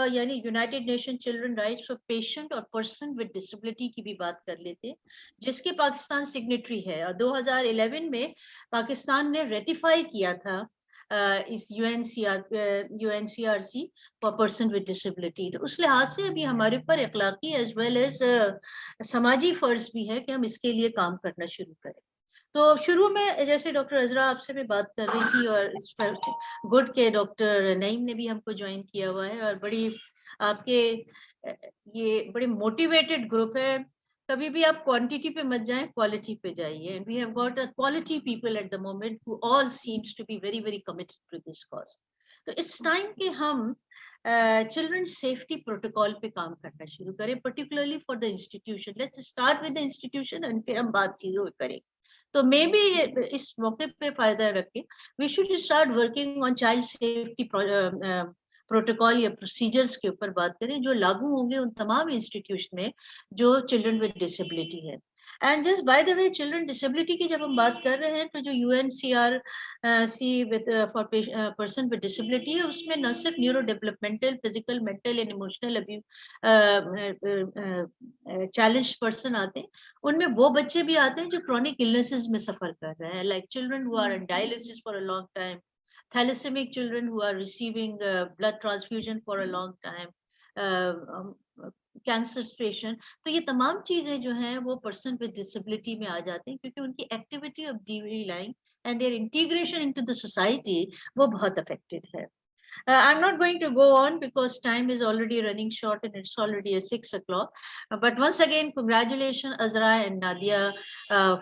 यानी United nation children rights for patient और पर्सन विद डिसेबिलिटी की भी बात कर लेते हैं, जिसके पाकिस्तान सिग्नेटरी है, और 2011 में पाकिस्तान ने रेटिफाई किया था इस UNCRC for person with disability. तो उस लिहाज से अभी हमारे ऊपर अखलाकी एज वेल एज समाजी फर्ज भी है कि हम इसके लिए काम करना शुरू करें। तो शुरू में जैसे डॉक्टर अजरा आपसे मैं बात कर रही थी, और इस पर गुड के डॉक्टर नईम ने भी हमको ज्वाइन किया हुआ है, और बड़ी आपके ये बड़े मोटिवेटेड ग्रुप है। कभी भी आप क्वांटिटी पे मत जाएं, क्वालिटी पे जाइए। We have got a quality people at the moment who all seems to be very very committed to this cause. तो इट्स टाइम कि हम चिल्ड्रन सेफ्टी प्रोटोकॉल पे काम करना शुरू करें, particularly for the institution. Let's start with the institution and फिर हम बात चीजों करें। तो मे बी इस मौके पे फायदा रखें, we should start working on child safety protocol या प्रोसीजर्स के ऊपर बात करें, जो लागू होंगे उन तमाम इंस्टीट्यूशन में जो चिल्ड्रन विद डिसेबिलिटी है। And just by the way, children disability की जब हम बात कर रहे हैं, तो जो UNCRC with for person with disability है, उसमें न सिर्फ neuro developmental, physical, mental and emotional challenge person आते हैं, उनमें वो बच्चे भी आते हैं जो क्रॉनिक इलनेसेस में सफर कर रहे हैं, like children who are on dialysis for a long time, thalassaemic children who are receiving blood transfusion for a long time, cancer patient, तो ये तमाम चीजें जो हैं वो पर्सन विद डिसेबिलिटी में आ जाते हैं, क्योंकि उनकी activity of daily life and their integration into the society वो बहुत अफेक्टेड है. I'm not going to go on because time is already running short and it's already 6 o'clock. But once again, congratulations Azra and Nadia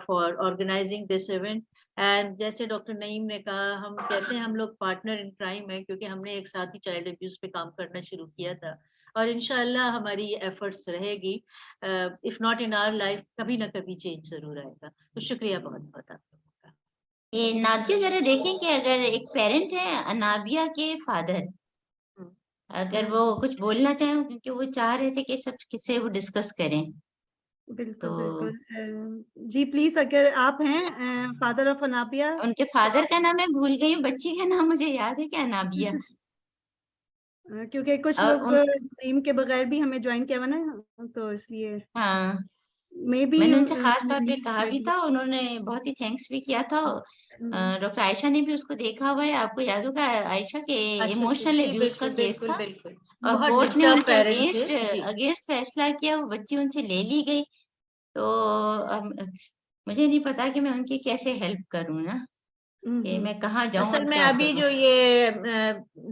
for organizing this event. And जैसे डॉक्टर नईम ने कहा, हम कहते हैं हम लोग पार्टनर इन क्राइम है, क्योंकि हमने एक साथ ही चाइल्ड अब्यूज पे काम करना शुरू किया था, और इंशाल्लाह हमारी एफर्ट्स रहेगी. If not in our life, कभी ना कभी चेंज जरूर आएगा. तो शुक्रिया बहुत बहुत आप लोगों का. ये नादिया जरा देखें कि अगर एक पेरेंट है अनाबिया के फादर, अगर वो कुछ बोलना चाहें, क्योंकि वो चाह रहे थे कि सब किससे वो डिस्कस करें. बिल्कुल तो बिल्कुल जी, प्लीज अगर आप हैं फादर ऑफ अनाबिया. उनके फादर का नाम मैं भूल गई हूँ, बच्ची का नाम मुझे याद है कि अनाबिया. क्योंकि कुछ और लोग नेम के बगैर भी हमें ज्वाइन किया हुआ ना, तो इसलिए हाँ, मे बी मैंने उनसे खास तौर पे कहा भी था, उन्होंने बहुत ही थैंक्स भी किया था. डॉक्टर आयशा ने भी उसको देखा हुआ है, आपको याद होगा आयशा के इमोशनल अब्यूज का केस था, और कोर्ट ने उनके अगेंस्ट फैसला किया, वो बच्ची उनसे ले ली गई. तो मुझे नहीं पता कि मैं उनकी कैसे हेल्प करूं ना, कि मैं कहाँ जाऊं. असल में अभी जो ये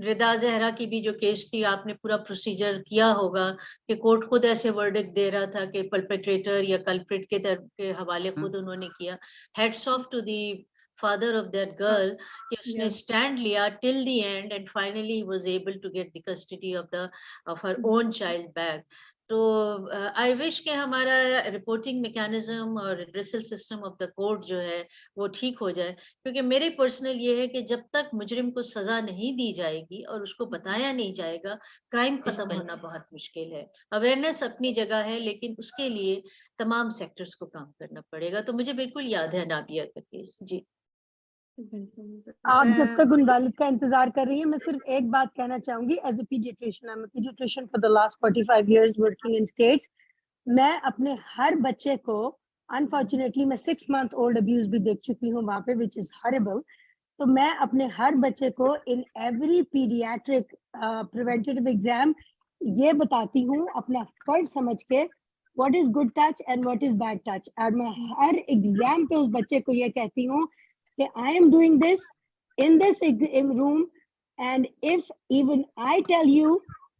रिदा जहरा की भी जो केस थी, आपने पूरा प्रोसीजर किया होगा कि कोर्ट खुद ऐसे वर्डिक्ट दे रहा था कि परपेट्रेटर या कल्प्रिट के हवाले खुद उन्होंने किया. Hats off to the father of that girl, कि उसने स्टैंड लिया till the end and finally he was able to get the custody of her own child back. तो आई विश कि हमारा रिपोर्टिंग मैकेनिज्म और redressal system of the court जो है वो ठीक हो जाए, क्योंकि मेरे पर्सनल ये है कि जब तक मुजरिम को सजा नहीं दी जाएगी और उसको बताया नहीं जाएगा, क्राइम खत्म होना बहुत मुश्किल है. अवेयरनेस अपनी जगह है, लेकिन उसके लिए तमाम सेक्टर्स को काम करना पड़ेगा. तो मुझे बिल्कुल याद है नाबिया का केस. जी, आप जब तक उन वालिद का इंतजार कर रही हैं, मैं सिर्फ एक बात कहना चाहूंगी. As a paediatrician, I am a paediatrician for the last 45 years working in States. मैं अपने हर बच्चे को, अनफॉर्चुनेटली मैं 6 month old अब्यूज भी देख चुकी हूँ वहां पे, विच इज हॉरिबल. तो मैं अपने हर बच्चे को in every paediatric preventive exam ये बताती हूँ, अपना फर्ज समझ के, what is good touch and what is bad touch. और मैं हर एग्जाम पे उस बच्चे को ये कहती हूँ I am doing this in this room, and if even I tell you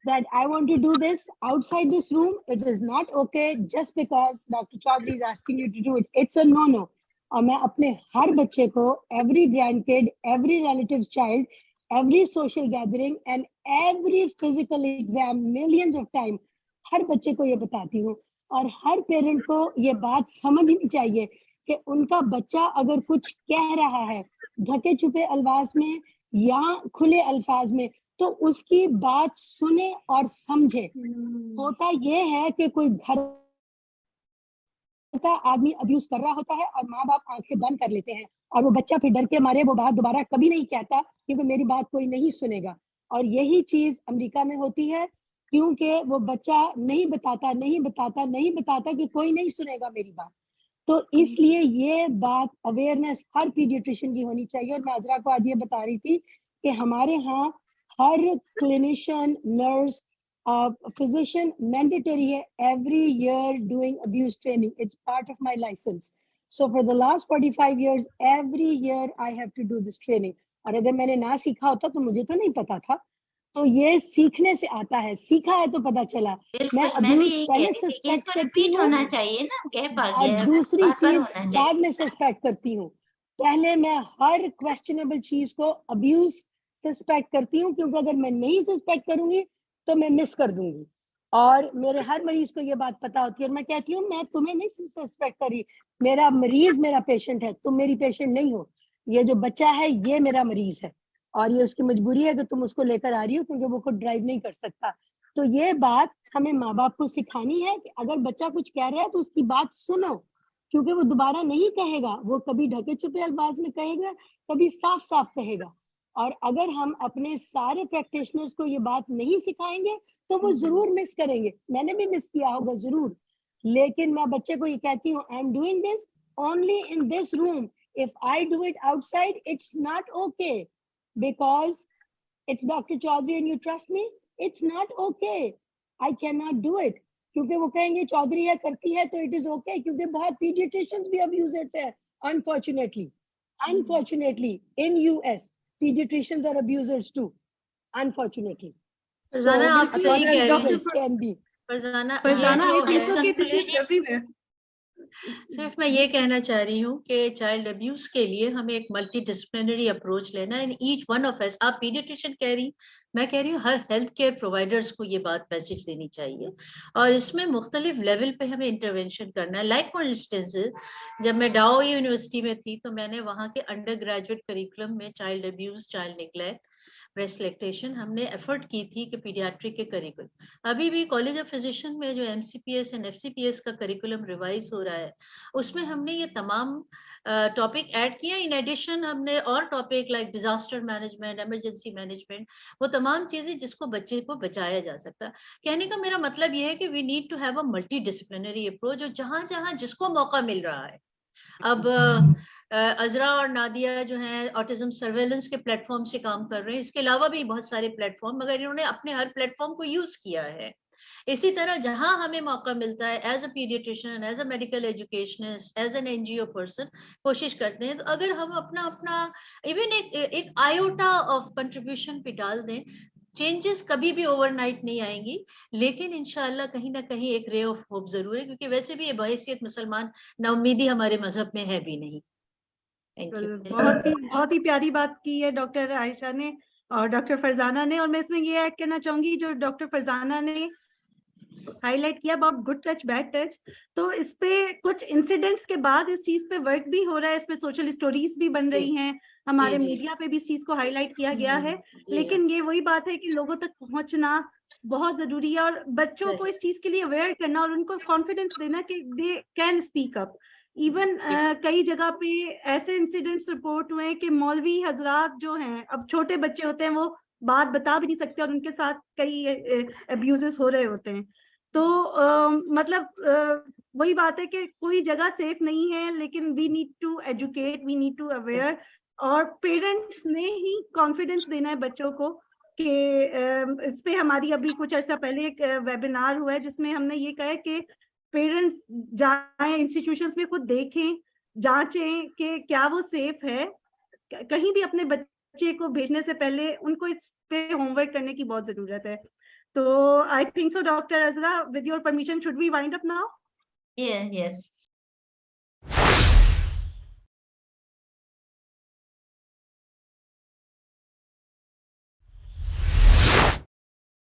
that I want to do this outside this room, it is not okay just because Dr. Chaudhary is asking you to do it. It's a no-no. और मैं अपने हर बच्चे को, every grandkid, every relative's child, every social gathering and every physical exam, millions of time, हर बच्चे को ये बताती हूँ. और हर पेरेंट को ये बात समझनी चाहिए कि उनका बच्चा अगर कुछ कह रहा है ढके छुपे अल्फाज में या खुले अल्फाज में, तो उसकी बात सुने और समझे. होता ये है कि कोई घर का आदमी अब्यूज कर रहा होता है और माँ बाप आंखें बंद कर लेते हैं, और वो बच्चा फिर डर के मारे वो बात दोबारा कभी नहीं कहता, क्योंकि मेरी बात कोई नहीं सुनेगा. और यही चीज अमेरिका में होती है, क्योंकि वो बच्चा नहीं बताता कि कोई नहीं सुनेगा मेरी बात. तो इसलिए ये बात अवेयरनेस हर पीडियाट्रिशियन की होनी चाहिए. और मैं अजरा को आज ये बता रही थी कि हमारे यहाँ हर क्लिनिशियन, नर्स, फिजिशियन मैंडेटरी है every year doing abuse training. It's part of my licence. So for the last 45 years every year I have to do this training. और अगर मैंने ना सीखा होता तो मुझे तो नहीं पता था. तो ये सीखने से आता है, सीखा है तो पता चला. मैं अब्यूज पहले सस्पेक्ट करती हूँ, होना चाहिए ना, गैप आ गया है, दूसरी चीज बाद में सस्पेक्ट करती हूँ. पहले मैं हर क्वेश्चनेबल चीज को अब्यूज सस्पेक्ट करती हूँ, क्योंकि अगर मैं नहीं सस्पेक्ट करूंगी तो मैं मिस कर दूंगी. और मेरे हर मरीज को ये बात पता होती है. और मैं कहती हूँ मैं तुम्हें नहीं सस्पेक्ट करी, मेरा मरीज मेरा पेशेंट है, तुम मेरी पेशेंट नहीं हो. ये जो बच्चा है ये मेरा मरीज है, और ये उसकी मजबूरी है कि तुम उसको लेकर आ रही हो, क्योंकि वो खुद ड्राइव नहीं कर सकता. तो ये बात हमें माँ बाप को सिखानी है कि अगर बच्चा कुछ कह रहा है तो उसकी बात सुनो, क्योंकि वो दोबारा नहीं कहेगा. वो कभी ढके छुपे अल्फाज में कहेगा, कभी साफ साफ कहेगा. और अगर हम अपने सारे प्रैक्टिशनर्स को ये बात नहीं सिखाएंगे तो वो जरूर मिस करेंगे. मैंने भी मिस किया होगा जरूर, लेकिन मैं बच्चे को ये कहती हूँ, I am doing this only in this room. If I do it outside it's not okay, because it's Dr. Chaudhary and you trust me, it's not okay. I cannot do it. क्योंकि वो कहेंगे चौधरी है करती है तो इट इज ओके, क्योंकि बहुत पीडियाट्रिशियंस भी अब्यूजर्स है unfortunately in US pediatricians are abusers too, unfortunately. Farzana आप सही कह रही हैं। can be. फरजाना सिर्फ मैं ये कहना चाह रही हूँ कि चाइल्ड अब्यूज के लिए हमें एक मल्टी डिसिप्लिनरी अप्रोच लेना है। ईच वन ऑफ अस, आप पीडियाट्रिशियन कह रही, मैं कह रही हूँ हर हेल्थ केयर प्रोवाइडर्स को ये बात मैसेज देनी चाहिए और इसमें मुख्तलिफ लेवल पे हमें इंटरवेंशन करना है। लाइक फॉर इंस्टेंस, जब मैं डाओ यूनिवर्सिटी में थी तो मैंने वहाँ के अंडर ग्रेजुएट करिकुलम में child abuse, child neglect, breast lactation हमने एफर्ट की थी कि पीडियाट्रिक के करिकुलम। अभी भी कॉलेज ऑफ फिजिशियन में जो एमसीपीएस एंड एफसीपीएस का करिकुलम रिवाइज हो रहा है उसमें हमने ये तमाम टॉपिक ऐड किया। इन एडिशन हमने और topic like disaster management, emergency management, वो तमाम चीजें जिसको बच्चे को बचाया जा सकता। कहने का मेरा मतलब ये है कि we need to have a multidisciplinary approach, और जहां जहां जिसको मौका मिल रहा है। अब अजरा और नादिया जो हैं ऑटिज्म सर्वेलेंस के प्लेटफॉर्म से काम कर रहे हैं, इसके अलावा भी बहुत सारे प्लेटफॉर्म, मगर इन्होंने अपने हर प्लेटफॉर्म को यूज किया है। इसी तरह जहां हमें मौका मिलता है as a paediatrician, as a medical educationist, as an NGO person कोशिश करते हैं, तो अगर हम अपना इवन एक आयोटा ऑफ कंट्रीब्यूशन पे डाल दें, चेंजेस कभी भी ओवरनाइट नहीं आएंगी, लेकिन इंशाल्लाह कहीं ना कहीं एक रे ऑफ होप जरूर है, क्योंकि वैसे भी ये बहैसियत मुसलमान नाउमीदी हमारे मजहब में है भी नहीं। बहुत ही प्यारी बात की है डॉक्टर आयशा ने और डॉक्टर फरजाना ने, और मैं इसमें ये ऐड करना चाहूंगी जो डॉक्टर फरजाना ने हाईलाइट किया about good touch bad touch, तो इस पे कुछ इंसिडेंट्स के बाद इस चीज पे वर्क भी हो रहा है, इस पे सोशल स्टोरीज भी बन रही हैं, हमारे मीडिया पे भी इस चीज को हाईलाइट किया गया है। लेकिन ये वही बात है कि लोगों तक पहुंचना बहुत जरूरी है और बच्चों को इस चीज के लिए अवेयर करना और उनको कॉन्फिडेंस देना कि they can speak up. Even कई जगह पे ऐसे इंसिडेंट्स रिपोर्ट हुए कि मौलवी हजरात जो हैं, अब छोटे बच्चे होते हैं, वो बात बता भी नहीं सकते और उनके साथ कई अब्यूजेस हो रहे होते हैं। तो मतलब वही बात है कि कोई जगह सेफ नहीं है, लेकिन we need to educate, we need to aware, और पेरेंट्स ने ही कॉन्फिडेंस देना है बच्चों को कि इस पे हमारी अभी कुछ अर्सा पहले एक वेबिनार हुआ है जिसमें हमने ये कहा है कि पेरेंट्स जाएं इंस्टीट्यूशंस में, खुद देखें, जांचें कि क्या वो सेफ है। कहीं भी अपने बच्चे को भेजने से पहले उनको इस पे होमवर्क करने की बहुत जरूरत है। तो I think so doctor Azra, with your permission, should we wind up now? Yes.